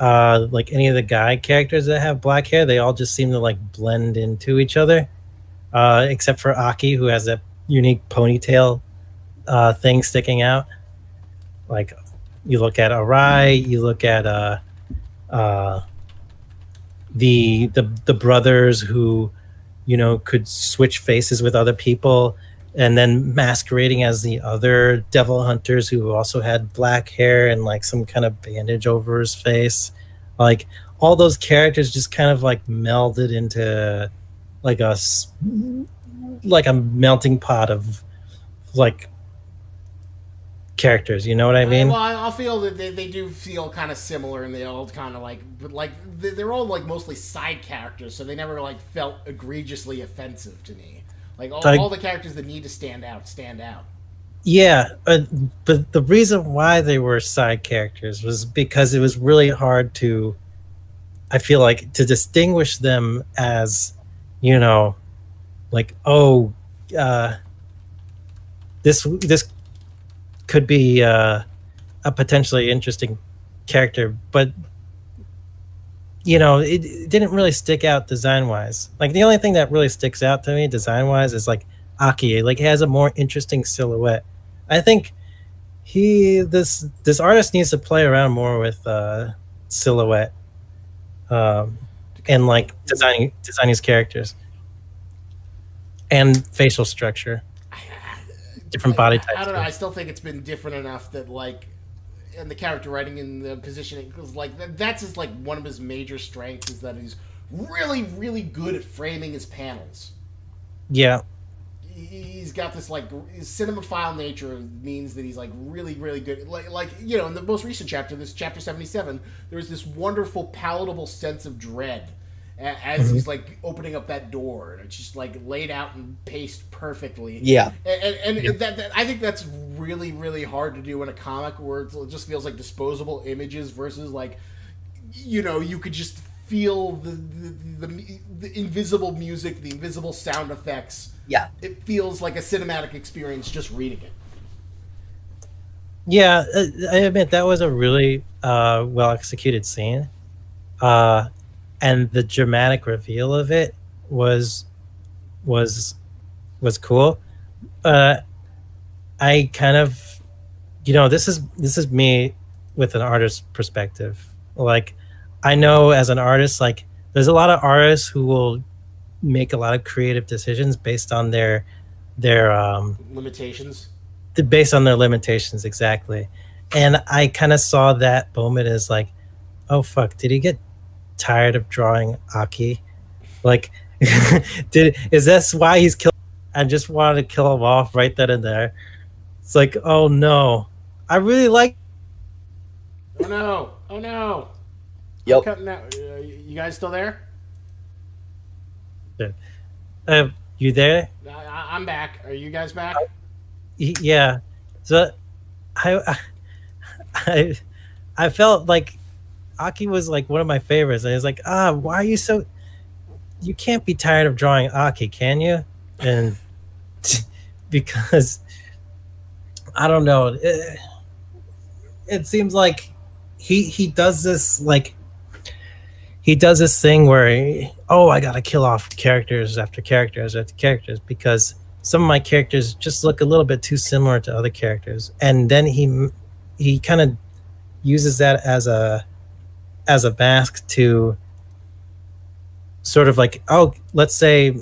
like any of the guy characters that have black hair, they all just seem to like blend into each other. Except for Aki, who has a unique ponytail thing sticking out. Like you look at Arai, you look at the brothers who, you know, could switch faces with other people, and then masquerading as the other devil hunters who also had black hair and like some kind of bandage over his face. Like all those characters just kind of like melded into like a melting pot of like characters, you know what I mean? Well, I feel that they do feel kind of similar, and they all kind of like they're all like mostly side characters, so they never like felt egregiously offensive to me. Like all the characters that need to stand out. Yeah, but the reason why they were side characters was because it was really hard to, I feel like, to distinguish them as, you know, like, oh, this could be a potentially interesting character, but you know, it didn't really stick out design wise. Like the only thing that really sticks out to me design wise is like Aki. Like he has a more interesting silhouette. I think this artist needs to play around more with silhouette and like designing his characters and facial structure, different body types. I don't know. I still think it's been different enough that like, and the character writing and the positioning, because like that's his like one of his major strengths is that he's really really good at framing his panels. Yeah. He's got this like his cinemaphile nature means that he's like really really good. Like you know, in the most recent chapter, this chapter 77, there was this wonderful palatable sense of dread as he's like opening up that door, and it's just like laid out and paced perfectly. Yeah, and that I think that's really really hard to do in a comic where it just feels like disposable images versus like, you know, you could just feel the invisible music, the invisible sound effects. Yeah, it feels like a cinematic experience just reading it. Yeah, I admit that was a really well executed scene, and the dramatic reveal of it was cool. I kind of, you know, this is me with an artist's perspective. Like, I know as an artist, like, there's a lot of artists who will make a lot of creative decisions based on their limitations. Based on their limitations, exactly. And I kind of saw that moment as like, oh fuck, did he get tired of drawing Aki? Like, is this why he's killed? I just wanted to kill him off right then and there. It's like, oh no, I really like. Oh no! Oh no! Yep. I'm cutting out. You guys still there? You there? I'm back. Are you guys back? Yeah. So I felt like Aki was like one of my favorites, and it's like, why are you so you can't be tired of drawing Aki, can you? And because I don't know, it seems like he does this like he does this thing where I gotta kill off characters after characters after characters because some of my characters just look a little bit too similar to other characters, and then he kind of uses that as a mask to sort of like, oh, let's say,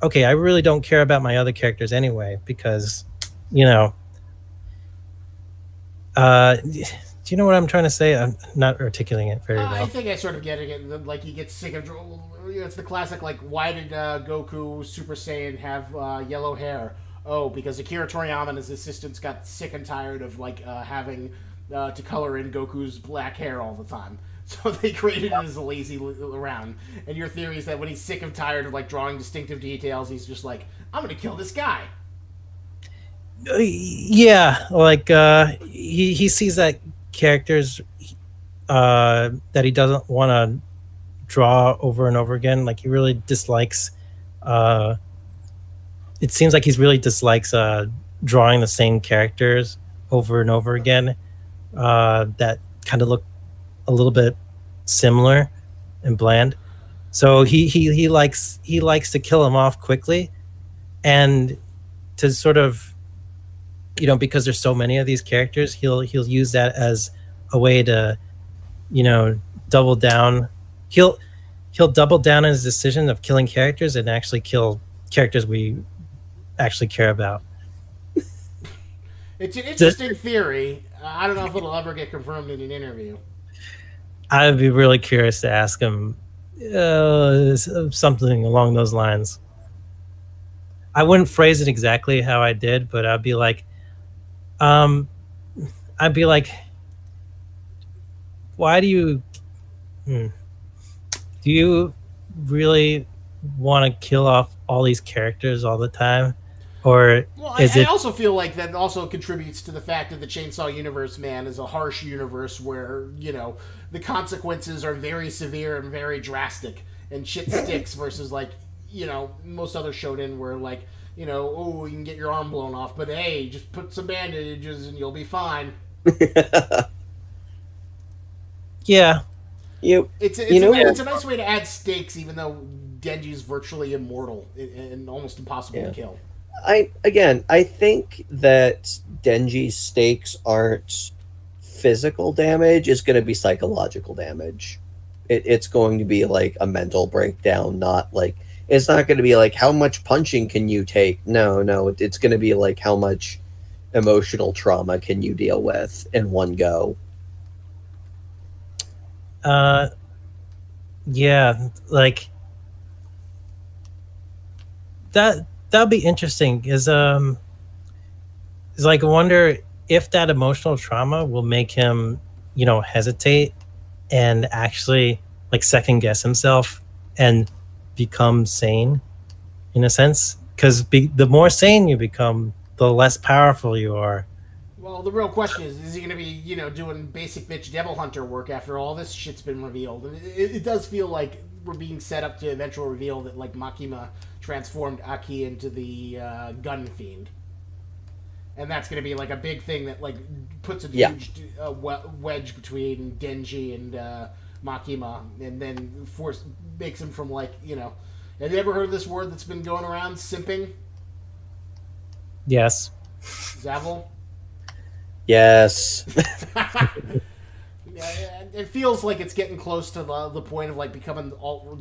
okay, I really don't care about my other characters anyway because, you know, do you know what I'm trying to say? I'm not articulating it very well. I think I sort of get it. Like, he gets sick of... It's the classic, like, why did Goku Super Saiyan have yellow hair? Oh, because Akira Toriyama and his assistants got sick and tired of, like, having to color in Goku's black hair all the time. So they created it as a lazy around. And your theory is that when he's sick and tired of, like, drawing distinctive details, he's just like, I'm gonna kill this guy. Yeah, like, he sees that characters that he doesn't want to draw over and over again. Like, he really dislikes. It seems like he really dislikes drawing the same characters over and over again. That kind of look a little bit similar and bland. So he likes to kill them off quickly, and to sort of, you know, because there's so many of these characters, he'll use that as a way to, you know, double down. He'll double down on his decision of killing characters and actually kill characters we actually care about. It's an interesting theory. I don't know if it'll ever get confirmed in an interview. I'd be really curious to ask him something along those lines. I wouldn't phrase it exactly how I did, but I'd be like, why do you really want to kill off all these characters all the time? Or I also feel like that also contributes to the fact that the Chainsaw Universe, man, is a harsh universe where, you know, the consequences are very severe and very drastic, and shit sticks versus, like, you know, most other shonen where, like, you know, oh, you can get your arm blown off, but hey, just put some bandages and you'll be fine. Yeah. It's a nice way to add stakes, even though Denji's virtually immortal and almost impossible to kill. I think that Denji's stakes aren't physical damage. It's going to be psychological damage. It's going to be like a mental breakdown, not like, it's not going to be like, how much punching can you take? No, it's going to be like, how much emotional trauma can you deal with in one go? Yeah, like that'll be interesting. Is like, I wonder if that emotional trauma will make him, you know, hesitate and actually like second guess himself and become sane, in a sense. Because the more sane you become, the less powerful you are. Well, the real question is he going to be, you know, doing basic bitch devil hunter work after all this shit's been revealed? And it does feel like we're being set up to eventually reveal that, like, Makima transformed Aki into the gun fiend. And that's going to be, like, a big thing that, like, puts a huge wedge between Denji and Makima, and then makes him from, like, you know... Have you ever heard of this word that's been going around? Simping? Yes. Zavel? Yes. It feels like it's getting close to the point of, like, becoming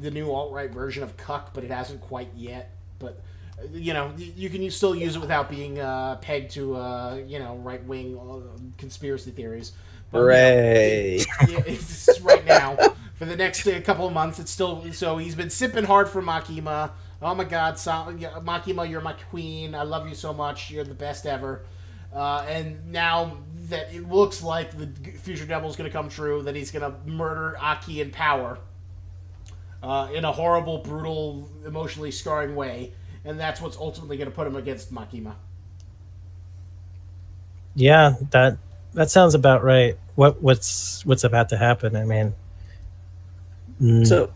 the new alt-right version of cuck, but it hasn't quite yet. But, you know, you can still use it without being pegged to, you know, right-wing conspiracy theories. But, Hooray. You know, it's right now. For the next couple of months, it's still... So he's been sipping hard for Makima. Oh, my God. Makima, you're my queen. I love you so much. You're the best ever. And now that it looks like the Future Devil is going to come true, that he's going to murder Aki in power in a horrible, brutal, emotionally scarring way, and that's what's ultimately going to put him against Makima. Yeah, that sounds about right. What's about to happen? I mean, So,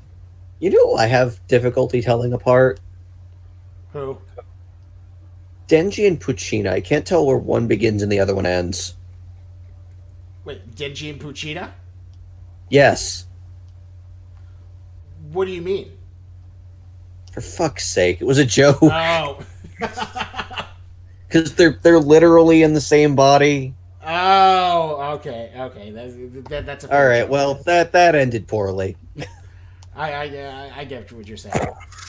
You know who I have difficulty telling apart? Who? Denji and Puccina. I can't tell where one begins and the other one ends. Wait, Denji and Puccina? Yes. What do you mean? For fuck's sake. It was a joke. Oh. Because they're literally in the same body. Oh, okay. That's a All right, joke. well, that ended poorly. I get what you're saying.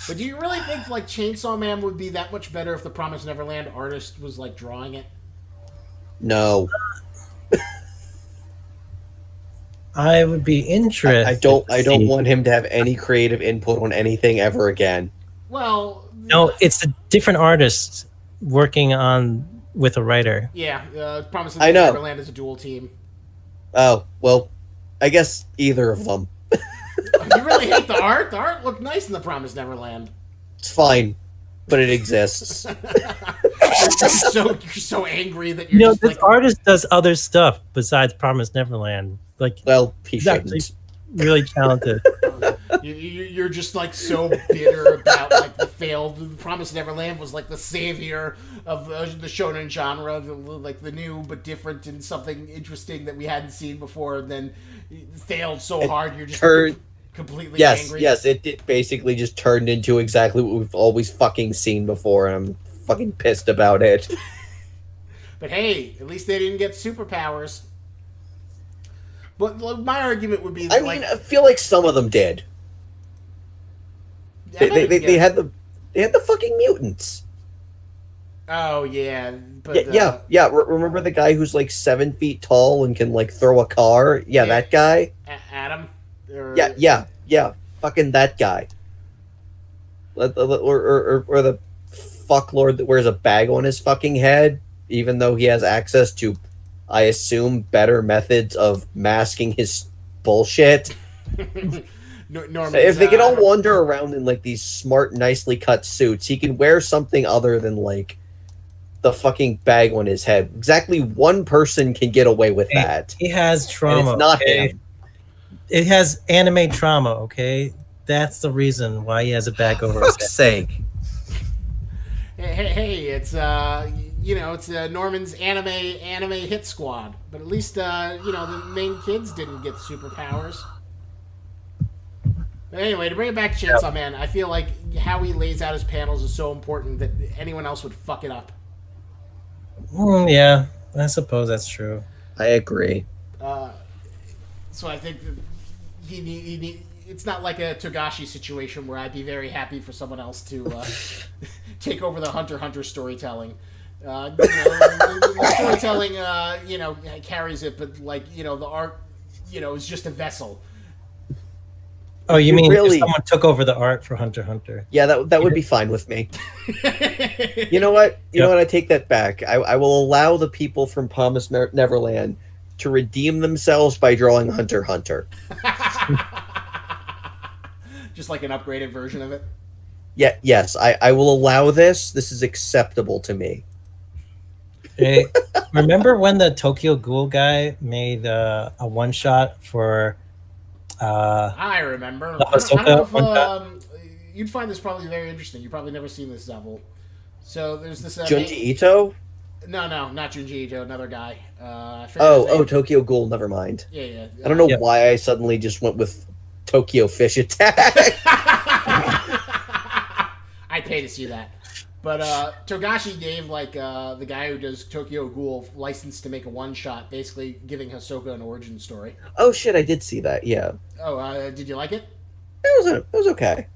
But do you really think like Chainsaw Man would be that much better if the Promised Neverland artist was like drawing it? No. I would be interested. I don't want him to have any creative input on anything ever again. Well, No, it's a different artist working on with a writer. yeah. Promised I know. Neverland is a dual team. Oh, well, I guess either of them. You really hate the art? The art looked nice in the Promised Neverland. It's fine, but it exists. You're so angry that you're You know, just this like, artist does other stuff besides Promised Neverland. Like, Well, he he's actually shouldn't. really talented. you're just like so bitter about like the failed Promised Neverland was like the savior of the shonen genre, like the new but different and something interesting that we hadn't seen before, and then it failed so hard you're just completely angry. Yes, it basically just turned into exactly what we've always fucking seen before, and I'm fucking pissed about it. But hey, at least they didn't get superpowers. But like, my argument would be that, I mean, I feel like some of them did. They had the fucking mutants. Oh yeah, but Yeah. Remember the guy who's like 7 feet tall and can like throw a car? Yeah, that guy. Adam. Yeah. Fucking that guy. Or the fucklord that wears a bag on his fucking head, even though he has access to, I assume, better methods of masking his bullshit. If they can all wander around in like these smart, nicely cut suits, he can wear something other than like the fucking bag on his head. Exactly one person can get away with that. He has And trauma. it's not okay? him. It has anime trauma, okay? That's the reason why he has a bag over his Fuck's sake. Hey, it's it's Norman's anime hit squad. But at least the main kids didn't get superpowers. But anyway, to bring it back to Chainsaw Man, I feel like how he lays out his panels is so important that anyone else would fuck it up. Yeah, I suppose that's true. I agree. So I think that it's not like a Togashi situation where I'd be very happy for someone else to take over the Hunter x Hunter storytelling. The storytelling, carries it, but the art, is just a vessel. Oh, you You mean really- if someone took over the art for Hunter x Hunter? Yeah, that would be fine with me. You know what? You know what? I take that back. I will allow the people from Promised Neverland to redeem themselves by drawing Hunter x Hunter. Just like an upgraded version of it. Yeah, yes, I will allow this. This is acceptable to me. Hey, remember when the Tokyo Ghoul guy made a one shot for? I remember. Ahsoka I don't know one if, you'd find this probably very interesting. You've probably never seen this, Zevel. So there's this. Junji Ito? No, not Junji Ito. Another guy. I forget his name. Tokyo Ghoul. Never mind. Yeah. I don't know Yeah. why I suddenly just went with Tokyo Fish Attack. I'd pay to see that. But Togashi gave the guy who does Tokyo Ghoul license to make a one shot, basically giving Hisoka an origin story. Oh shit, I did see that. Yeah, Oh, did you like it? it was okay.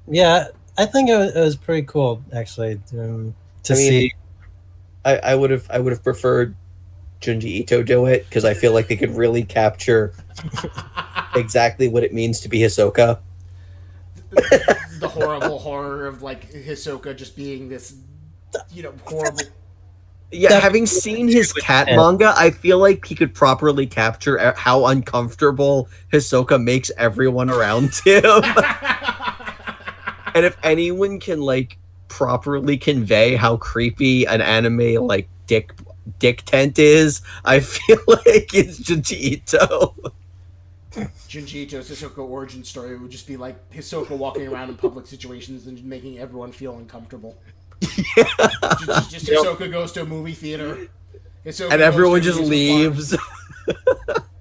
Yeah, I think it was pretty cool actually to see. I would have preferred Junji Ito do it because I feel like they could really capture exactly what it means to be Hisoka. The horrible horror of Hisoka just being this, horrible. Yeah, That- having seen his cat Yeah. manga, I feel like he could properly capture how uncomfortable Hisoka makes everyone around him. And if anyone can properly convey how creepy an anime dick tent is, I feel like it's Junji Ito. Junji Ito's Hisoka origin story would just be like Hisoka walking around in public situations and making everyone feel uncomfortable. Just Hisoka goes to a movie theater. Hisoka And everyone just leaves.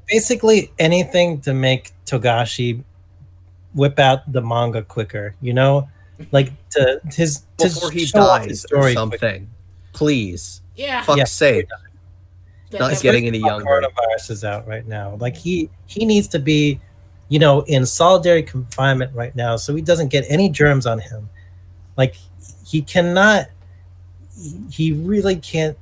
Basically, anything to make Togashi whip out the manga quicker, you know, like Before he show off his dies or story something. quicker. Please. Yeah. Fuck's sake. Not getting any younger. Coronavirus is out right now. Like he needs to be, you know, in solitary confinement right now, so he doesn't get any germs on him. Like he cannot. He really can't.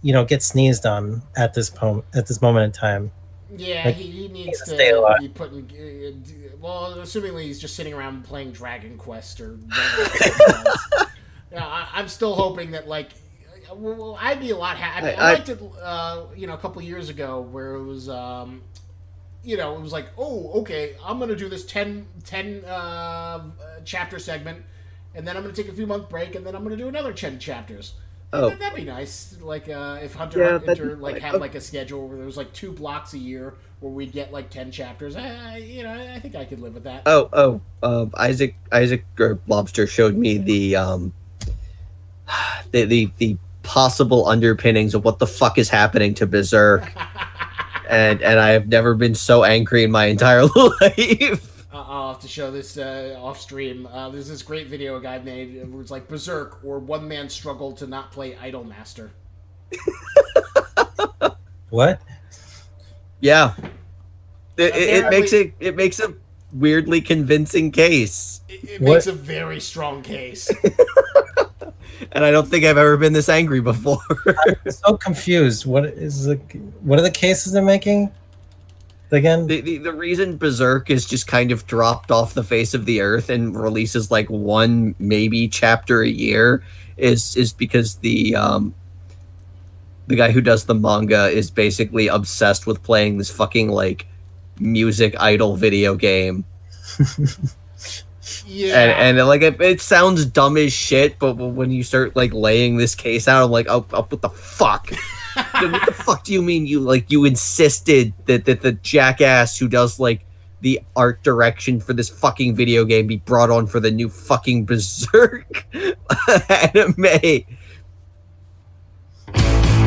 You know, get sneezed on at this moment in time. Yeah, like, he needs stay to alive. be put in. Well, assumingly he's just sitting around playing Dragon Quest or. Yeah, I'm still hoping that like. Well, I'd be a lot happy. I liked it, you know, a couple years ago where it was, you know, it was like, oh, okay, I'm going to do this 10 chapter segment, and then I'm going to take a few month break, and then I'm going to do another 10 chapters. Oh. That'd be nice. Like, if Hunter like had like a schedule where there was like 2 blocks a year where we'd get like 10 chapters. You know, I think I could live with that. Isaac or Lobster showed me the possible underpinnings of what the fuck is happening to Berserk. and I have never been so angry in my entire life. I'll have to show this off stream. There's this great video a guy made where it's like Berserk or one man struggle to not play Idolmaster. What? Yeah. It makes a weirdly convincing case. It makes a very strong case. And I don't think I've ever been this angry before. I'm so confused. What are the cases they're making? Again? The reason Berserk is just kind of dropped off the face of the earth and releases like one maybe chapter a year is because the guy who does the manga is basically obsessed with playing this fucking like music idol video game. Yeah, and like it sounds dumb as shit, but when you start like laying this case out, I'm like, oh what the fuck? What the fuck do you mean you insisted that the jackass who does like the art direction for this fucking video game be brought on for the new fucking Berserk anime?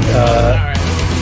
Alright,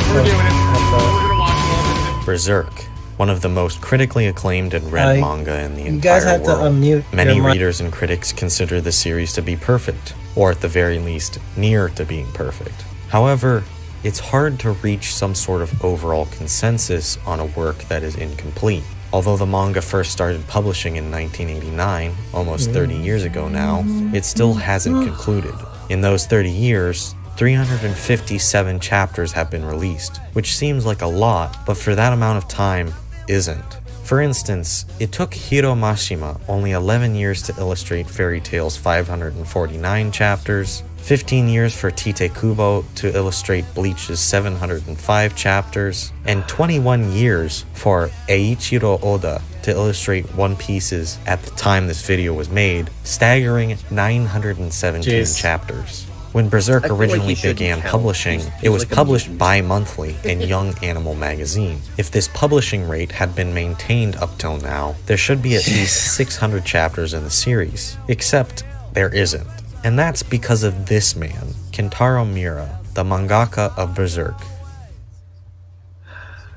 we're doing it. We're gonna watch it. Berserk, one of the most critically acclaimed and read manga in the You guys entire have to world. unmute. Many your mic. readers and critics consider the series to be perfect, or at the very least, near to being perfect. However, it's hard to reach some sort of overall consensus on a work that is incomplete. Although the manga first started publishing in 1989, almost 30 years ago now, it still hasn't concluded. In those 30 years, 357 chapters have been released, which seems like a lot, but for that amount of time, isn't. For instance, it took Hiro Mashima only 11 years to illustrate Fairy Tail's 549 chapters, 15 years for Tite Kubo to illustrate Bleach's 705 chapters, and 21 years for Eiichiro Oda to illustrate One Piece's, at the time this video was made, staggering 917 chapters. When Berserk originally began publishing, it was published bi-monthly in Young Animal magazine. If this publishing rate had been maintained up till now, there should be at least 600 chapters in the series. Except, there isn't. And that's because of this man, Kentaro Miura, the mangaka of Berserk.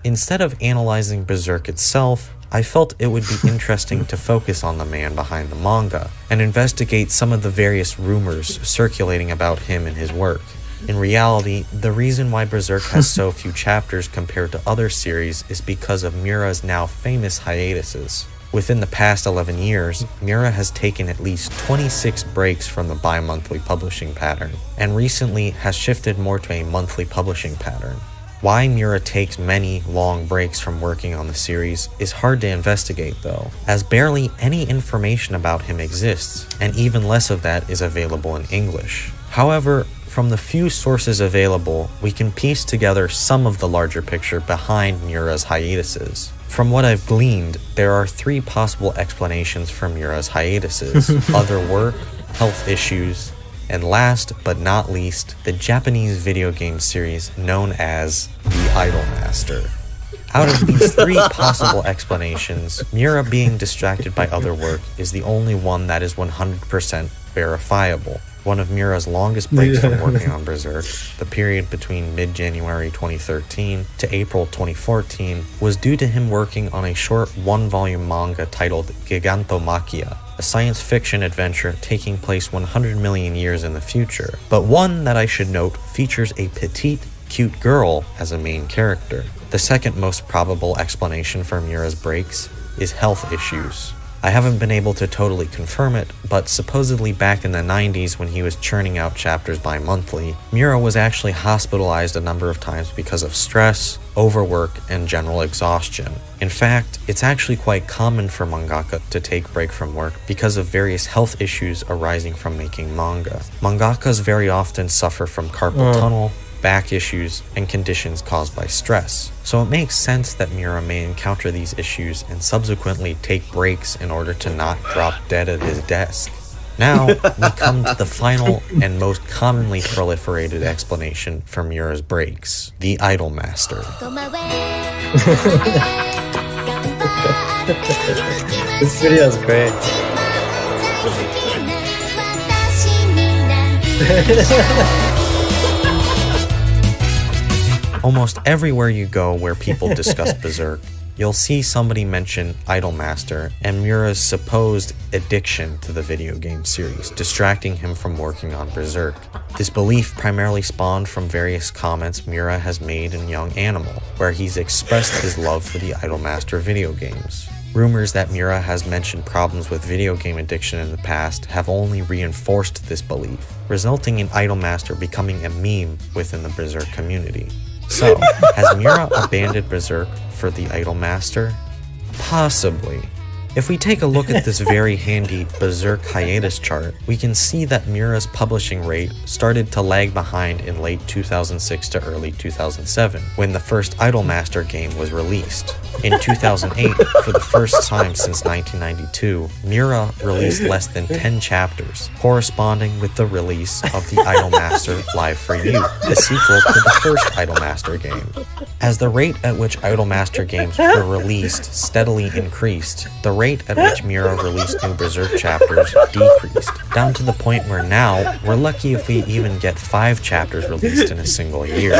Instead of analyzing Berserk itself, I felt it would be interesting to focus on the man behind the manga and investigate some of the various rumors circulating about him and his work. In reality, the reason why Berserk has so few chapters compared to other series is because of Miura's now famous hiatuses. Within the past 11 years, Miura has taken at least 26 breaks from the bi-monthly publishing pattern, and recently has shifted more to a monthly publishing pattern. Why Miura takes many long breaks from working on the series is hard to investigate though, as barely any information about him exists, and even less of that is available in English. However, from the few sources available, we can piece together some of the larger picture behind Miura's hiatuses. From what I've gleaned, there are 3 possible explanations for Miura's hiatuses: other work, health issues, and last but not least, the Japanese video game series known as The Idolmaster. Out of these three possible explanations, Miura being distracted by other work is the only one that is 100% verifiable. One of Miura's longest breaks from working on Berserk, the period between mid-January 2013 to April 2014, was due to him working on a short one-volume manga titled Gigantomachia, a science fiction adventure taking place 100 million years in the future, but one that I should note features a petite, cute girl as a main character. The second most probable explanation for Miura's breaks is health issues. I haven't been able to totally confirm it, but supposedly back in the 90s when he was churning out chapters bi-monthly, Miura was actually hospitalized a number of times because of stress, overwork, and general exhaustion. In fact, it's actually quite common for mangaka to take break from work because of various health issues arising from making manga. Mangakas very often suffer from carpal tunnel, back issues, and conditions caused by stress. So it makes sense that Miura may encounter these issues and subsequently take breaks in order to not drop dead at his desk. Now, we come to the final and most commonly proliferated explanation for Miura's breaks: the Idol Master. This video is great. Almost everywhere you go where people discuss Berserk, you'll see somebody mention Idol Master and Miura's supposed addiction to the video game series, distracting him from working on Berserk. This belief primarily spawned from various comments Miura has made in Young Animal, where he's expressed his love for the Idol Master video games. Rumors that Miura has mentioned problems with video game addiction in the past have only reinforced this belief, resulting in Idol Master becoming a meme within the Berserk community. So, has Miura abandoned Berserk for the Idol Master? Possibly. If we take a look at this very handy Berserk hiatus chart, we can see that Miura's publishing rate started to lag behind in late 2006 to early 2007, when the first Idol Master game was released. In 2008, for the first time since 1992, Miura released less than 10 chapters, corresponding with the release of the Idol Master Live for You, the sequel to the first Idol Master game. As the rate at which Idol Master games were released steadily increased, the rate at which Miura released new Berserk chapters decreased, down to the point where now, we're lucky if we even get 5 chapters released in a single year.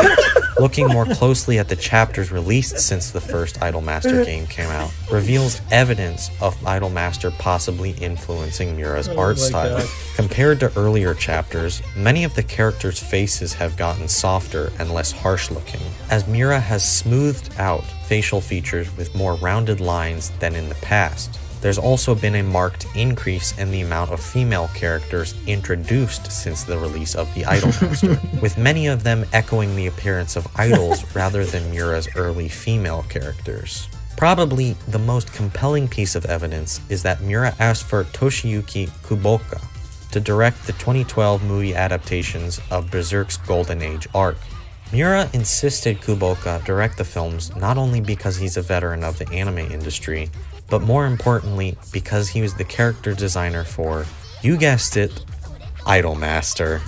Looking more closely at the chapters released since the first Idol Master game came out, reveals evidence of Idol Master possibly influencing Miura's art style. God. Compared to earlier chapters, many of the characters' faces have gotten softer and less harsh looking, as Miura has smoothed out facial features with more rounded lines than in the past. There's also been a marked increase in the amount of female characters introduced since the release of the Idol Master, with many of them echoing the appearance of idols rather than Miura's early female characters. Probably the most compelling piece of evidence is that Miura asked for Toshiyuki Kuboka to direct the 2012 movie adaptations of Berserk's Golden Age arc. Miura insisted Kuboka direct the films not only because he's a veteran of the anime industry, but more importantly because he was the character designer for, you guessed it, Idol Master.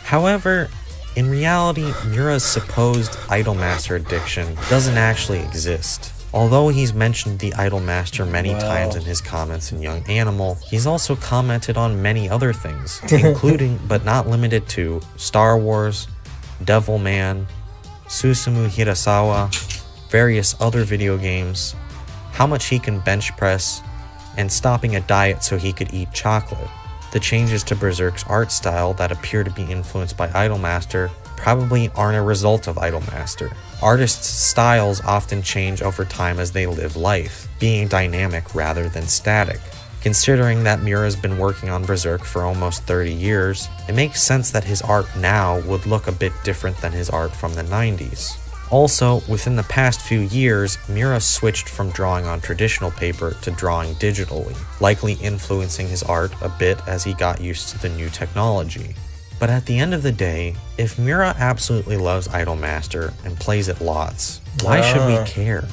However, in reality, Miura's supposed Idol Master addiction doesn't actually exist. Although he's mentioned the Idol Master many times in his comments in Young Animal, he's also commented on many other things, including but not limited to Star Wars, Devilman, Susumu Hirasawa, various other video games, how much he can bench press, and stopping a diet so he could eat chocolate. The changes to Berserk's art style that appear to be influenced by Idol Master probably aren't a result of Idol Master. Artists' styles often change over time as they live life, being dynamic rather than static. Considering that Miura's been working on Berserk for almost 30 years, it makes sense that his art now would look a bit different than his art from the 90s. Also, within the past few years, Miura switched from drawing on traditional paper to drawing digitally, likely influencing his art a bit as he got used to the new technology. But at the end of the day, if Miura absolutely loves Idol Master and plays it lots, why should we care?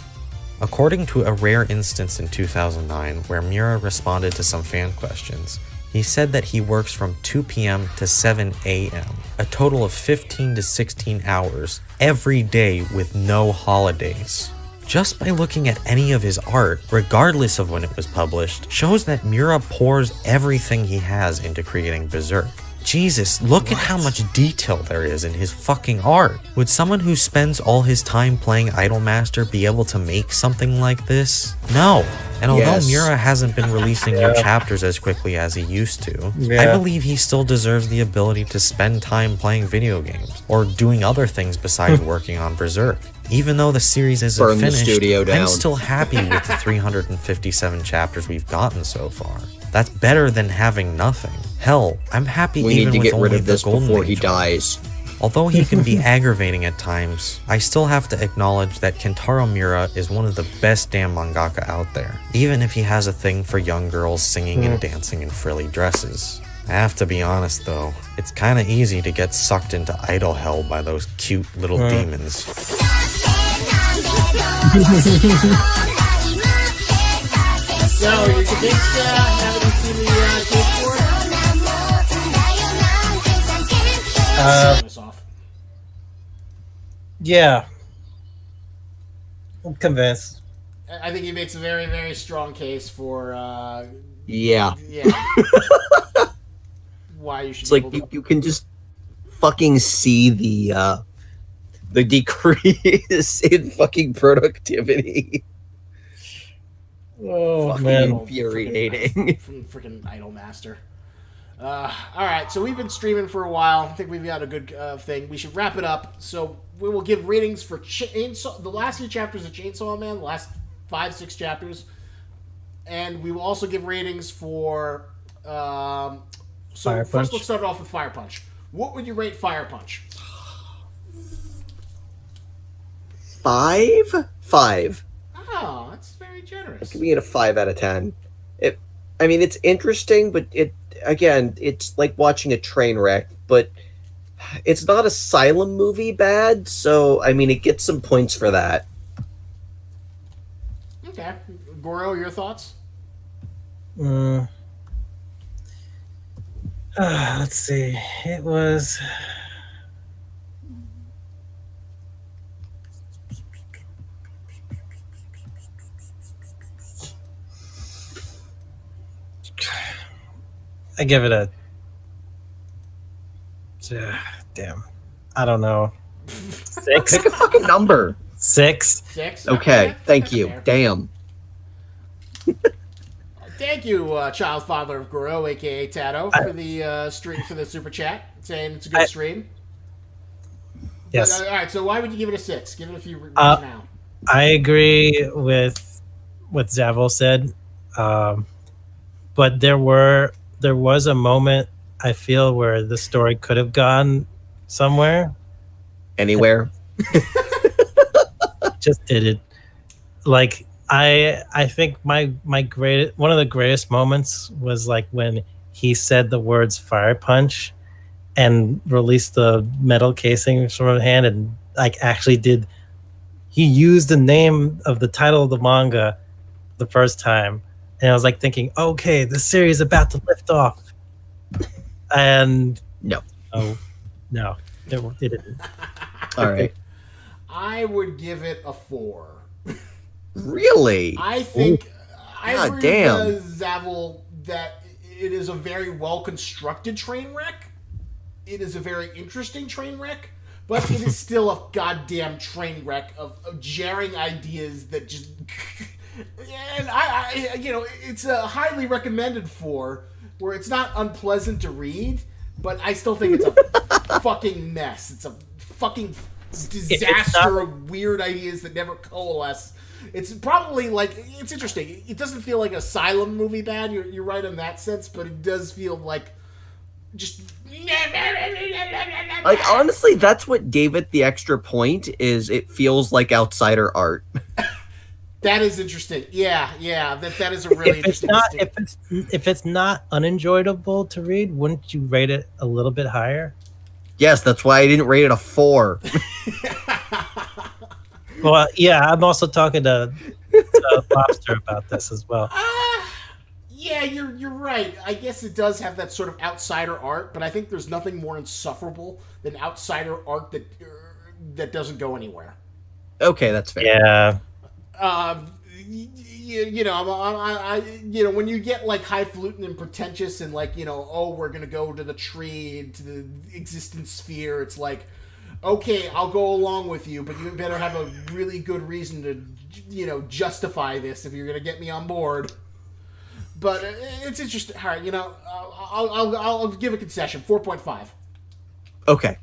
According to a rare instance in 2009 where Miura responded to some fan questions, he said that he works from 2 p.m. to 7 a.m., a total of 15 to 16 hours, every day with no holidays. Just by looking at any of his art, regardless of when it was published, shows that Miura pours everything he has into creating Berserk. Jesus, look at how much detail there is in his fucking art. Would someone who spends all his time playing Idolmaster be able to make something like this? No. And although Yes. Miura hasn't been releasing new chapters as quickly as he used to, I believe he still deserves the ability to spend time playing video games, or doing other things besides working on Berserk. Even though the series isn't Burn the finished, studio down. I'm still happy with the 357 chapters we've gotten so far. That's better than having nothing. Hell, I'm happy We even need to with get rid only of the this Golden before he Age. dies. Although he can be aggravating at times, I still have to acknowledge that Kentaro Miura is one of the best damn mangaka out there, even if he has a thing for young girls singing and dancing in frilly dresses. I have to be honest though, it's kinda easy to get sucked into idol hell by those cute little demons. So, you're convinced, haven't you seen the tape for it? This off. Yeah. I'm convinced. I think he makes a very, very strong case for, Yeah. why you should It's be like able to... you can just fucking see the decrease in fucking productivity. Oh, Fucking man. infuriating. From freaking Idolmaster. Alright, so we've been streaming for a while. I think we've got a good thing. We should wrap it up. So we will give ratings for Chainsaw, the last few chapters of Chainsaw Man, the last 5-6 chapters. And we will also give ratings for... so Fire first Punch. let's start off with Fire Punch. What would you rate Fire Punch? 5? 5. Oh, that's very generous. Give me a 5 out of 10. I mean, it's interesting, but it's like watching a train wreck, but it's not Asylum movie bad, so, I mean, it gets some points for that. Okay. Goro, your thoughts? Let's see. It was. I give it a. Damn. I don't know. 6? Pick a fucking number. 6? 6? Okay, thank you. Fair. Damn. Thank you, child father of Goro, aka Tato, for the stream, for the super chat, saying it's a good stream. Yes. But, all right, so why would you give it a 6? Give it a few reasons now. I agree with what Zavil said, but there was a moment I feel where the story could have gone somewhere. Anywhere. Just didn't. Like I think my one of the greatest moments was like when he said the words "fire punch" and released the metal casing from his hand, and like actually did. He used the name of the title of the manga the first time, and I was like thinking, okay, this series is about to lift off. And No. no, it didn't. All right. I would give it a 4. Really? I think I God agree damn. with Zavil that it is a very well constructed train wreck. It is a very interesting train wreck, but it is still a goddamn train wreck of jarring ideas that just. And I it's a highly recommended for where it's not unpleasant to read, but I still think it's a fucking mess. It's a fucking disaster of weird ideas that never coalesce. It's probably like, it's interesting. It doesn't feel like Asylum movie bad. You're right in that sense, but it does feel like just. Like, honestly, that's what gave it the extra point, is it feels like outsider art. That is interesting. Yeah, that is a really If it's interesting. not distinction. if it's not unenjoyable to read, wouldn't you rate it a little bit higher? Yes, that's why I didn't rate it a 4. Well, yeah, I'm also talking to Lobster about this as well. Yeah, you're right. I guess it does have that sort of outsider art, but I think there's nothing more insufferable than outsider art that doesn't go anywhere. Okay, that's fair. Yeah, when you get like highfalutin and pretentious and like, oh, we're gonna go to the tree, to the existence sphere. It's like, okay, I'll go along with you, but you better have a really good reason to, justify this if you're gonna get me on board. But it's interesting. All right, I'll give a concession. 4.5. Okay.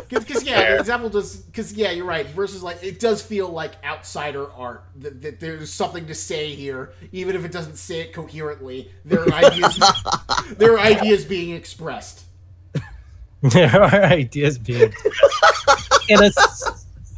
Because the example does. Because you're right. Versus like it does feel like outsider art. That there's something to say here, even if it doesn't say it coherently. There are ideas. there are ideas being expressed. There are ideas being expressed in a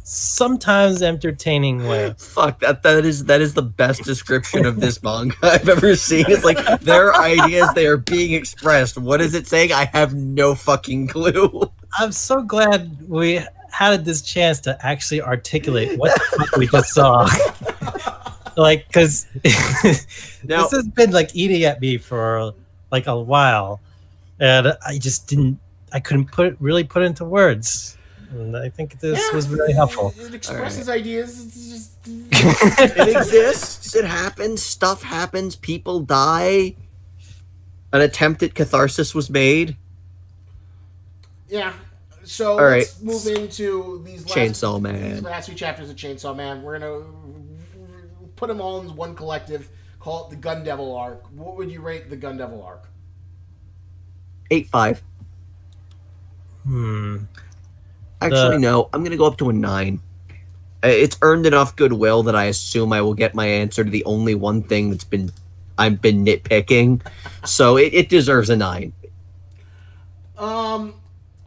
sometimes entertaining way. Fuck, that is the best description of this manga I've ever seen. It's like there are ideas, they are being expressed. What is it saying? I have no fucking clue. I'm so glad we had this chance to actually articulate what the fuck we just saw. Like, because this has been like eating at me for like a while, and I couldn't really put it into words. And I think this was very helpful. It expresses ideas. It's just it exists. It happens. Stuff happens. People die. An attempt at catharsis was made. Yeah. So let's move into these last few chapters of Chainsaw Man. We're gonna put them all in one collective. Call it the Gun Devil arc. What would you rate the Gun Devil arc? 8.5. Actually, no. I'm going to go up to a 9. It's earned enough goodwill that I assume I will get my answer to the only one thing I've been nitpicking. So it deserves a 9.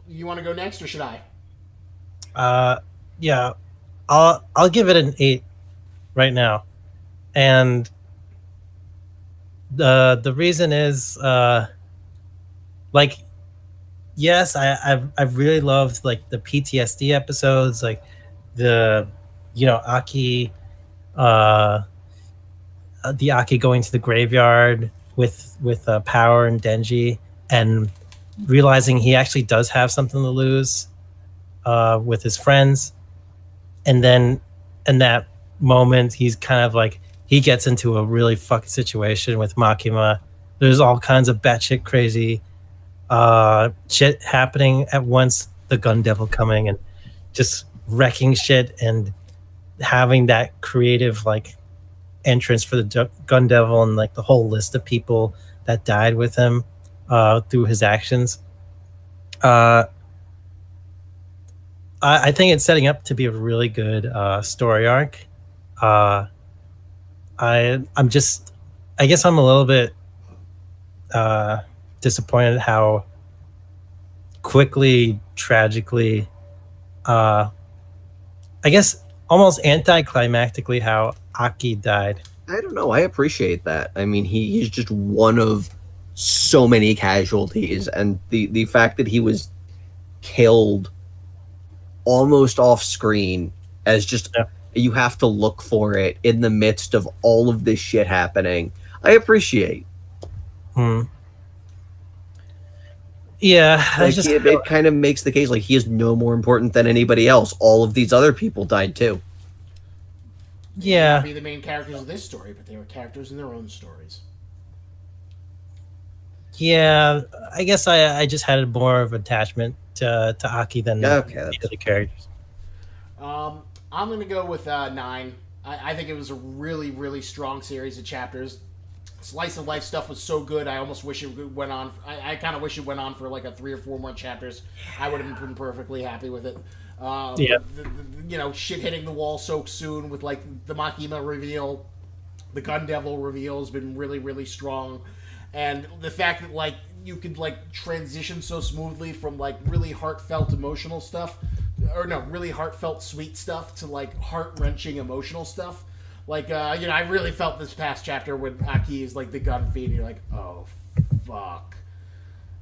You want to go next, or should I? Yeah. I'll give it an 8 right now, and the reason is like. Yes, I've really loved like the PTSD episodes, like the Aki, the Aki going to the graveyard with Power and Denji, and realizing he actually does have something to lose with his friends, and then in that moment he's kind of like he gets into a really fucked situation with Makima. There's all kinds of batshit crazy shit happening at once, the Gun Devil coming and just wrecking shit, and having that creative like entrance for the Gun Devil, and like the whole list of people that died with him through his actions. I think it's setting up to be a really good story arc. I guess I'm a little bit disappointed how quickly, tragically, I guess almost anticlimactically, how Aki died. I don't know. I appreciate that. I mean, he's just one of so many casualties, and the fact that he was killed almost off screen as just you have to look for it in the midst of all of this shit happening. I appreciate. Yeah, like, it kind of makes the case like he is no more important than anybody else. All of these other people died too. They may not be the main characters of this story, but they were characters in their own stories. Yeah, I guess I just had more of attachment to Aki than the other characters. I'm going to go with 9. I think it was a really, really strong series of chapters. Slice of life stuff was so good. I almost wish it went on. I kind of wish it went on for like 3 or 4 more chapters. I would have been perfectly happy with it. Shit hitting the wall so soon with like the Makima reveal, the Gun Devil reveal has been really, really strong, and the fact that like you could like transition so smoothly from like really heartfelt emotional stuff, or no, really heartfelt sweet stuff to like heart-wrenching emotional stuff. Like, I really felt this past chapter when Aki is like the gun feed, and you're like, oh, fuck.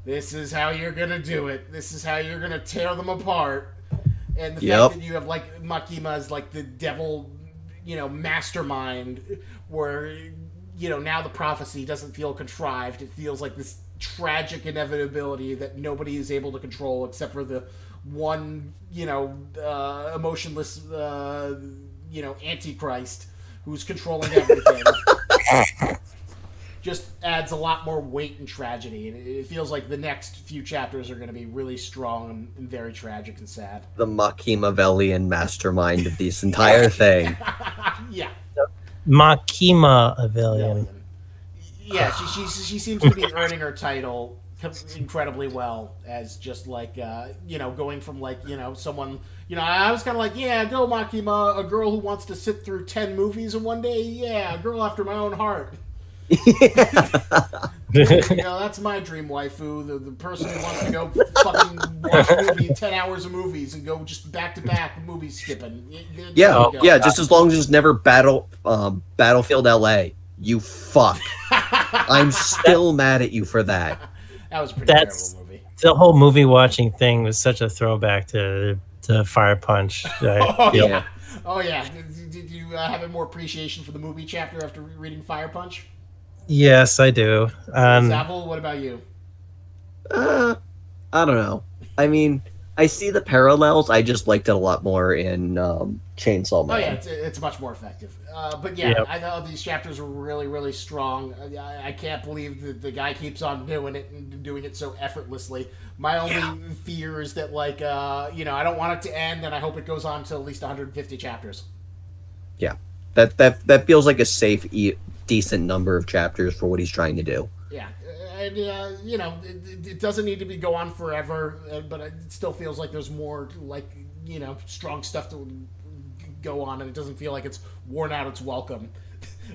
This is how you're gonna do it. This is how you're gonna tear them apart. And the fact that you have like Makima as like the devil, mastermind, where, now the prophecy doesn't feel contrived. It feels like this tragic inevitability that nobody is able to control except for the one, emotionless Antichrist who's controlling everything. Just adds a lot more weight and tragedy, and it feels like the next few chapters are going to be really strong and very tragic and sad. The Machiavellian mastermind of this entire thing. Yeah. Machiavellian. Yeah, she seems to be earning her title incredibly well as just like going from like someone I was kind of like, yeah, go Makima, a girl who wants to sit through 10 movies in one day. Yeah, a girl after my own heart. That's my dream waifu, the person who wants to go fucking watch a movie, 10 hours of movies and go just back to back movies skipping. Yeah, just as long as it's never Battlefield LA. You fuck. I'm still mad at you for that. That was a pretty terrible movie. The whole movie watching thing was such a throwback to Fire Punch. Oh yeah. Did you have a more appreciation for the movie chapter after reading Fire Punch? Yes, I do. Zavel, what about you? I don't know. I mean, I see the parallels. I just liked it a lot more in Chainsaw Man. Oh yeah, it's much more effective. But yeah, yep. I know these chapters are really, really strong. I can't believe that the guy keeps on doing it and doing it so effortlessly. My only fear is that I don't want it to end, and I hope it goes on to at least 150 chapters. Yeah, that feels like a safe, decent number of chapters for what he's trying to do. Yeah. And, it doesn't need to go on forever, but it still feels like there's more, strong stuff to go on, and it doesn't feel like it's worn out its welcome.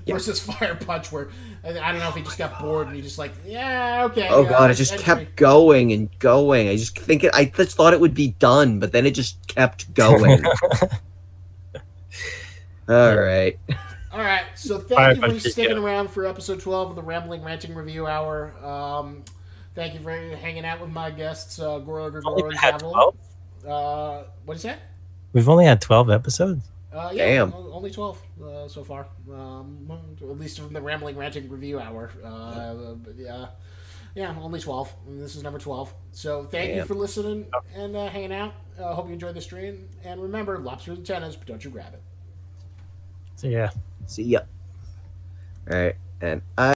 Versus Fire Punch, where, I don't know if he just got bored and he just okay. Oh, God, it just kept going and going. I just thought it would be done, but then it just kept going. All right. All right, so thank you for sticking around for episode 12 of the Rambling Ranting Review Hour. Thank you for hanging out with my guests, Goro, Gregoro, and Zavel. What is that? We've only had 12 episodes? Damn. Only 12 so far. At least from the Rambling Ranting Review Hour. Only 12. And this is number 12. So thank you for listening and hanging out. Hope you enjoyed the stream. And remember, lobster's antennas, but don't you grab it. See ya. See ya. All right, and